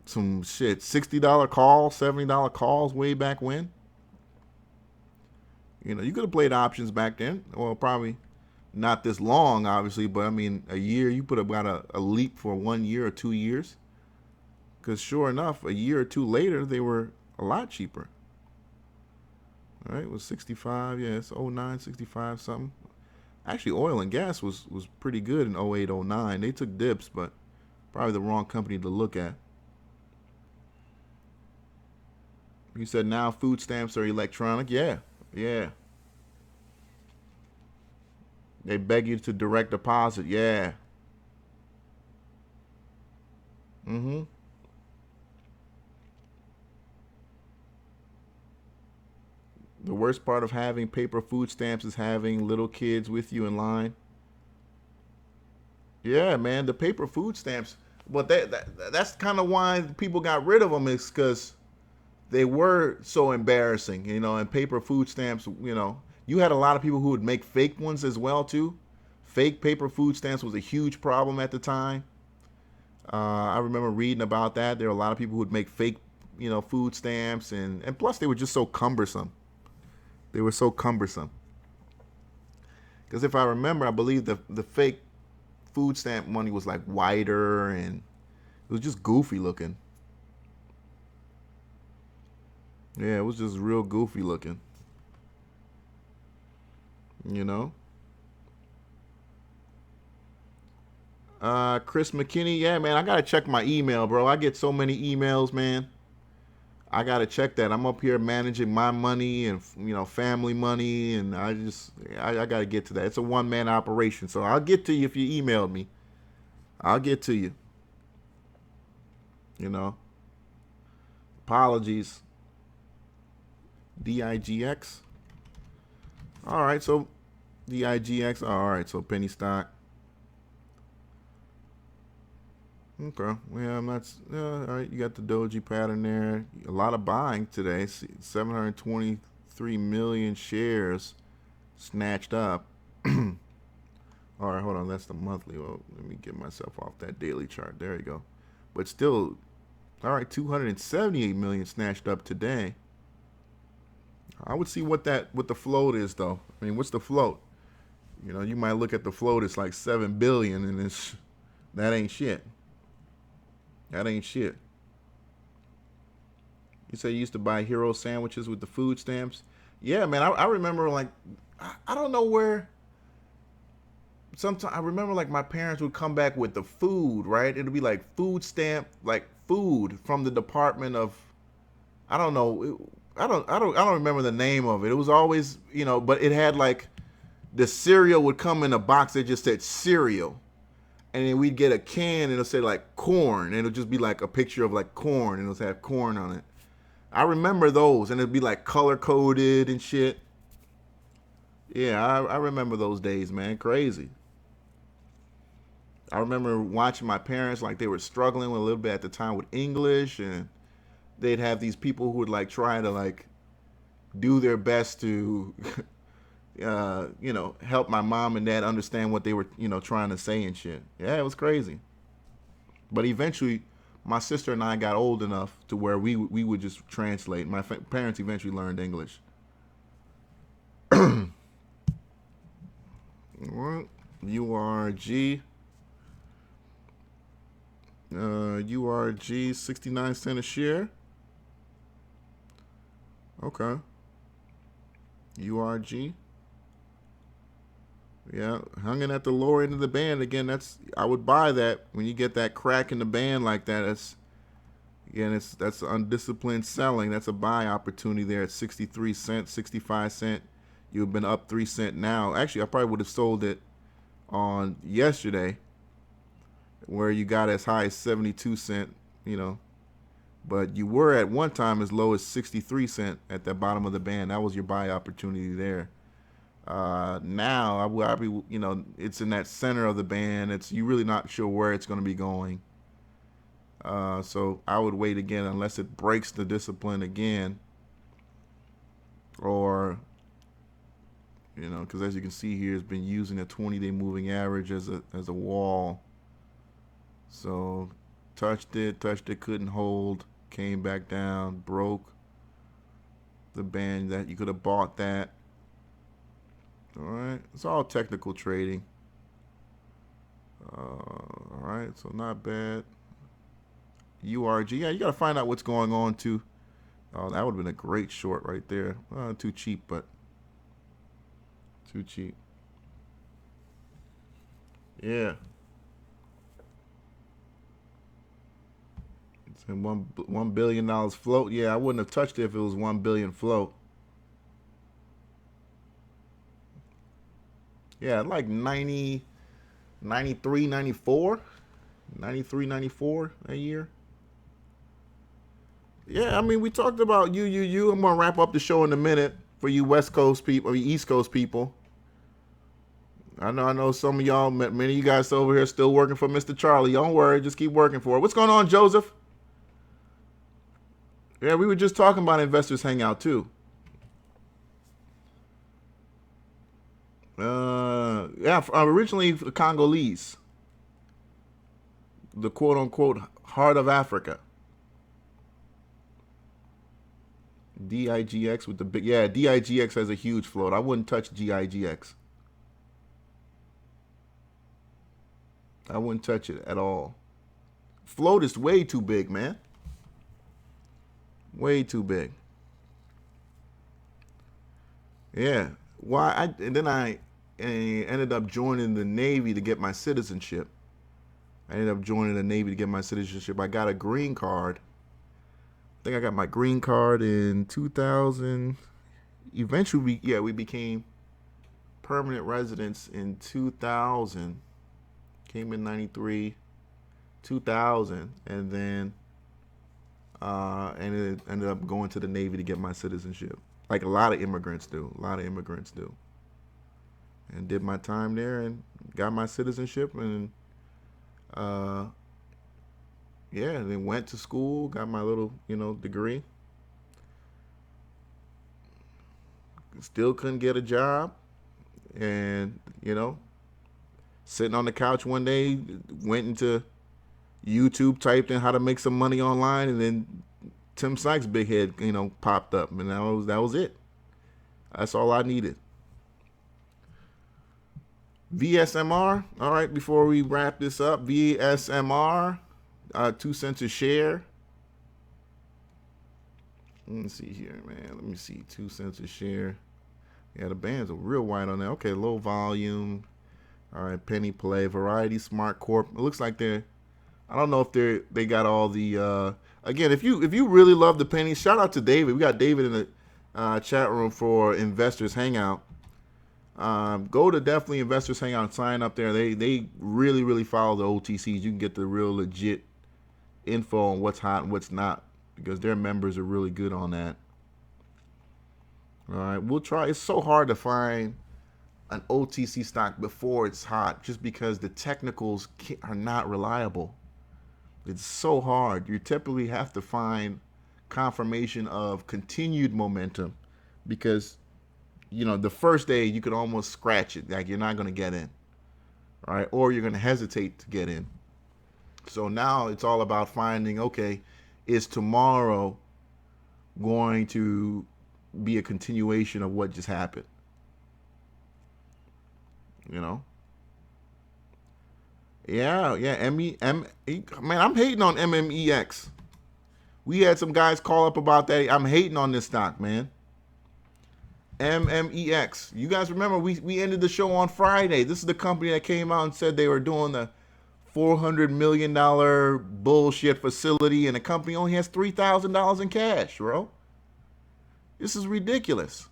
some shit, $60 calls, $70 calls way back when. You know, you could have played options back then. Well, probably not this long, obviously, but I mean, a year, you put about a leap for 1 year or 2 years. Because sure enough, a year or two later, they were a lot cheaper. All right, it was 65, yeah, it's 09, 65 something. Actually, oil and gas was pretty good in 08, 09. They took dips, but probably the wrong company to look at. You said now food stamps are electronic. Yeah. They beg you to direct deposit. Yeah. Mm-hmm. The worst part of having paper food stamps is having little kids with you in line. Yeah, man, the paper food stamps. But that's kind of why people got rid of them, is because they were so embarrassing, you know, and paper food stamps, you know. You had a lot of people who would make fake ones as well, too. Fake paper food stamps was a huge problem at the time. I remember reading about that. There were a lot of people who would make fake, you know, food stamps, and plus they were just so cumbersome. They were so cumbersome. Because if I remember, I believe the fake food stamp money was like whiter and it was just goofy looking. Yeah, it was just real goofy looking. You know? Chris McKinney, yeah, man, I gotta check my email, bro. I get so many emails, man. I gotta check that. I'm up here managing my money and, you know, family money, and I gotta get to that. It's a one-man operation, so I'll get to you if you emailed me. I'll get to you. You know. Apologies. DIGX. All right, so DIGX. All right, so penny stock. Okay, well, I'm not. All right, you got the doji pattern there. A lot of buying today. 723 million shares snatched up. All right, hold on. That's the monthly. Well, let me get myself off that daily chart. There you go. But still, all right, 278 million snatched up today. I would see what the float is, though. I mean, what's the float? You know, you might look at the float. It's like 7 billion, and that ain't shit. That ain't shit. You say you used to buy hero sandwiches with the food stamps? Yeah, man. I remember, like, I don't know where. Sometimes I remember, like, my parents would come back with the food, right? It'd be like food stamp, like food from the Department of, I don't know. I don't remember the name of it. It was always, you know, but it had like the cereal would come in a box that just said cereal. And then we'd get a can and it'll say like corn. And it'll just be like a picture of like corn and it'll have corn on it. I remember those, and it'd be like color coded and shit. Yeah, I remember those days, man. Crazy. I remember watching my parents, like they were struggling with a little bit at the time with English, and they'd have these people who would like try to like do their best to you know, help my mom and dad understand what they were, you know, trying to say and shit. Yeah, it was crazy. But eventually, my sister and I got old enough to where we would just translate. My parents eventually learned English. What? URG. URG 69 cents a share. Okay. URG. Yeah, hung in at the lower end of the band again. I would buy that when you get that crack in the band like that. That's undisciplined selling. That's a buy opportunity there at 63 cents, 65 cents. You've been up 3 cents now. Actually, I probably would have sold it on yesterday, where you got as high as 72 cents. But you were at one time as low as 63 cents at the bottom of the band. That was your buy opportunity there. Now I be, it's in that center of the band. You're really not sure where it's going to be going. So I would wait again unless it breaks the discipline again, or because as you can see here, it's been using a 20-day moving average as a wall. So touched it, couldn't hold, came back down, broke the band. That you could have bought that. All right, it's all technical trading. All right, so not bad. URG, yeah, you got to find out what's going on too. Oh, that would have been a great short right there. Too cheap, but too cheap. Yeah. It's in $1 billion float. Yeah, I wouldn't have touched it if it was $1 billion float. Yeah, like 90, 93, 94. 93, 94 a year. Yeah, I mean, we talked about you. I'm going to wrap up the show in a minute for you West Coast people, or East Coast people. I know some of y'all, many of you guys over here still working for Mr. Charlie. Don't worry, just keep working for it. What's going on, Joseph? Yeah, we were just talking about Investors Hangout, too. Originally the Congolese, the quote-unquote heart of Africa. DIGX with the big, DIGX has a huge float. I wouldn't touch GIGX. I wouldn't touch it at all. Float is way too big, man. Way too big. Yeah. Why? Then I ended up joining the Navy to get my citizenship. I got a green card. I think I got my green card in 2000. Eventually, we became permanent residents in 2000. Came in 93, 2000, and then ended up going to the Navy to get my citizenship. Like a lot of immigrants do. And did my time there and got my citizenship, and then went to school, got my little, degree. Still couldn't get a job, and, sitting on the couch one day, went into YouTube, typed in how to make some money online, and then Tim Sykes' big head, popped up, and that was it. That's all I needed. VSMR, all right, before we wrap this up, VSMR, 2 cents a share. Let me see here, man. 2 cents a share. Yeah, the bands are real wide on there. Okay, low volume. All right, penny play, Variety, Smart Corp. It looks like I don't know if they got all the, again, if you really love the pennies, shout out to David. We got David in the chat room for Investors Hangout. Go to definitely Investors Hangout and sign up there. They really, really follow the OTCs. You can get the real legit info on what's hot and what's not, because their members are really good on that. All right, we'll try. It's so hard to find an OTC stock before it's hot, just because the technicals are not reliable. It's so hard. You typically have to find confirmation of continued momentum, because the first day you could almost scratch it, like you're not going to get in, right? Or you're going to hesitate to get in. So now it's all about finding, okay, is tomorrow going to be a continuation of what just happened? Yeah. Man, I'm hating on MMEX. We had some guys call up about that. I'm hating on this stock, man. MMEX. You guys remember we ended the show on Friday. This is the company that came out and said they were doing the $400 million bullshit facility, and the company only has $3,000 in cash, bro. This is ridiculous.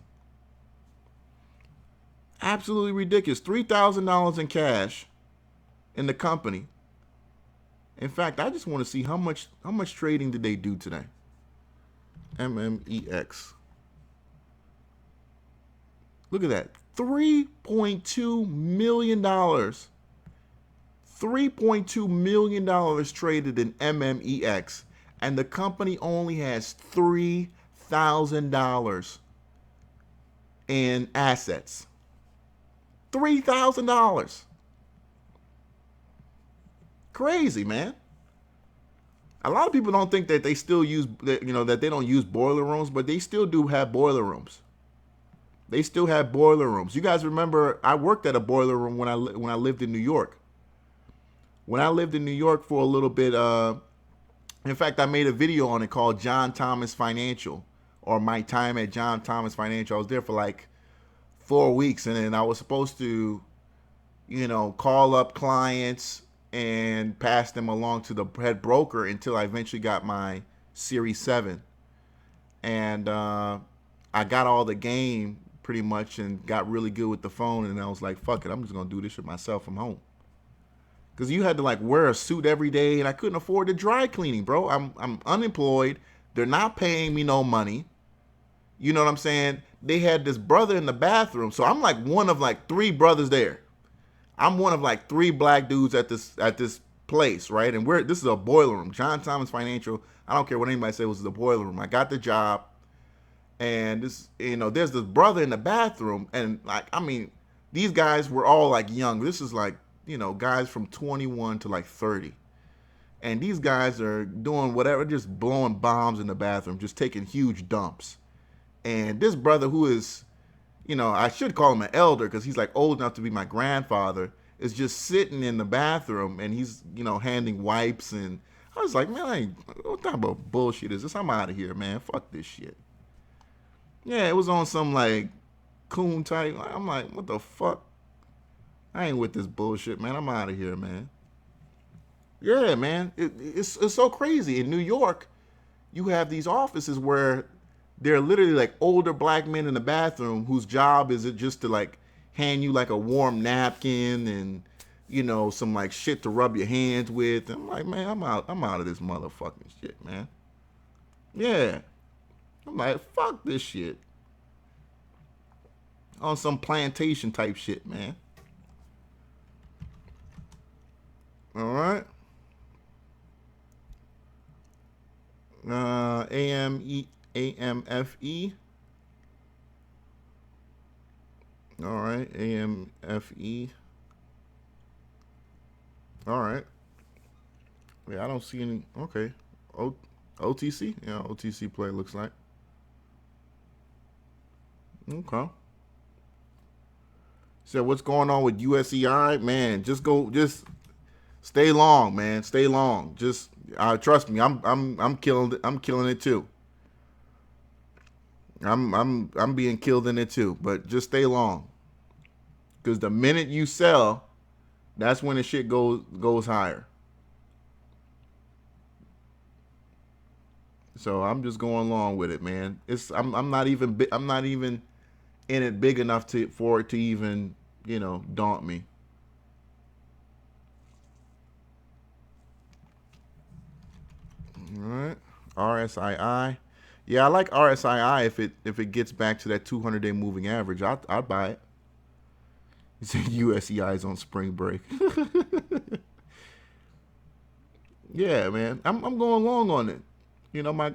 Absolutely ridiculous. $3,000 in cash in the company. In fact, I just want to see how much trading did they do today. MMEX. Look at that. $3.2 million. $3.2 million traded in MMEX, and the company only has $3,000 in assets. $3,000. Crazy, man. A lot of people don't think that they still use, that they don't use boiler rooms, but they still do have boiler rooms. They still have boiler rooms. You guys remember I worked at a boiler room when I lived in New York. When I lived in New York for a little bit, in fact, I made a video on it called John Thomas Financial, or my time at John Thomas Financial. I was there for like 4 weeks, and then I was supposed to, call up clients and pass them along to the head broker until I eventually got my Series 7. And I got all the game pretty much and got really good with the phone, and I was like, fuck it, I'm just going to do this shit myself from home. Because you had to like wear a suit every day, and I couldn't afford the dry cleaning, bro. I'm unemployed. They're not paying me no money. You know what I'm saying? They had this brother in the bathroom, so I'm like one of like 3 brothers there. I'm one of like 3 black dudes at this place, right? And this is a boiler room. John Thomas Financial. I don't care what anybody says, it was the boiler room. I got the job, and this, there's this brother in the bathroom, and like, I mean, these guys were all like young. This is like, guys from 21 to like 30. And these guys are doing whatever, just blowing bombs in the bathroom, just taking huge dumps. And this brother, who is, I should call him an elder because he's like old enough to be my grandfather, is just sitting in the bathroom, and he's, handing wipes. And I was like, man, what type of bullshit is this? I'm out of here, man. Fuck this shit. Yeah, it was on some like coon type. I'm like, what the fuck? I ain't with this bullshit, man. I'm out of here, man. Yeah, man. It's so crazy. In New York, you have these offices where they're literally like older black men in the bathroom whose job is it just to like hand you like a warm napkin and, some like shit to rub your hands with. And I'm like, man, I'm out of this motherfucking shit, man. Yeah. I'm like, fuck this shit. On some plantation type shit, man. All right. AMFE. All right, AMFE. All right. Yeah, I don't see any. Okay. OTC? Yeah, OTC play looks like. Okay. So what's going on with USEI? Man, just stay long, man. Stay long. Just trust me, I'm killing it too. I'm being killed in it too. But just stay long. Because the minute you sell, that's when the shit goes higher. So I'm just going along with it, man. I'm not even in it big enough for it to even, daunt me. All right, RSII. Yeah, I like RSII if it gets back to that 200-day moving average. I'd buy it. You said USEI is on spring break. Yeah, man, I'm going long on it. My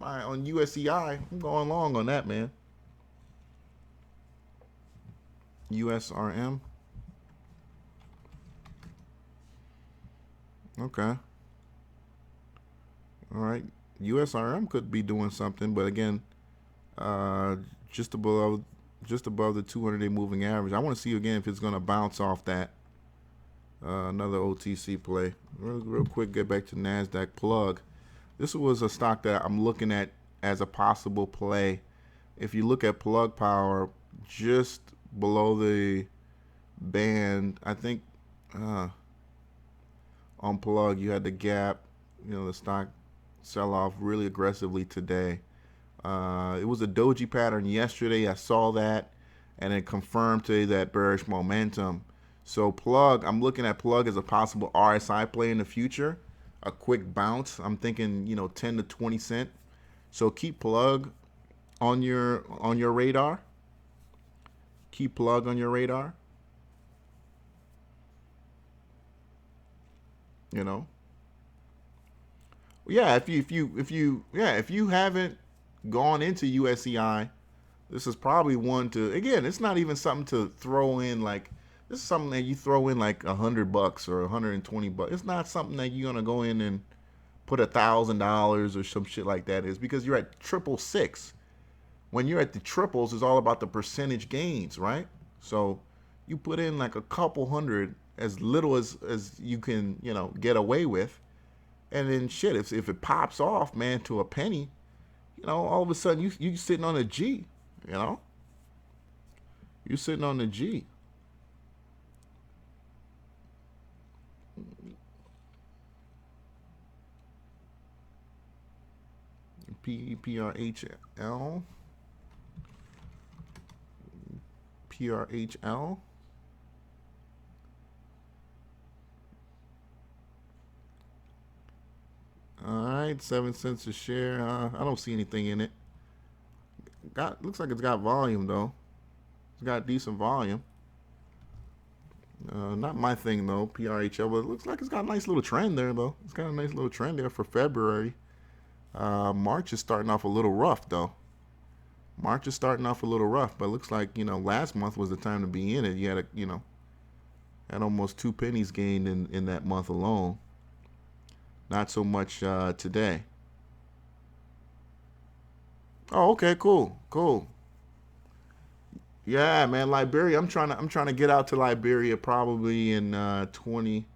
on USEI, I'm going long on that, man. USRM. Okay. All right. USRM could be doing something, but again, just above the 200-day moving average. I want to see again if it's going to bounce off that Another OTC play. Real quick, get back to NASDAQ plug. This was a stock that I'm looking at as a possible play. If you look at plug power, just below the band, I think on plug you had the gap. The stock sell off really aggressively today. It was a doji pattern yesterday. I saw that, and it confirmed today that bearish momentum. So plug, I'm looking at plug as a possible RSI play in the future. A quick bounce. I'm thinking 10 to 20 cent. So keep plug on your radar. Keep plug on your radar. Yeah, if you haven't gone into USCI, this is probably one to, again, it's not even something to throw in like, this is something that you throw in like $100 or $120. It's not something that you're gonna go in and put $1,000 or some shit like that. Is because you're at 666. When you're at the triples, it's all about the percentage gains, right? So you put in like a couple hundred, as little as you can, get away with, and then shit, if it pops off, man, to a penny, all of a sudden you sitting on a G, you're sitting on the G. PRHL. PRHL. All right, 7 cents a share. I don't see anything in it. Looks like it's got volume though. It's got decent volume. Not my thing though, PRHL, but it looks like it's got a nice little trend there though. It's got a nice little trend there for February. March is starting off a little rough though. March is starting off a little rough, but it looks like, last month was the time to be in it. You had had almost 2 pennies gained in that month alone. Not so much today. Oh, okay, cool. Yeah, man, Liberia. I'm trying to get out to Liberia probably in 20,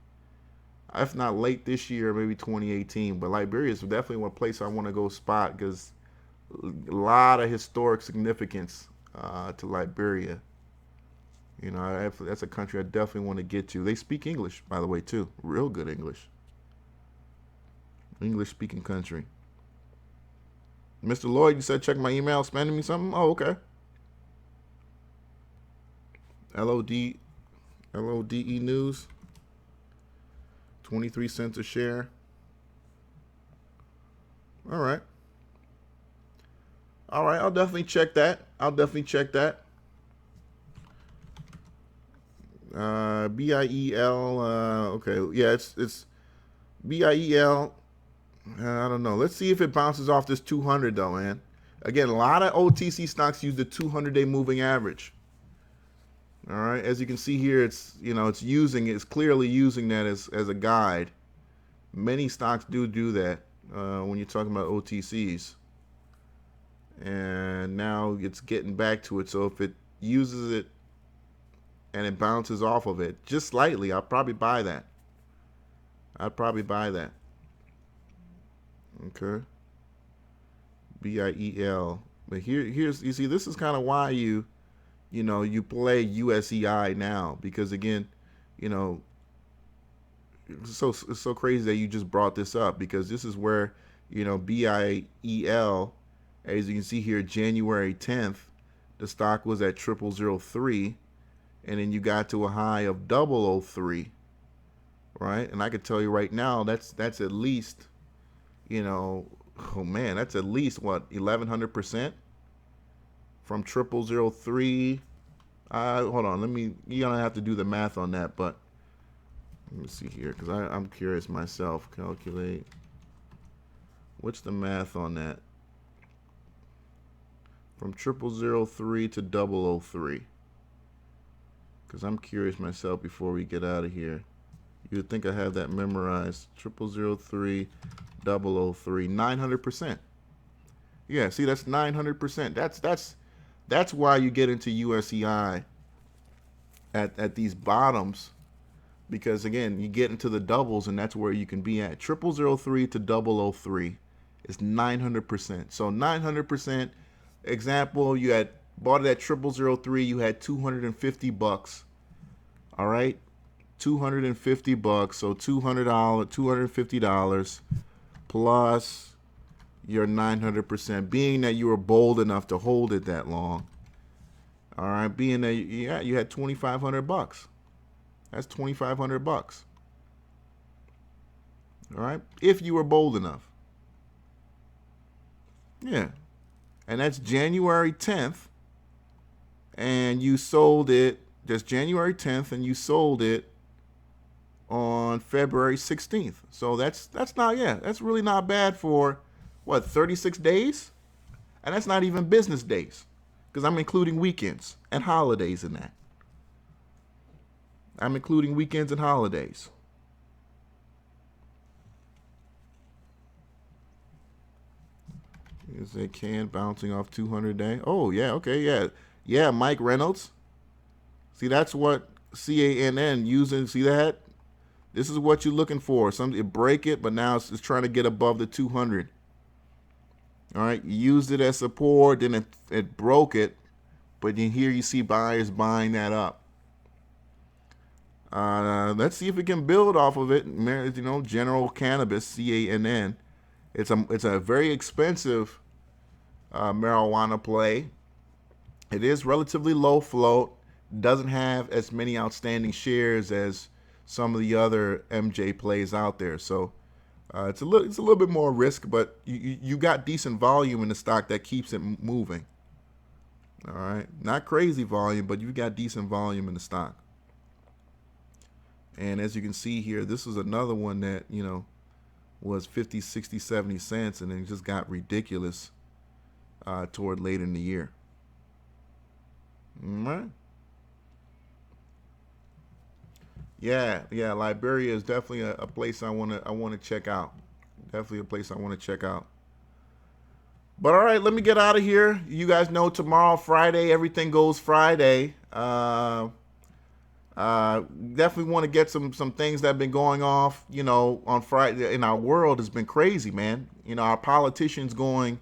if not late this year, maybe 2018. But Liberia is definitely one place I want to go spot because a lot of historic significance to Liberia. That's a country I definitely want to get to. They speak English, by the way, too. Real good English. English-speaking country. Mr. Lloyd, you said check my email, spending me something? Oh, okay. LODE News. 23 cents a share. All right, I'll definitely check that. BIEL. Okay, yeah, it's BIEL. I don't know. Let's see if it bounces off this 200 though, man. Again, a lot of OTC stocks use the 200-day moving average. All right, as you can see here, it's clearly using that as a guide. Many stocks do that when you're talking about OTCs. And now it's getting back to it. So if it uses it and it bounces off of it just slightly, I'll probably buy that. Okay. BIEL. But here's you see, this is kind of why you play USEI now, because again, it's so crazy that you just brought this up, because this is where BIEL, as you can see here, January 10th, the stock was at 0003, and then you got to a high of 003, right? And I could tell you right now, that's at least, that's at least what, 1,100% from 0003. Hold on, you're gonna have to do the math on that, but let me see here, because I'm curious myself. Calculate. What's the math on that? From 0003 to 003. Because I'm curious myself before we get out of here. You would think I have that memorized. 0003, 003, 900%. Yeah, see, that's 900%. That's why you get into USEI at these bottoms because again, you get into the doubles, and that's where you can be at. 0003 to 003 is 900%. So 900%. Example, you had bought it at 0003, you had $250. All right, $250. So $200, $250 plus your 900%. Being that you were bold enough to hold it that long. All right, being that you had $2,500. That's $2,500. All right, if you were bold enough. Yeah, and that's January 10th, and you sold it. That's January 10th, and you sold it on February 16th. So that's not, that's really not bad for what, 36 days, and that's not even business days, because I'm including weekends and holidays in that. I'm including weekends and holidays. Is a can bouncing off 200 day? Oh, yeah, okay, yeah. Yeah, Mike Reynolds. See, that's what CANN using. See that? This is what you're looking for. It break it, but now it's trying to get above the 200. All right, you used it as support, then it broke it, but then here you see buyers buying that up. Let's see if it can build off of it. You know, General Cannabis, CANN. It's a very expensive marijuana play. It is relatively low float. Doesn't have as many outstanding shares as some of the other MJ plays out there. So it's a little bit more risk, but you got decent volume in the stock that keeps it moving. All right, not crazy volume, but you got decent volume in the stock. And as you can see here, this is another one that, you know, was 50, 60, 70 cents, and then just got ridiculous toward late in the year. All right. Yeah, Liberia is definitely a place I want to check out. Definitely a place I want to check out. But all right, let me get out of here. You guys know tomorrow, Friday, everything goes Friday. Definitely want to get some things that have been going off, you know, on Friday in our world has been crazy, man. You know, our politicians going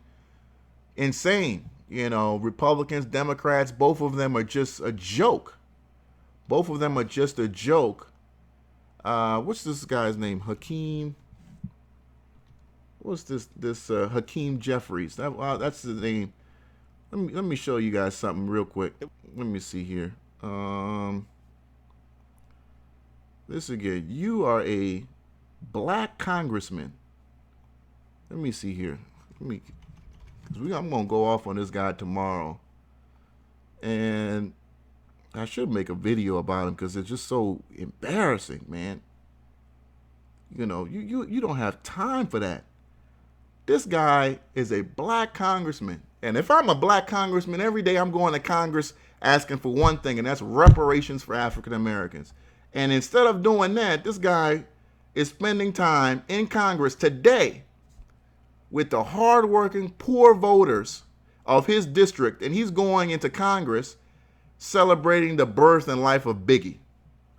insane. You know, Republicans, Democrats, both of them are just a joke. Both of them are just a joke. What's this guy's name? Hakeem. What's this Hakeem Jeffries? That's the name. Let me show you guys something real quick. Let me see here. This again. You are a black congressman. Let me see here. I'm gonna go off on this guy tomorrow, and I should make a video about him because it's just so embarrassing, man. You know, you don't have time for that. This guy is a black congressman, and if I'm a black congressman, every day I'm going to Congress asking for one thing, and that's reparations for African Americans. And instead of doing that, this guy is spending time in Congress today with the hardworking, poor voters of his district, and he's going into Congress celebrating the birth and life of Biggie.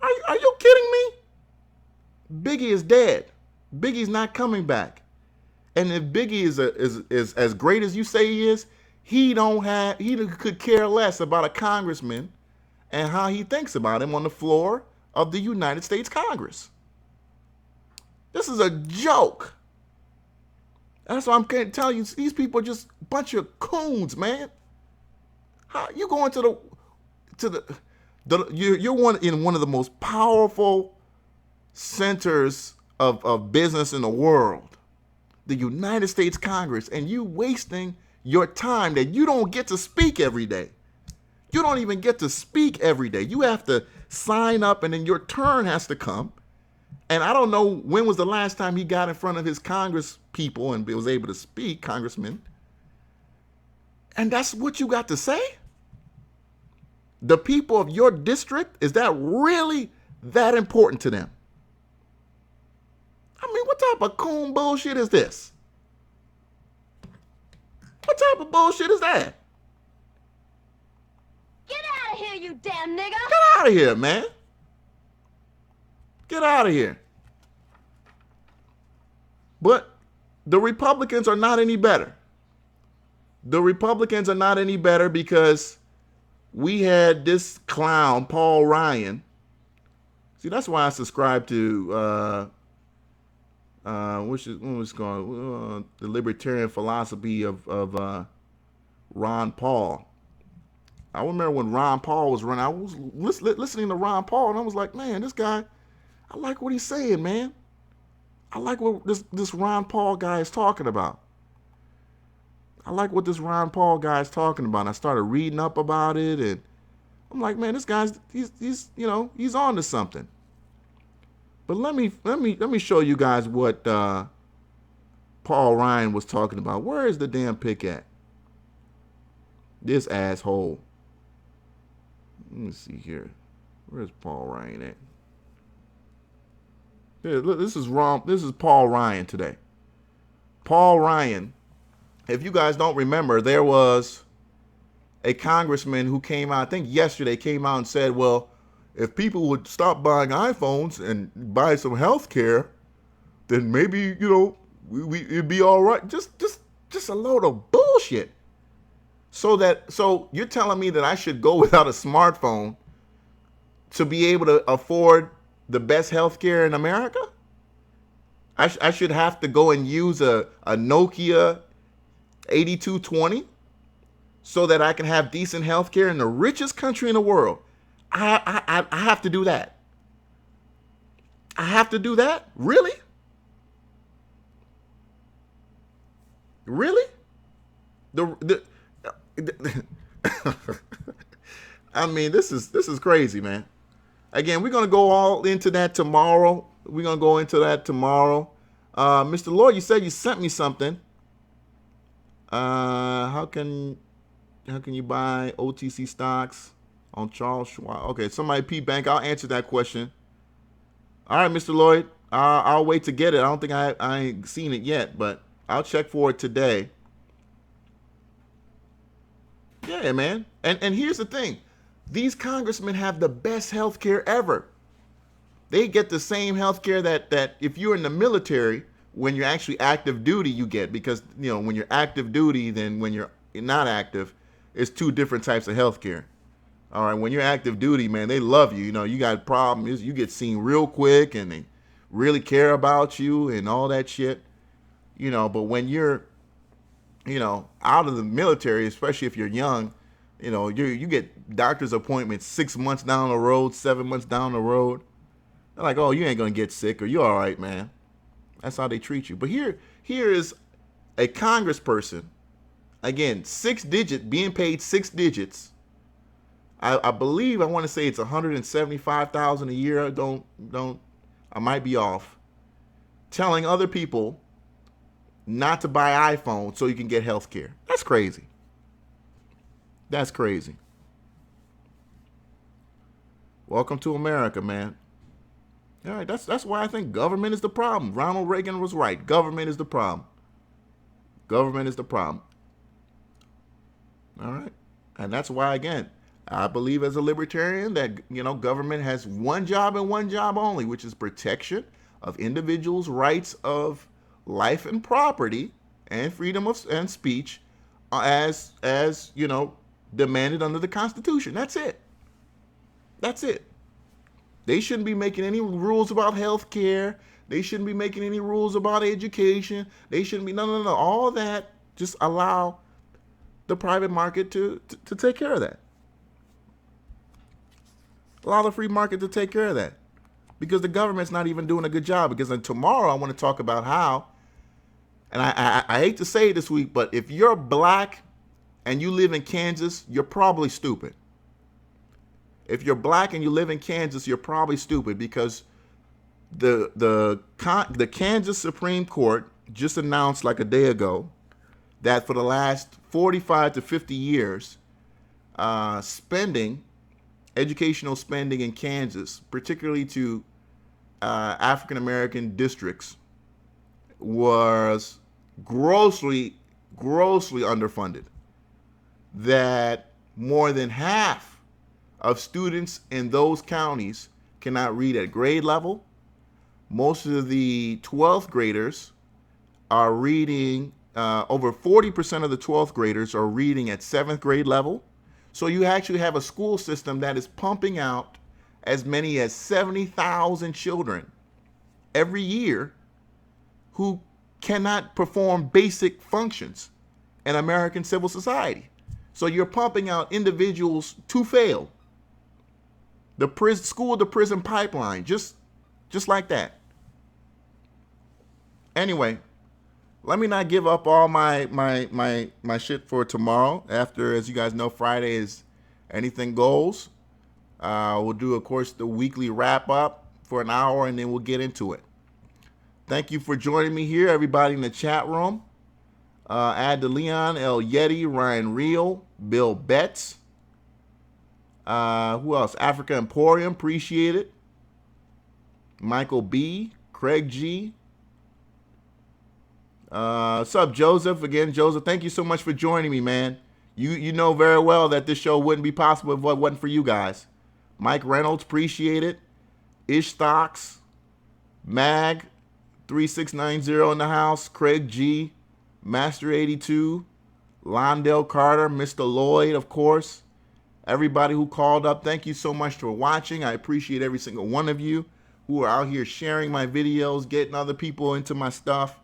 Are you kidding me? Biggie is dead. Biggie's not coming back. And if Biggie is as great as you say he is, he could care less about a congressman and how he thinks about him on the floor of the United States Congress. This is a joke. That's why I'm telling you, these people are just a bunch of coons, man. How you going you're in one of the most powerful centers of business in the world, the United States Congress, and you wasting your time that you don't get to speak every day. You don't even get to speak every day. You have to sign up, and then your turn has to come. And I don't know when was the last time he got in front of his Congress people and was able to speak, congressman. And that's what you got to say? The people of your district, is that really that important to them? I mean, what type of coon bullshit is this? What type of bullshit is that? Get out of here, you damn nigga! Get out of here, man. Get out of here. But the Republicans are not any better. The Republicans are not any better because we had this clown, Paul Ryan. See, that's why I subscribe to what's called the libertarian philosophy of Ron Paul. I remember when Ron Paul was running, I was listening to Ron Paul, and I was like, man, this guy, I like what he's saying, man. I like what this Ron Paul guy is talking about. I like what this Ron Paul guy is talking about. And I started reading up about it, and I'm like, man, this guy's he's on to something. But let me show you guys what Paul Ryan was talking about. Where is the damn pic at? This asshole. Let me see here. Where's Paul Ryan at? Yeah, look, this is wrong. This is Paul Ryan today. Paul Ryan. If you guys don't remember, there was a congressman who came out, I think yesterday, came out and said, well, if people would stop buying iPhones and buy some health care, then maybe, it'd be all right. Just a load of bullshit. So you're telling me that I should go without a smartphone to be able to afford the best health care in America? I should have to go and use a Nokia 8220 so that I can have decent health care in the richest country in the world. I have to do that. I have to do that? Really? Really? I mean, this is crazy, man. Again, we're gonna go all into that tomorrow. We're gonna go into that tomorrow. Mr. Lloyd, you said you sent me something. How can you buy OTC stocks on Charles Schwab? Okay, somebody P Bank. I'll answer that question. All right, Mr. Lloyd. I'll wait to get it. I don't think I ain't seen it yet, but I'll check for it today. Yeah, man. And here's the thing. These congressmen have the best health care ever. They get the same health care that if you're in the military, when you're actually active duty, you get. Because, when you're active duty, then when you're not active, it's two different types of health care. All right, when you're active duty, man, they love you. You got problems. You get seen real quick, and they really care about you and all that shit. But when you're, out of the military, especially if you're young, you get doctor's appointments 6 months down the road, 7 months down the road. They're like, oh, you ain't going to get sick, or you're all right, man. That's how they treat you. But here is a congressperson, again, 6 digit, being paid 6 digits. I believe, I want to say it's $175,000 a year. I might be off. Telling other people not to buy iPhones so you can get health care. That's crazy. That's crazy. Welcome to America, man. All right, that's why I think government is the problem. Ronald Reagan was right. Government is the problem. Government is the problem. All right. And that's why, again, I believe as a libertarian that, government has one job and one job only, which is protection of individuals' rights of life and property and freedom of and speech as demanded under the Constitution. That's it. That's it. They shouldn't be making any rules about health care. They shouldn't be making any rules about education. They shouldn't be, no. All that, just allow the private market to take care of that. Allow the free market to take care of that. Because the government's not even doing a good job. Because then tomorrow I want to talk about how, and I hate to say it this week, but if you're black and you live in Kansas, you're probably stupid. If you're black and you live in Kansas, you're probably stupid because the Kansas Supreme Court just announced like a day ago that for the last 45 to 50 years, educational spending in Kansas, particularly to African American districts, was grossly underfunded. That more than half of students in those counties cannot read at grade level most of the 12th graders are reading, over 40% of the 12th graders are reading at 7th grade level. So you actually have a school system that is pumping out as many as 70,000 children every year who cannot perform basic functions in American civil society. So you're pumping out individuals to fail. The school to prison pipeline, just like that. Anyway, let me not give up all my shit for tomorrow. After, as you guys know, Friday is anything goes. We'll do, of course, the weekly wrap up for an hour, and then we'll get into it. Thank you for joining me here, everybody in the chat room. Add to Leon, El Yeti, Ryan Reel, Bill Betts. Who else? Africa Emporium, appreciate it. Michael B, Craig G. What's up, Joseph? Again, Joseph, thank you so much for joining me, man. You know very well that this show wouldn't be possible if it wasn't for you guys. Mike Reynolds, appreciate it. Ish Stocks, Mag 3690 in the house, Craig G, Master 82, Londell Carter, Mr. Lloyd, of course. Everybody who called up, thank you so much for watching. I appreciate every single one of you who are out here sharing my videos, getting other people into my stuff.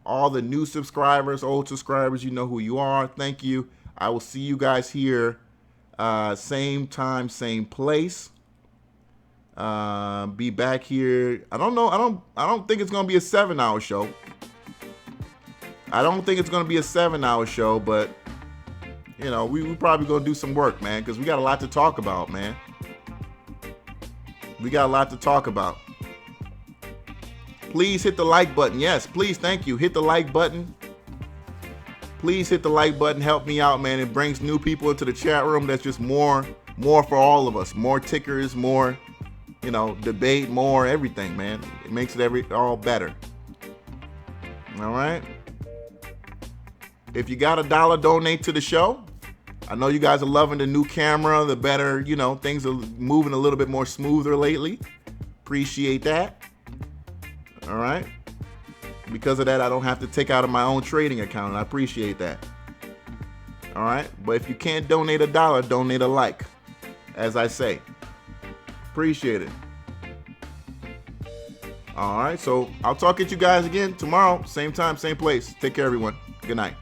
All the new subscribers, old subscribers, you know who you are. Thank you. I will see you guys here, same time, same place. Be back here. I don't know. I don't think it's gonna be a 7-hour show. I don't think it's gonna be a 7-hour show, but you know, we probably gonna do some work, man, because we got a lot to talk about, man. We got a lot to talk about. Please hit the like button. Yes, please, thank you. Hit the like button. Please hit the like button. Help me out, man. It brings new people into the chat room. That's just more for all of us. More tickers, more, you know, debate, more everything, man. It makes it all better. All right. If you got $1, donate to the show. I know you guys are loving the new camera, the better, you know, things are moving a little bit more smoother lately. Appreciate that. All right. Because of that, I don't have to take out of my own trading account, and I appreciate that. All right. But if you can't donate $1, donate a like, as I say. Appreciate it. All right. So I'll talk at you guys again tomorrow. Same time, same place. Take care, everyone. Good night.